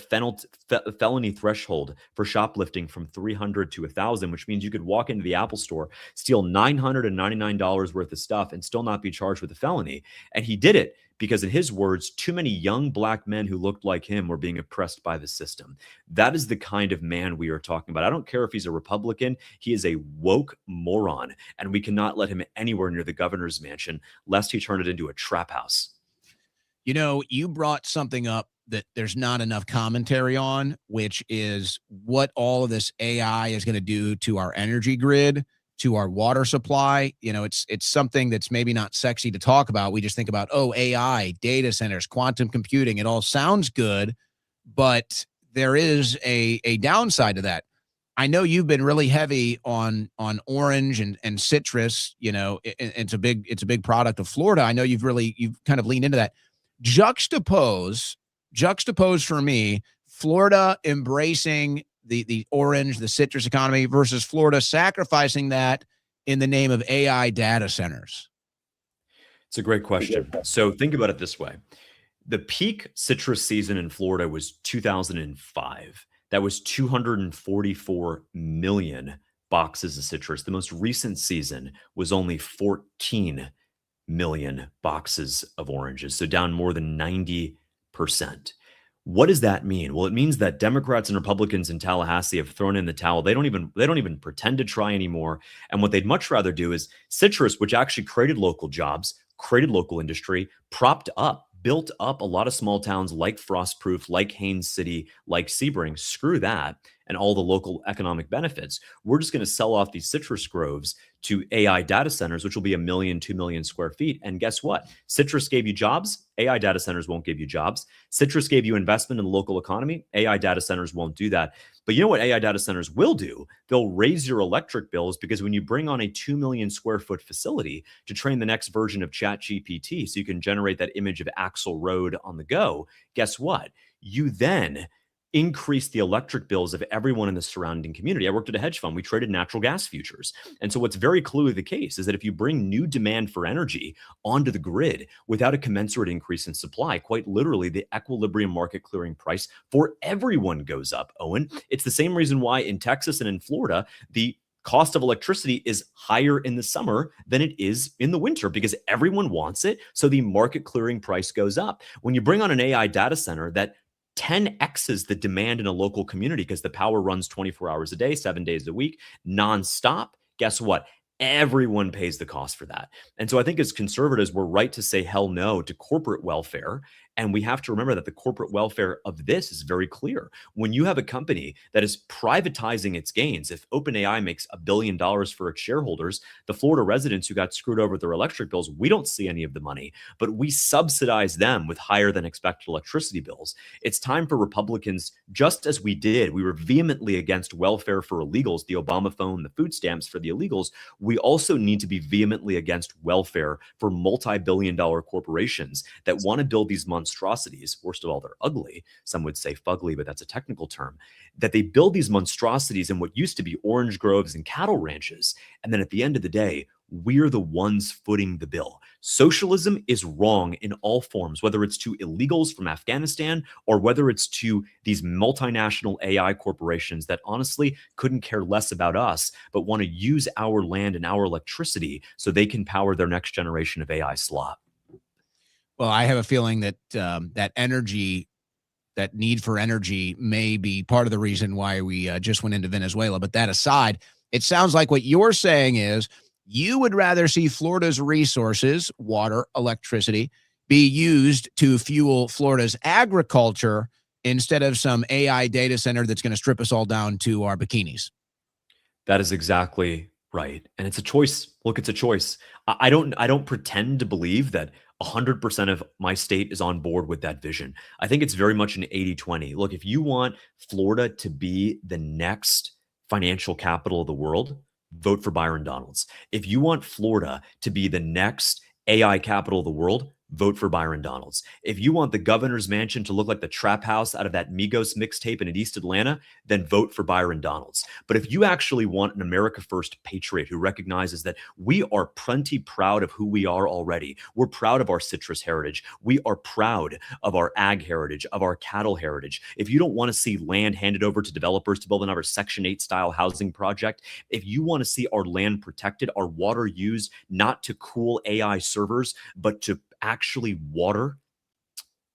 felony threshold for shoplifting from 300 to 1,000, which means you could walk into the Apple store, steal $999 worth of stuff, and still not be charged with a felony. And he did it because, in his words, too many young black men who looked like him were being oppressed by the system. That is the kind of man we are talking about. I don't care if he's a Republican. He is a woke moron, and we cannot let him anywhere near the governor's mansion, lest he turn it into a trap house. You know, you brought something up that there's not enough commentary on, which is what all of this AI is going to do to our energy grid, to our water supply. You know, it's something that's maybe not sexy to talk about. We just think about, oh, AI, data centers, quantum computing. It all sounds good, but there is a downside to that. I know you've been really heavy on orange and citrus. You know, it's a big product of Florida. I know you've kind of leaned into that. Juxtapose for me, Florida embracing the orange, the citrus economy versus Florida sacrificing that in the name of AI data centers. It's a great question. So think about it this way. The peak citrus season in Florida was 2005. That was 244 million boxes of citrus. The most recent season was only 14 million boxes of oranges, so down more than 90%. What does that mean? Well, it means that Democrats and Republicans in Tallahassee have thrown in the towel. They don't even pretend to try anymore. And what they'd much rather do is citrus, which actually created local jobs, created local industry, built up a lot of small towns like Frostproof, like Haines City, like Sebring. Screw that and all the local economic benefits. We're just going to sell off these citrus groves to AI data centers, which will be 1 million, 2 million square feet. And guess what? Citrus gave you jobs. AI data centers won't give you jobs. Citrus gave you investment in the local economy. AI data centers won't do that. But you know what AI data centers will do? They'll raise your electric bills, because when you bring on a 2 million square foot facility to train the next version of ChatGPT so you can generate that image of Axl Road on the go, guess what? You then increase the electric bills of everyone in the surrounding community. I worked at a hedge fund. We traded natural gas futures. And so what's very clearly the case is that if you bring new demand for energy onto the grid without a commensurate increase in supply, quite literally the equilibrium market clearing price for everyone goes up, Owen. It's the same reason why in Texas and in Florida, the cost of electricity is higher in the summer than it is in the winter, because everyone wants it. So the market clearing price goes up. When you bring on an AI data center that 10x's the demand in a local community, because the power runs 24 hours a day, 7 days a week, nonstop, guess what? Everyone pays the cost for that. And so I think as conservatives, we're right to say hell no to corporate welfare. And we have to remember that the corporate welfare of this is very clear. When you have a company that is privatizing its gains, if OpenAI makes $1 billion for its shareholders, the Florida residents who got screwed over with their electric bills, we don't see any of the money, but we subsidize them with higher than expected electricity bills. It's time for Republicans, just as we were vehemently against welfare for illegals, the Obama phone, the food stamps for the illegals. We also need to be vehemently against welfare for multi-billion-dollar corporations that want to build these monstrosities. Worst of all, they're ugly. Some would say fugly, but that's a technical term. That they build these monstrosities in what used to be orange groves and cattle ranches. And then at the end of the day, we're the ones footing the bill. Socialism is wrong in all forms, whether it's to illegals from Afghanistan or whether it's to these multinational AI corporations that honestly couldn't care less about us, but want to use our land and our electricity so they can power their next generation of AI slop. Well, I have a feeling that that need for energy may be part of the reason why we just went into Venezuela. But that aside, it sounds like what you're saying is you would rather see Florida's resources, water, electricity, be used to fuel Florida's agriculture instead of some AI data center that's going to strip us all down to our bikinis. That is exactly right. And it's a choice. Look, it's a choice. I don't pretend to believe that 100% of my state is on board with that vision. I think it's very much an 80-20. Look, if you want Florida to be the next financial capital of the world, vote for Byron Donalds. If you want Florida to be the next AI capital of the world, vote for Byron Donalds. If you want the governor's mansion to look like the trap house out of that Migos mixtape in East Atlanta, then vote for Byron Donalds. But if you actually want an America First patriot who recognizes that we are plenty proud of who we are already, we're proud of our citrus heritage, we are proud of our ag heritage, of our cattle heritage. If you don't want to see land handed over to developers to build another Section 8 style housing project, if you want to see our land protected, our water used not to cool AI servers, but to actually water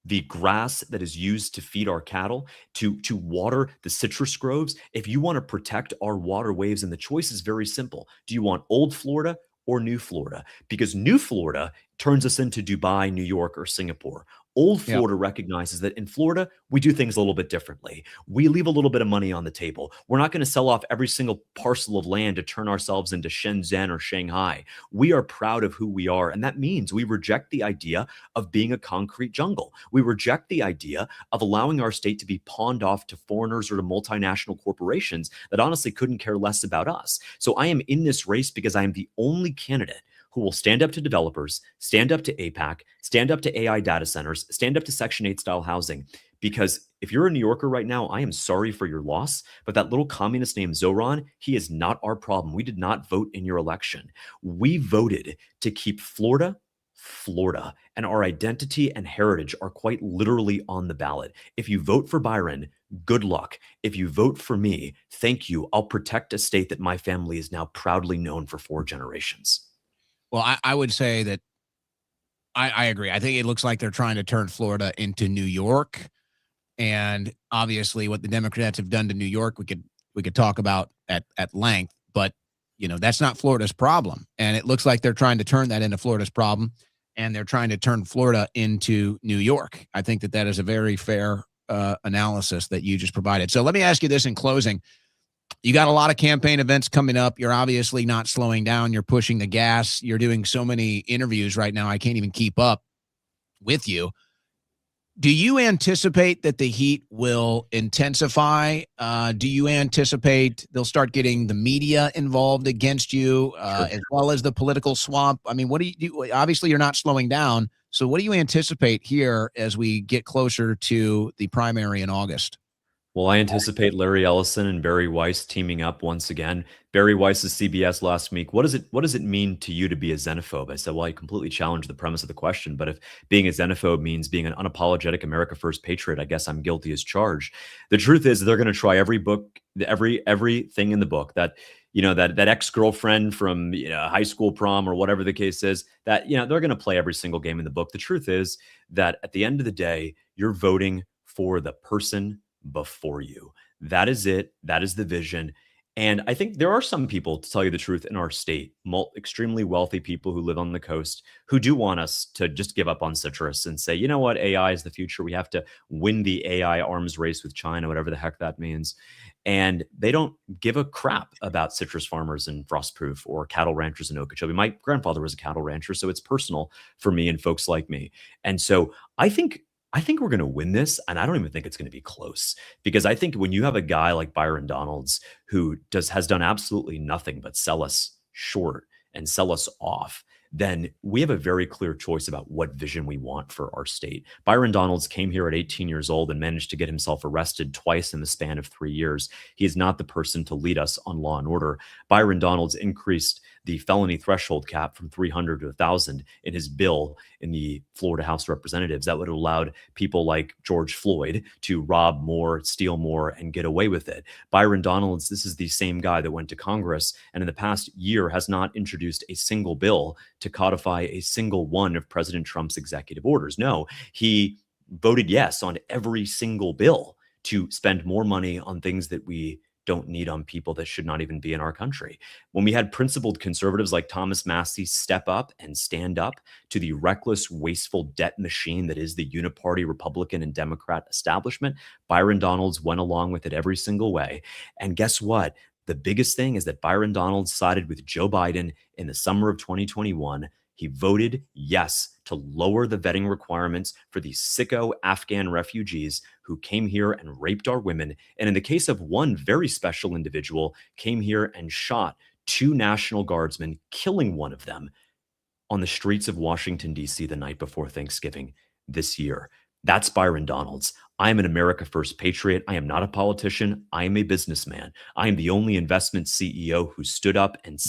the grass that is used to feed our cattle, to water the citrus groves, if you want to protect our waterways, and the choice is very simple. Do you want old Florida or new Florida? Because new Florida turns us into Dubai, New York, or Singapore. Old Florida recognizes that in Florida, we do things a little bit differently. We leave a little bit of money on the table. We're not going to sell off every single parcel of land to turn ourselves into Shenzhen or Shanghai. We are proud of who we are. And that means we reject the idea of being a concrete jungle. We reject the idea of allowing our state to be pawned off to foreigners or to multinational corporations that honestly couldn't care less about us. So I am in this race because I am the only candidate who will stand up to developers, stand up to APAC, stand up to AI data centers, stand up to Section 8 style housing. Because if you're a New Yorker right now, I am sorry for your loss, but that little communist named Zoran, he is not our problem. We did not vote in your election. We voted to keep Florida, Florida, and our identity and heritage are quite literally on the ballot. If you vote for Byron, good luck. If you vote for me, thank you. I'll protect a state that my family is now proudly known for 4 generations. Well, I would say that I agree. I think it looks like they're trying to turn Florida into New York. And obviously what the Democrats have done to New York, we could talk about at length, but that's not Florida's problem. And it looks like they're trying to turn that into Florida's problem, and they're trying to turn Florida into New York. I think that is a very fair analysis that you just provided. So let me ask you this in closing. You got a lot of campaign events coming up. You're obviously not slowing down. You're pushing the gas. You're doing so many interviews right now, I can't even keep up with you. Do you anticipate that the heat will intensify? Do you anticipate they'll start getting the media involved against you, as well as the political swamp? I mean, what do you do? Obviously, you're not slowing down. So what do you anticipate here as we get closer to the primary in August? Well, I anticipate Larry Ellison and Barry Weiss teaming up once again. Barry Weiss's CBS last week. What does it mean to you to be a xenophobe? I said, well, I completely challenged the premise of the question, but if being a xenophobe means being an unapologetic America First patriot, I guess I'm guilty as charged. The truth is they're going to try everything in the book that that ex-girlfriend from high school prom or whatever the case is, that they're going to play every single game in the book. The truth is that at the end of the day, you're voting for the person before you. That is it. That is the vision. And I think there are some people, to tell you the truth, in our state, extremely wealthy people who live on the coast, who do want us to just give up on citrus and say, you know what, AI is the future. We have to win the AI arms race with China, whatever the heck that means. And they don't give a crap about citrus farmers in Frostproof or cattle ranchers in Okeechobee. My grandfather was a cattle rancher, so it's personal for me and folks like me. And so I think we're going to win this, and I don't even think it's going to be close, because I think when you have a guy like Byron Donalds who has done absolutely nothing but sell us short and sell us off, then we have a very clear choice about what vision we want for our state. Byron Donalds came here at 18 years old and managed to get himself arrested twice in the span of 3 years. He is not the person to lead us on law and order. Byron Donalds increased the felony threshold cap from 300 to 1,000 in his bill in the Florida House of Representatives. That would have allowed people like George Floyd to rob more, steal more, and get away with it. Byron Donalds, this is the same guy that went to Congress and in the past year has not introduced a single bill to codify a single one of President Trump's executive orders. No, he voted yes on every single bill to spend more money on things that we don't need on people that should not even be in our country. When we had principled conservatives like Thomas Massie step up and stand up to the reckless, wasteful debt machine that is the uniparty Republican and Democrat establishment, Byron Donalds went along with it every single way. And guess what? The biggest thing is that Byron Donalds sided with Joe Biden in the summer of 2021. He voted yes to lower the vetting requirements for these sicko Afghan refugees who came here and raped our women. And in the case of one very special individual, came here and shot 2 National Guardsmen, killing one of them on the streets of Washington, D.C. the night before Thanksgiving this year. That's Byron Donalds. I am an America First patriot. I am not a politician. I am a businessman. I am the only investment CEO who stood up and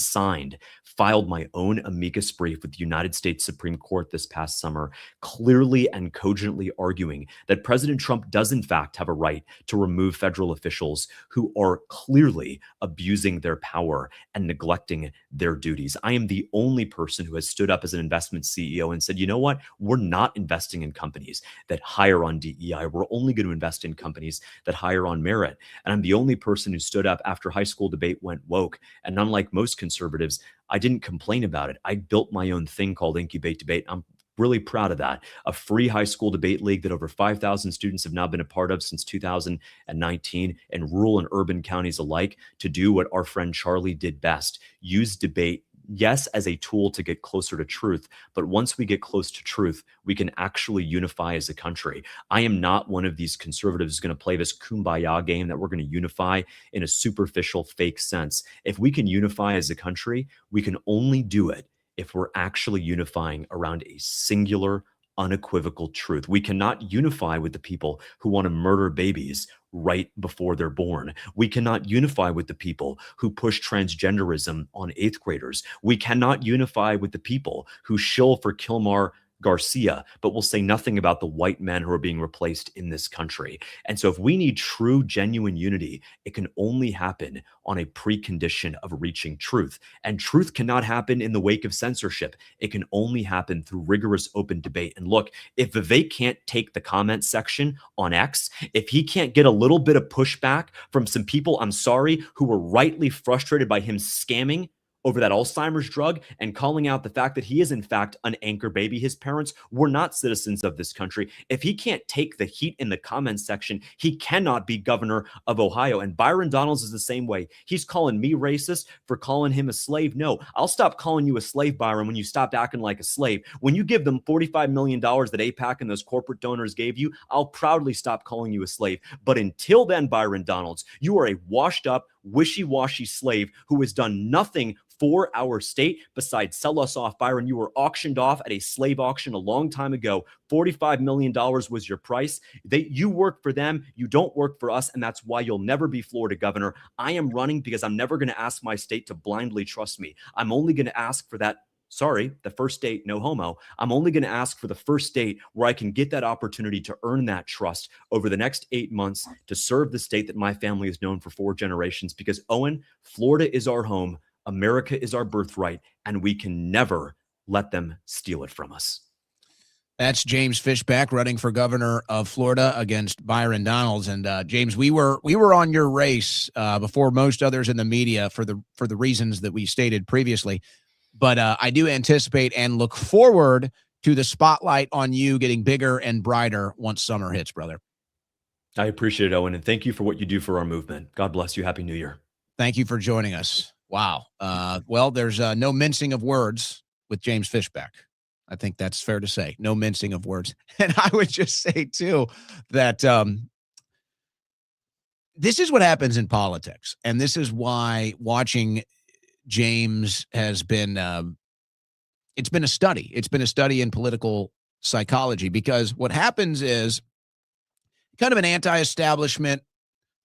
filed my own amicus brief with the United States Supreme Court this past summer, clearly and cogently arguing that President Trump does in fact have a right to remove federal officials who are clearly abusing their power and neglecting their duties. I am the only person who has stood up as an investment CEO and said, you know what? We're not investing in companies that hire on DEI. We're only going to invest in companies that hire on merit. And I'm the only person who stood up after high school debate went woke. And unlike most conservatives, I didn't complain about it. I built my own thing called Incubate Debate. I'm really proud of that. A free high school debate league that over 5,000 students have now been a part of since 2019 in rural and urban counties alike, to do what our friend Charlie did best: use debate, yes, as a tool to get closer to truth. But once we get close to truth, we can actually unify as a country. I am not one of these conservatives who's going to play this kumbaya game that we're going to unify in a superficial, fake sense. If we can unify as a country, we can only do it if we're actually unifying around a singular, unequivocal truth. We cannot unify with the people who want to murder babies right before they're born. We cannot unify with the people who push transgenderism on 8th graders. We cannot unify with the people who shill for Kilmar Garcia, but will say nothing about the white men who are being replaced in this country. And so if we need true, genuine unity, it can only happen on a precondition of reaching truth. And truth cannot happen in the wake of censorship. It can only happen through rigorous open debate. And look, if Vivek can't take the comment section on X, if he can't get a little bit of pushback from some people, I'm sorry, who were rightly frustrated by him scamming over that Alzheimer's drug and calling out the fact that he is in fact an anchor baby. His parents were not citizens of this country. If he can't take the heat in the comments section, he cannot be governor of Ohio. And Byron Donalds is the same way. He's calling me racist for calling him a slave. No, I'll stop calling you a slave, Byron, when you stop acting like a slave. When you give them $45 million that AIPAC and those corporate donors gave you, I'll proudly stop calling you a slave. But until then, Byron Donalds, you are a washed up, wishy-washy slave who has done nothing for our state besides sell us off. Byron, you were auctioned off at a slave auction a long time ago. $45 million was your price. You work for them. You don't work for us. And that's why you'll never be Florida governor. I am running because I'm never going to ask my state to blindly trust me. I'm only going to ask for that. Sorry, the first date, no homo. I'm only going to ask for the first date where I can get that opportunity to earn that trust over the next 8 months to serve the state that my family has known for 4 generations. Because, Owen, Florida is our home. America is our birthright, and we can never let them steal it from us. That's James Fishback running for governor of Florida against Byron Donalds. And James, we were on your race before most others in the media for the reasons that we stated previously. But I do anticipate and look forward to the spotlight on you getting bigger and brighter once summer hits, brother. I appreciate it, Owen, and thank you for what you do for our movement. God bless you. Happy New Year. Thank you for joining us. Wow. Well, there's no mincing of words with James Fishback. I think that's fair to say. No mincing of words. And I would just say, too, that this is what happens in politics. And this is why watching James has been, it's been a study. It's been a study in political psychology, because what happens is kind of an anti-establishment,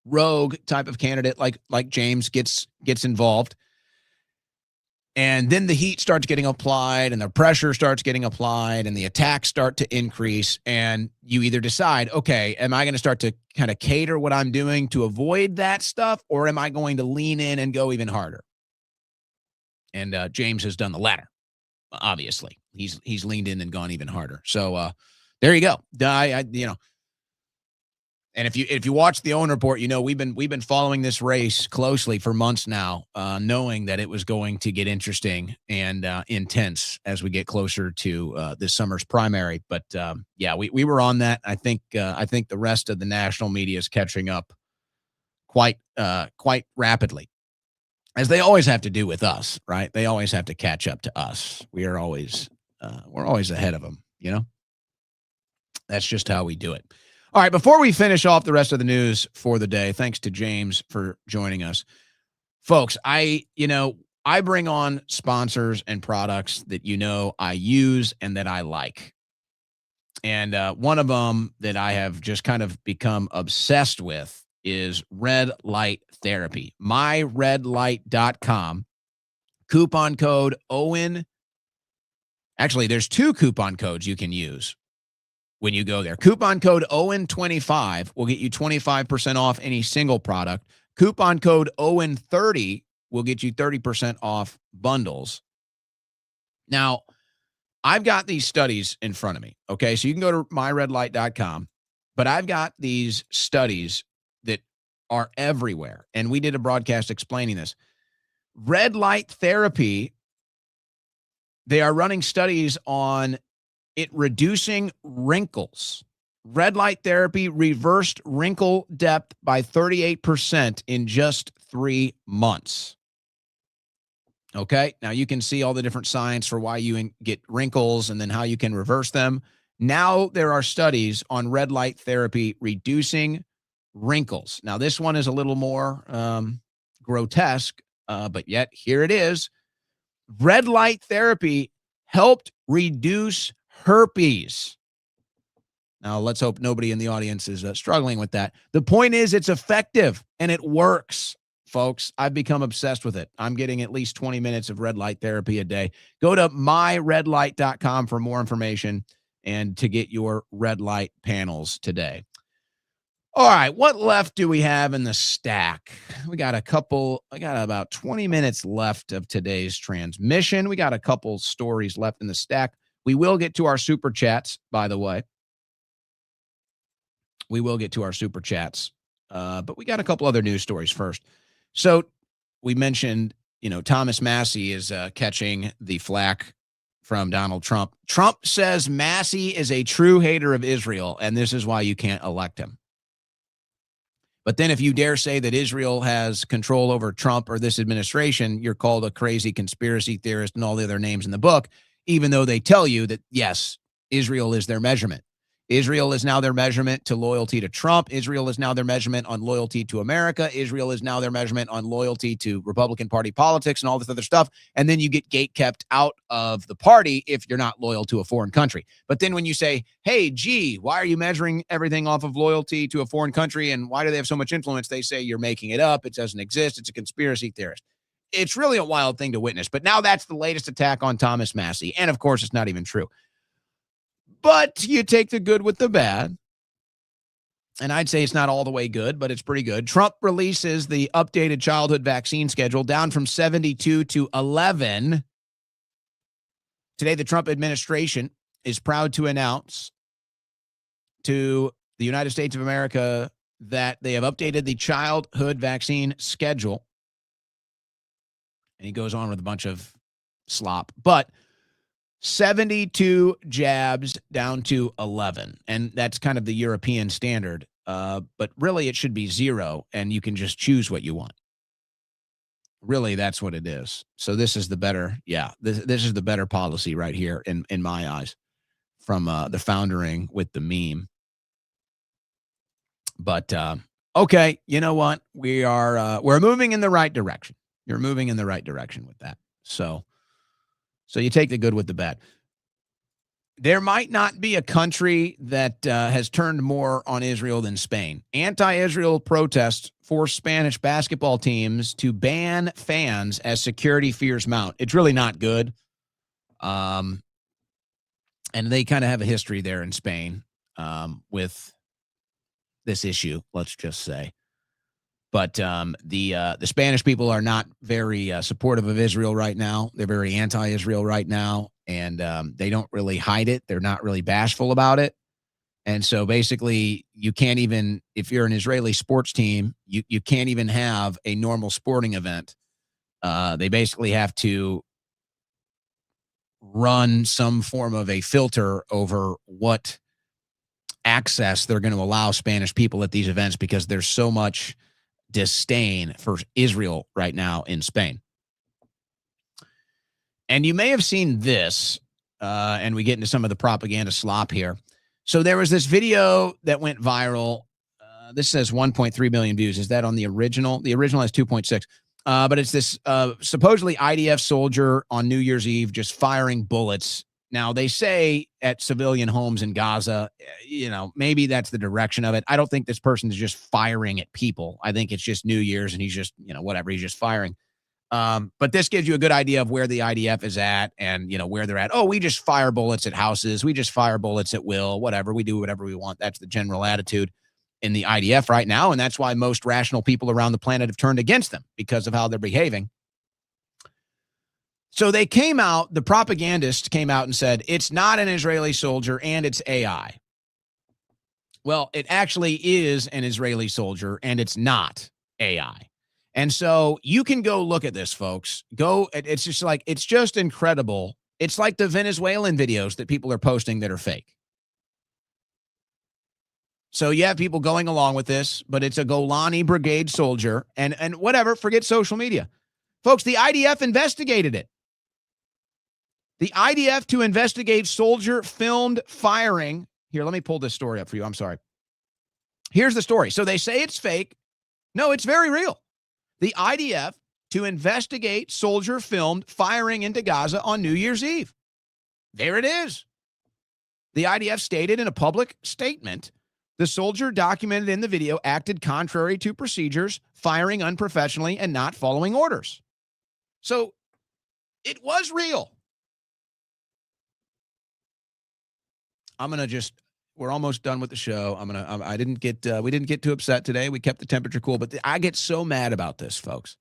rogue type of candidate like James gets involved, and then the heat starts getting applied and the pressure starts getting applied and the attacks start to increase, and you either decide, okay, am I going to start to kind of cater what I'm doing to avoid that stuff, or am I going to lean in and go even harder? And James has done the latter. Obviously, he's leaned in and gone even harder. So there you go. And if you watch the Owen Report, we've been following this race closely for months now, knowing that it was going to get interesting and intense as we get closer to this summer's primary. But we were on that. I think the rest of the national media is catching up quite rapidly, as they always have to do with us, right? They always have to catch up to us. We're always ahead of them. That's just how we do it. All right, before we finish off the rest of the news for the day, thanks to James for joining us. Folks, I I bring on sponsors and products that you know I use and that I like. And one of them that I have just kind of become obsessed with is red light therapy. MyRedLight.com. Coupon code Owen. Actually, there's 2 coupon codes you can use when you go there. Coupon code Owen25 will get you 25% off any single product. Coupon code Owen30 will get you 30% off bundles. Now, I've got these studies in front of me, okay? So you can go to myredlight.com, but I've got these studies that are everywhere, and we did a broadcast explaining this. Red light therapy, they are running studies on it reducing wrinkles. Red light therapy reversed wrinkle depth by 38% in just 3 months. Okay, now you can see all the different science for why you get wrinkles and then how you can reverse them. Now there are studies on red light therapy reducing wrinkles. Now this one is a little more grotesque, but yet here it is. Red light therapy helped reduce herpes. Now let's hope nobody in the audience is struggling with that. The point is it's effective and it works. Folks, I've become obsessed with it. I'm getting at least 20 minutes of red light therapy a day. Go to myredlight.com for more information and to get your red light panels today. All right, what left do we have in the stack? I got about 20 minutes left of today's transmission. We got a couple stories left in the stack. We will get to our super chats, by the way. We will get to our super chats, but we got a couple other news stories first. So we mentioned, Thomas Massie is catching the flack from Donald Trump. Trump says Massie is a true hater of Israel, and this is why you can't elect him. But then if you dare say that Israel has control over Trump or this administration, you're called a crazy conspiracy theorist and all the other names in the book, even though they tell you that, yes, Israel is their measurement. Israel is now their measurement to loyalty to Trump. Israel is now their measurement on loyalty to America. Israel is now their measurement on loyalty to Republican Party politics and all this other stuff. And then you get gate-kept out of the party if you're not loyal to a foreign country. But then when you say, hey, gee, why are you measuring everything off of loyalty to a foreign country and why do they have so much influence? They say you're making it up. It doesn't exist. It's a conspiracy theorist. It's really a wild thing to witness. But now that's the latest attack on Thomas Massie. And, of course, it's not even true. But you take the good with the bad. And I'd say it's not all the way good, but it's pretty good. Trump releases the updated childhood vaccine schedule down from 72 to 11. Today, the Trump administration is proud to announce to the United States of America that they have updated the childhood vaccine schedule. And he goes on with a bunch of slop. But 72 jabs down to 11. And that's kind of the European standard. But really, it should be 0, and you can just choose what you want. Really, that's what it is. So this is the better, this is the better policy right here in my eyes from the foundering with the meme. But, okay, you know what? We're moving in the right direction. You're moving in the right direction with that. So you take the good with the bad. There might not be a country that has turned more on Israel than Spain. Anti-Israel protests force Spanish basketball teams to ban fans as security fears mount. It's really not good. And they kind of have a history there in Spain with this issue, let's just say. But the Spanish people are not very supportive of Israel right now. They're very anti-Israel right now, and they don't really hide it. They're not really bashful about it. And so basically, you can't even, if you're an Israeli sports team, you can't even have a normal sporting event. They basically have to run some form of a filter over what access they're going to allow Spanish people at these events because there's so much disdain for Israel right now in Spain. And you may have seen this, and we get into some of the propaganda slop here. So there was this video that went viral. This says 1.3 million views. Is that on the original? The original has 2.6. But it's this supposedly IDF soldier on New Year's Eve just firing bullets. Now, they say at civilian homes in Gaza, maybe that's the direction of it. I don't think this person is just firing at people. I think it's just New Year's and he's just, whatever, he's just firing. But this gives you a good idea of where the IDF is at and, where they're at. Oh, we just fire bullets at houses. We just fire bullets at will, whatever. We do whatever we want. That's the general attitude in the IDF right now. And that's why most rational people around the planet have turned against them because of how they're behaving. So they came out, the propagandists came out and said, it's not an Israeli soldier and it's AI. Well, it actually is an Israeli soldier and it's not AI. And so you can go look at this, folks. It's just incredible. It's like the Venezuelan videos that people are posting that are fake. So you have people going along with this, but it's a Golani Brigade soldier and whatever, forget social media. Folks, the IDF investigated it. The IDF to investigate soldier filmed firing. Here, let me pull this story up for you. I'm sorry. Here's the story. So they say it's fake. No, it's very real. The IDF to investigate soldier filmed firing into Gaza on New Year's Eve. There it is. The IDF stated in a public statement, the soldier documented in the video acted contrary to procedures, firing unprofessionally and not following orders. So it was real. We're almost done with the show. we didn't get too upset today. We kept the temperature cool, but I get so mad about this, folks.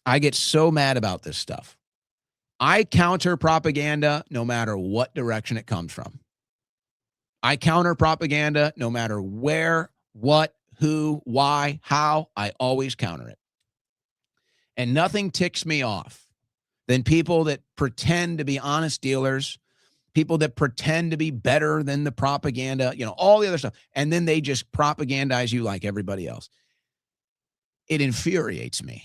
I get so mad about this stuff. I counter propaganda no matter what direction it comes from. I counter propaganda no matter where, what, who, why, how. I always counter it. And nothing ticks me off than people that pretend to be honest dealers, people that pretend to be better than the propaganda, all the other stuff. And then they just propagandize you like everybody else. It infuriates me.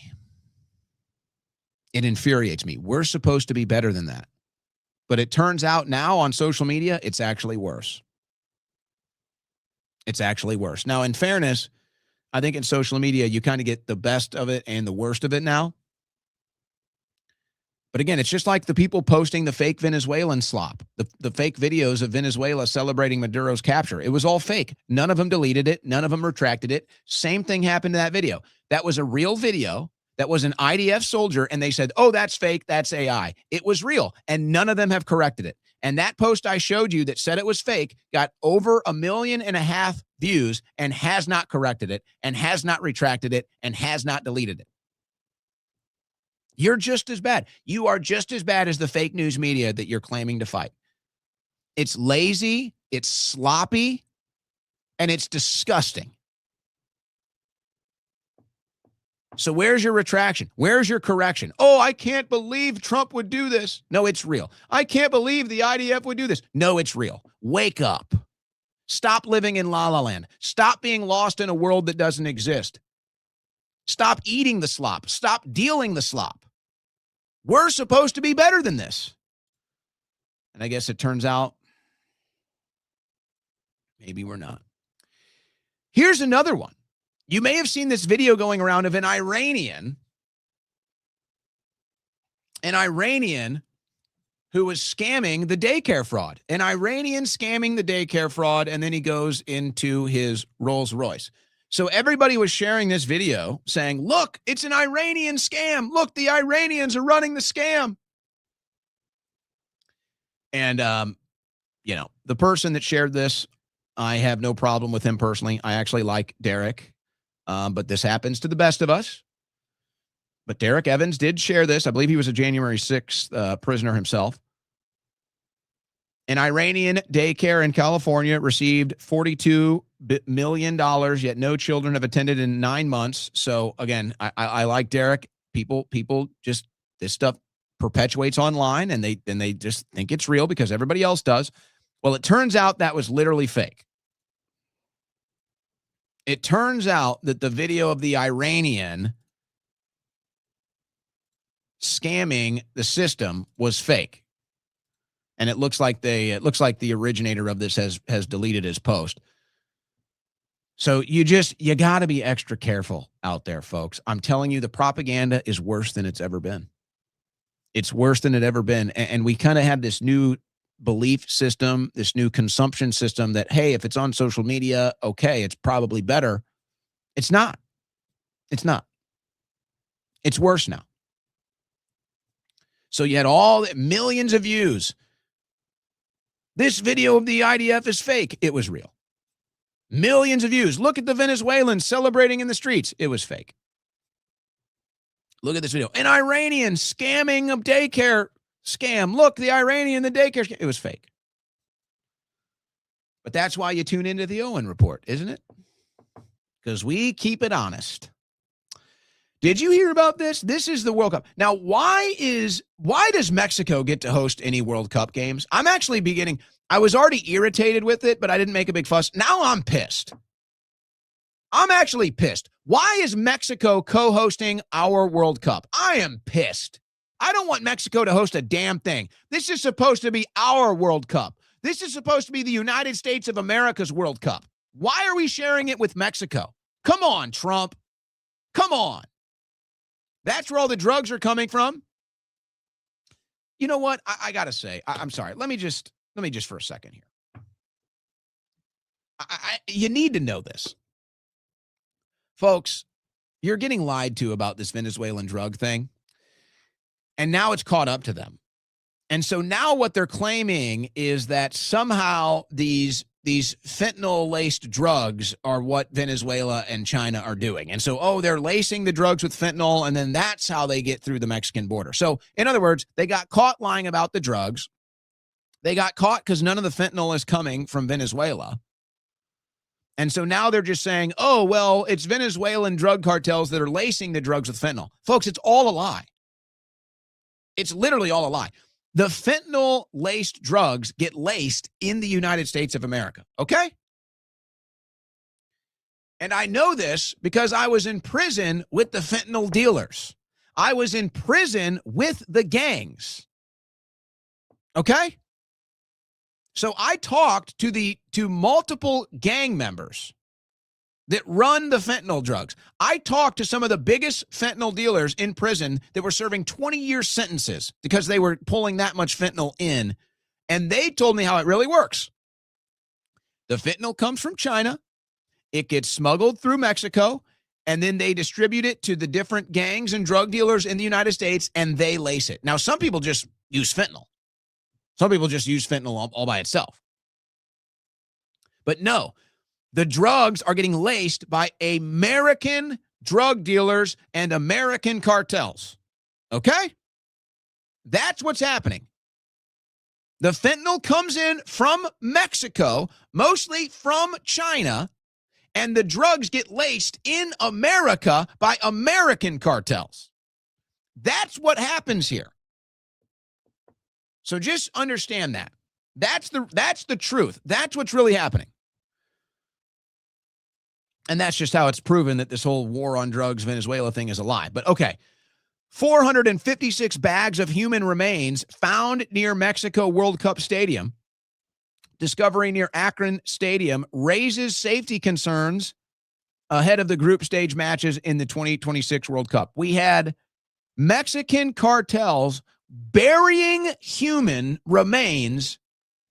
It infuriates me. We're supposed to be better than that. But it turns out now on social media, it's actually worse. It's actually worse. Now, in fairness, I think in social media, you kind of get the best of it and the worst of it now. But again, it's just like the people posting the fake Venezuelan slop, the fake videos of Venezuela celebrating Maduro's capture. It was all fake. None of them deleted it. None of them retracted it. Same thing happened to that video. That was a real video. That was an IDF soldier. And they said, oh, that's fake. That's AI. It was real. And none of them have corrected it. And that post I showed you that said it was fake got over 1.5 million views and has not corrected it and has not retracted it and has not deleted it. You're just as bad. You are just as bad as the fake news media that you're claiming to fight. It's lazy, it's sloppy, and it's disgusting. So where's your retraction? Where's your correction? Oh, I can't believe Trump would do this. No, it's real. I can't believe the IDF would do this. No, it's real. Wake up. Stop living in La La Land. Stop being lost in a world that doesn't exist. Stop eating the slop. Stop dealing the slop. We're supposed to be better than this. And I guess it turns out maybe we're not. Here's another one. You may have seen this video going around of an Iranian who was scamming the daycare fraud. An Iranian scamming the daycare fraud, and then he goes into his Rolls Royce. So everybody was sharing this video saying, look, it's an Iranian scam. Look, the Iranians are running the scam. And, the person that shared this, I have no problem with him personally. I actually like Derek, but this happens to the best of us. But Derek Evans did share this. I believe he was a January 6th prisoner himself. An Iranian daycare in California received $42 million, yet no children have attended in 9 months. So again, I like Derek. People just, this stuff perpetuates online and they just think it's real because everybody else does. Well, it turns out that was literally fake. It turns out that the video of the Iranian scamming the system was fake. And it looks like the originator of this has deleted his post. So you got to be extra careful out there, folks. I'm telling you, the propaganda is worse than it's ever been. It's worse than it ever been. And we kind of had this new belief system, this new consumption system that, hey, if it's on social media, okay, it's probably better. It's not. It's not. It's worse now. So you had all millions of views. This video of the IDF is fake. It was real. Millions of views. Look at the Venezuelans celebrating in the streets. It was fake. Look at this video. An Iranian scamming a daycare scam. Look, the Iranian, the daycare scam. It was fake. But that's why you tune into the Owen Report, isn't it? Because we keep it honest. Did you hear about this? This is the World Cup. Now, why does Mexico get to host any World Cup games? I'm actually I was already irritated with it, but I didn't make a big fuss. Now I'm pissed. I'm actually pissed. Why is Mexico co-hosting our World Cup? I am pissed. I don't want Mexico to host a damn thing. This is supposed to be our World Cup. This is supposed to be the United States of America's World Cup. Why are we sharing it with Mexico? Come on, Trump. Come on. That's where all the drugs are coming from. You know what? I got to say, I'm sorry. Let me just for a second here. You need to know this. Folks, you're getting lied to about this Venezuelan drug thing. And now it's caught up to them. And so now what they're claiming is that somehow these fentanyl-laced drugs are what Venezuela and China are doing. And so, they're lacing the drugs with fentanyl, and then that's how they get through the Mexican border. So, in other words, they got caught lying about the drugs. They got caught because none of the fentanyl is coming from Venezuela. And so now they're just saying, it's Venezuelan drug cartels that are lacing the drugs with fentanyl. Folks, it's all a lie. It's literally all a lie. The fentanyl-laced drugs get laced in the United States of America, okay? And I know this because I was in prison with the fentanyl dealers. I was in prison with the gangs, okay? So I talked to multiple gang members that run the fentanyl drugs. I talked to some of the biggest fentanyl dealers in prison that were serving 20-year sentences because they were pulling that much fentanyl in. And they told me how it really works. The fentanyl comes from China. It gets smuggled through Mexico. And then they distribute it to the different gangs and drug dealers in the United States, and they lace it. Now, some people just use fentanyl. Some people just use fentanyl all by itself. But no. The drugs are getting laced by American drug dealers and American cartels. Okay? That's what's happening. The fentanyl comes in from Mexico, mostly from China, and the drugs get laced in America by American cartels. That's what happens here. So just understand that. That's the truth. That's what's really happening. And that's just how it's proven that this whole war on drugs Venezuela thing is a lie. But okay, 456 bags of human remains found near Mexico World Cup Stadium. Discovery near Akron Stadium raises safety concerns ahead of the group stage matches in the 2026 World Cup. We had Mexican cartels burying human remains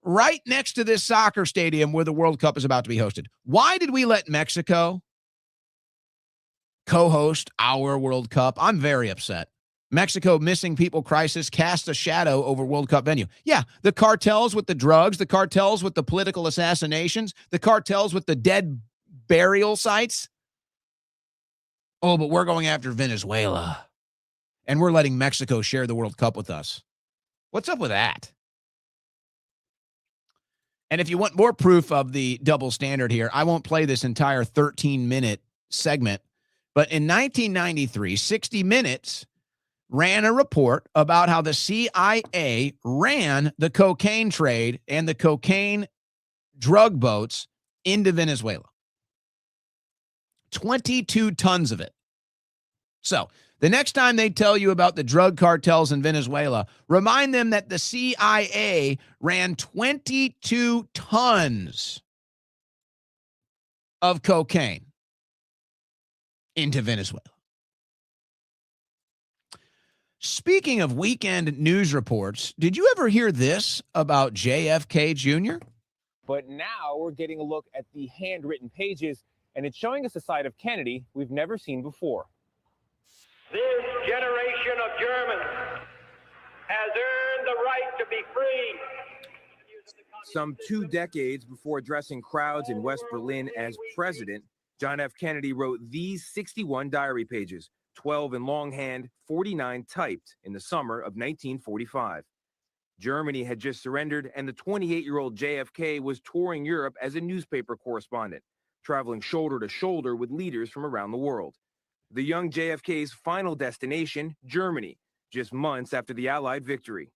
right next to this soccer stadium where the World Cup is about to be hosted. Why did we let Mexico co-host our World Cup? I'm very upset. Mexico missing people crisis casts a shadow over World Cup venue. Yeah, the cartels with the drugs, the cartels with the political assassinations, the cartels with the dead burial sites. Oh, but we're going after Venezuela. And we're letting Mexico share the World Cup with us. What's up with that? And if you want more proof of the double standard here, I won't play this entire 13-minute segment. But in 1993, 60 Minutes ran a report about how the CIA ran the cocaine trade and the cocaine drug boats into Venezuela. 22 tons of it. So the next time they tell you about the drug cartels in Venezuela, remind them that the CIA ran 22 tons of cocaine into Venezuela. Speaking of weekend news reports, did you ever hear this about JFK Jr.? But now we're getting a look at the handwritten pages, and it's showing us a side of Kennedy we've never seen before. This generation of Germans has earned the right to be free. Some 2 decades before addressing crowds in West Berlin as president, John F. Kennedy wrote these 61 diary pages, 12 in longhand, 49 typed in the summer of 1945. Germany had just surrendered, and the 28-year-old JFK was touring Europe as a newspaper correspondent, traveling shoulder to shoulder with leaders from around the world. The young JFK's final destination, Germany, just months after the Allied victory.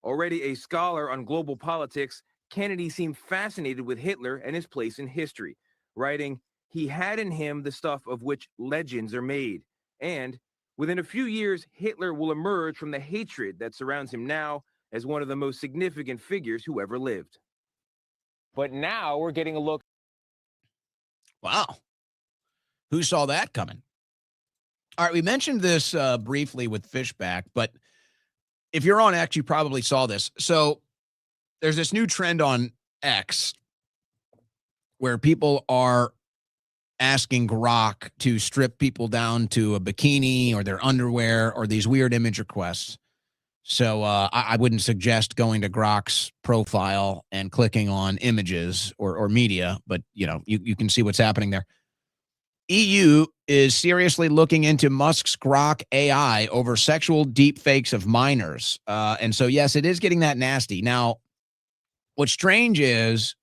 Already a scholar on global politics, Kennedy seemed fascinated with Hitler and his place in history, writing, "He had in him the stuff of which legends are made. And within a few years, Hitler will emerge from the hatred that surrounds him now as one of the most significant figures who ever lived." But now we're getting a look. Wow. Who saw that coming? All right, we mentioned this briefly with Fishback, but if you're on X, you probably saw this. So there's this new trend on X where people are asking Grok to strip people down to a bikini or their underwear or these weird image requests. So I wouldn't suggest going to Grok's profile and clicking on images or media, but you can see what's happening there. EU is seriously looking into Musk's Grok AI over sexual deepfakes of minors. And so, yes, it is getting that nasty. Now, what's strange is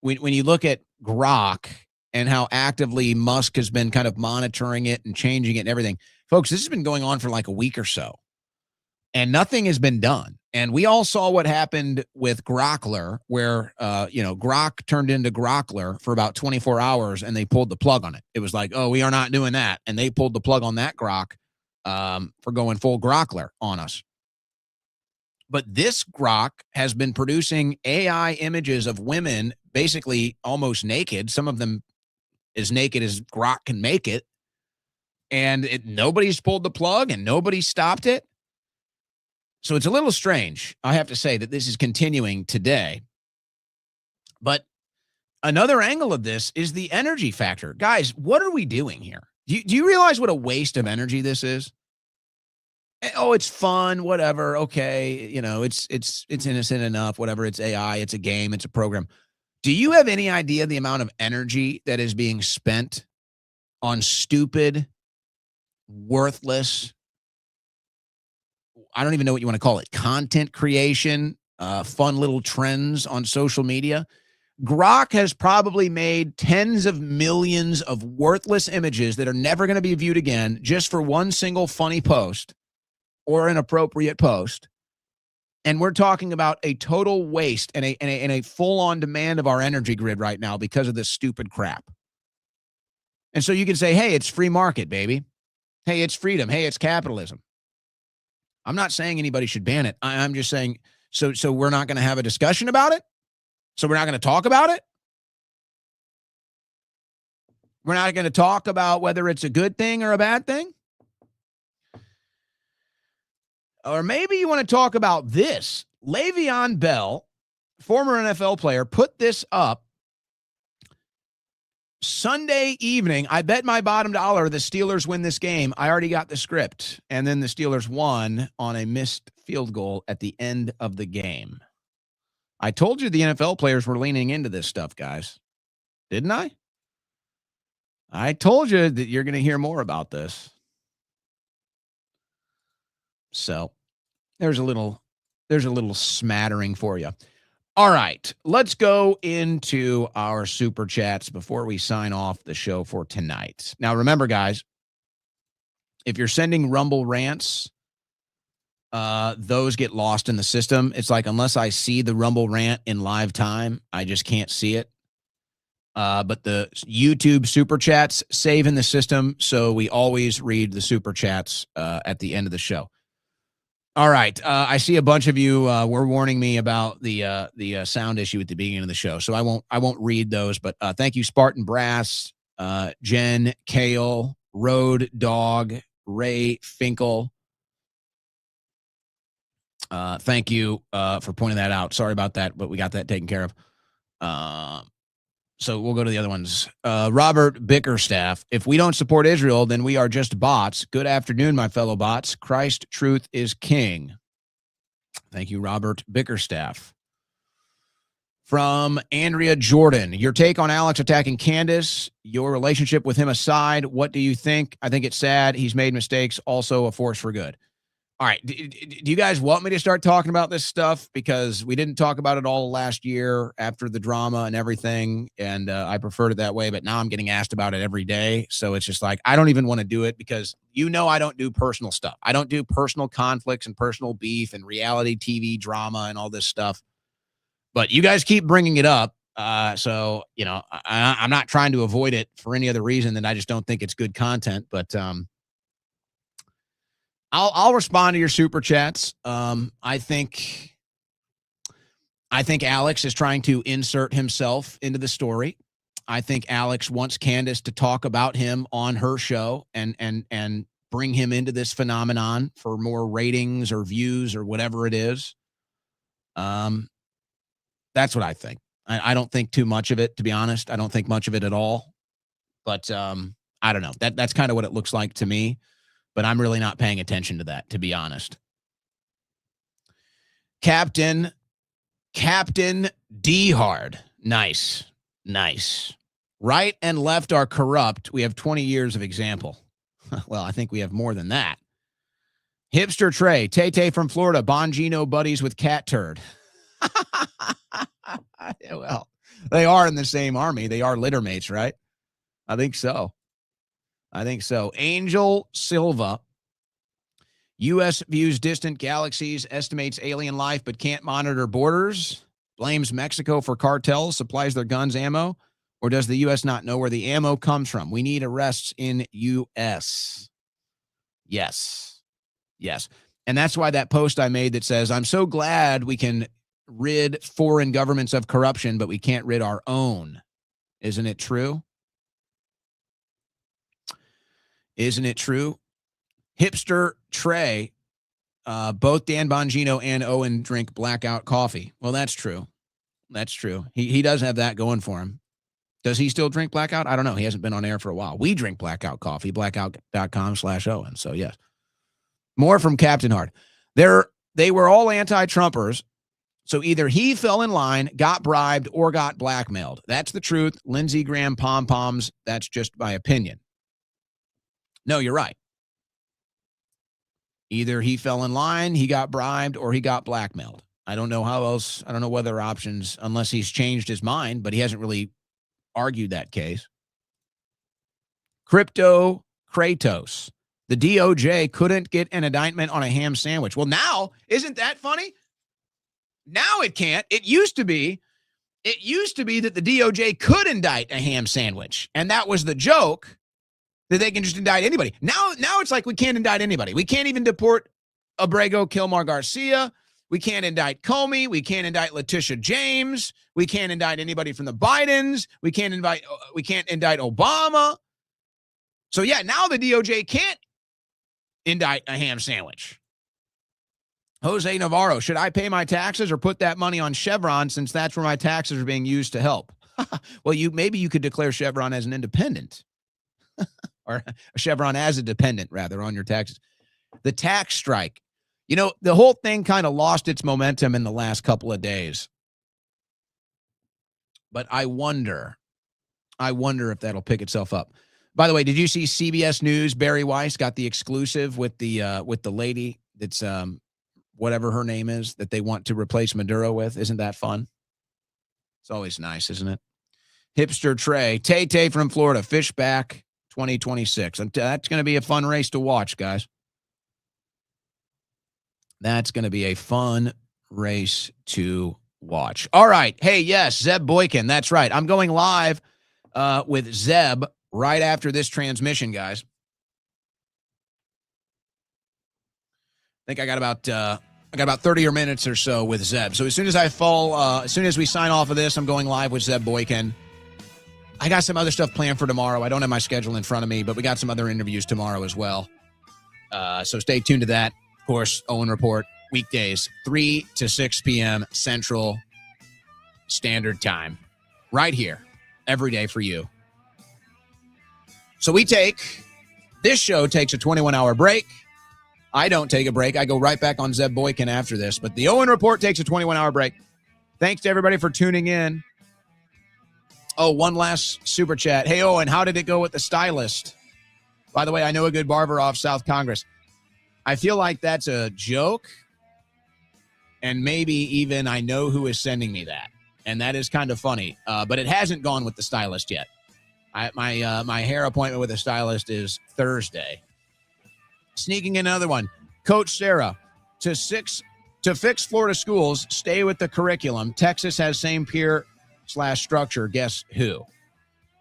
when you look at Grok and how actively Musk has been kind of monitoring it and changing it and everything. Folks, this has been going on for like a week or so, and nothing has been done. And we all saw what happened with Grokler, where, Grok turned into Grokler for about 24 hours, and they pulled the plug on it. It was like, oh, we are not doing that. And they pulled the plug on that Grok for going full Grokler on us. But this Grok has been producing AI images of women basically almost naked, some of them as naked as Grok can make it. And nobody's pulled the plug and nobody stopped it. So it's a little strange, I have to say, that this is continuing today. But another angle of this is the energy factor. Guys, what are we doing here? Do you realize what a waste of energy this is? Oh, it's fun, whatever. Okay, it's innocent enough, whatever. It's AI, it's a game, it's a program. Do you have any idea the amount of energy that is being spent on stupid, worthless, I don't even know what you want to call it, content creation, fun little trends on social media? Grok has probably made tens of millions of worthless images that are never going to be viewed again just for one single funny post or an appropriate post. And we're talking about a total waste and a full-on demand of our energy grid right now because of this stupid crap. And so you can say, hey, it's free market, baby. Hey, it's freedom. Hey, it's capitalism. I'm not saying anybody should ban it. I'm just saying, so we're not going to have a discussion about it? So we're not going to talk about it? We're not going to talk about whether it's a good thing or a bad thing? Or maybe you want to talk about this. Le'Veon Bell, former NFL player, put this up Sunday evening. I bet my bottom dollar the Steelers win this game. I already got the script. And then the Steelers won on a missed field goal at the end of the game. I told you the NFL players were leaning into this stuff, guys. Didn't I? I told you that you're going to hear more about this. So there's a little smattering for you. All right, let's go into our super chats before we sign off the show for tonight. Now, remember, guys, if you're sending Rumble rants, those get lost in the system. It's like, unless I see the Rumble rant in live time, I just can't see it. But the YouTube super chats save in the system, so we always read the super chats at the end of the show. All right. I see a bunch of you were warning me about the sound issue at the beginning of the show, so I won't read those. But thank you, Spartan Brass, Jen, Kale, Road Dog, Ray Finkel. Thank you for pointing that out. Sorry about that, but we got that taken care of. So we'll go to the other ones. Robert Bickerstaff. If we don't support Israel, then we are just bots. Good afternoon, my fellow bots. Christ, truth is king. Thank you, Robert Bickerstaff. From Andrea Jordan. Your take on Alex attacking Candace, your relationship with him aside, what do you think? I think it's sad. He's made mistakes. Also a force for good. All right. Do you guys want me to start talking about this stuff? Because we didn't talk about it all last year after the drama and everything. And I preferred it that way. But now I'm getting asked about it every day. So it's just like, I don't even want to do it because I don't do personal stuff. I don't do personal conflicts and personal beef and reality TV drama and all this stuff. But you guys keep bringing it up. So, I'm not trying to avoid it for any other reason than I just don't think it's good content. But I'll respond to your super chats. I think Alex is trying to insert himself into the story. I think Alex wants Candace to talk about him on her show and bring him into this phenomenon for more ratings or views or whatever it is. That's what I think. I don't think too much of it, to be honest. I don't think much of it at all. But I don't know. That's kind of what it looks like to me. But I'm really not paying attention to that, to be honest. Captain D Hard. Nice. Right and left are corrupt. We have 20 years of example. Well, I think we have more than that. Hipster Trey. Tay from Florida. Bongino buddies with Cat Turd. Well, they are in the same army. They are littermates, right? I think so. Angel Silva. U.S. views distant galaxies, estimates alien life, but can't monitor borders. Blames Mexico for cartels, supplies their guns, ammo. Or does the U.S. not know where the ammo comes from? We need arrests in U.S. Yes. And that's why that post I made that says, I'm so glad we can rid foreign governments of corruption, but we can't rid our own. Isn't it true? Hipster Trey, both Dan Bongino and Owen drink blackout coffee. Well, that's true. He does have that going for him. Does he still drink blackout? I don't know. He hasn't been on air for a while. We drink blackout coffee, blackout.com/Owen. So yes. More from Captain Hard. They were all anti-Trumpers. So either he fell in line, got bribed, or got blackmailed. That's the truth. Lindsey Graham pom-poms. That's just my opinion. No, you're right. Either he fell in line, he got bribed, or he got blackmailed. I don't know how else. I don't know what other options, unless he's changed his mind, but he hasn't really argued that case. Crypto Kratos. The DOJ couldn't get an indictment on a ham sandwich. Well, now, isn't that funny? Now it can't. It used to be that the DOJ could indict a ham sandwich. And that was the joke, that they can just indict anybody. Now it's like we can't indict anybody. We can't even deport Abrego Kilmar Garcia. We can't indict Comey. We can't indict Letitia James. We can't indict anybody from the Bidens. We can't indict Obama. So yeah, now the DOJ can't indict a ham sandwich. Jose Navarro, should I pay my taxes or put that money on Chevron since that's where my taxes are being used to help? Well, maybe you could declare Chevron as an independent. Or Chevron as a dependent, rather, on your taxes. The tax strike. The whole thing kind of lost its momentum in the last couple of days. But I wonder if that'll pick itself up. By the way, did you see CBS News? Barry Weiss got the exclusive with the lady that's whatever her name is that they want to replace Maduro with. Isn't that fun? It's always nice, isn't it? Hipster Trey, Tay from Florida, Fishback 2026. And that's going to be a fun race to watch, guys. That's going to be a fun race to watch. All right. Hey, yes, Zeb Boykin. That's right. I'm going live with Zeb right after this transmission, guys. think I got about 30 minutes or so with Zeb. So as soon as we sign off of this, I'm going live with Zeb Boykin. I got some other stuff planned for tomorrow. I don't have my schedule in front of me, but we got some other interviews tomorrow as well. So stay tuned to that. Of course, Owen Report, weekdays, 3 to 6 p.m. Central Standard Time. Right here, every day for you. So this show takes a 21-hour break. I don't take a break. I go right back on Zeb Boykin after this. But the Owen Report takes a 21-hour break. Thanks to everybody for tuning in. Oh, one last super chat. Hey, Owen, how did it go with the stylist? By the way, I know a good barber off South Congress. I feel like that's a joke. And maybe even I know who is sending me that. And that is kind of funny. But it hasn't gone with the stylist yet. My hair appointment with a stylist is Thursday. Sneaking in another one. Coach Sarah, to fix Florida schools, stay with the curriculum. Texas has same peer/structure. Guess who?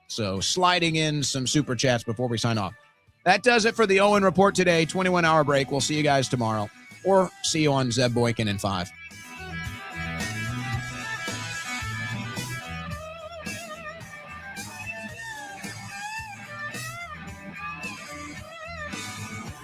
So sliding in some super chats before we sign off. That does it for the Owen Report today. 21-hour break. We'll see you guys tomorrow. Or see you on Zeb Boykin in 5.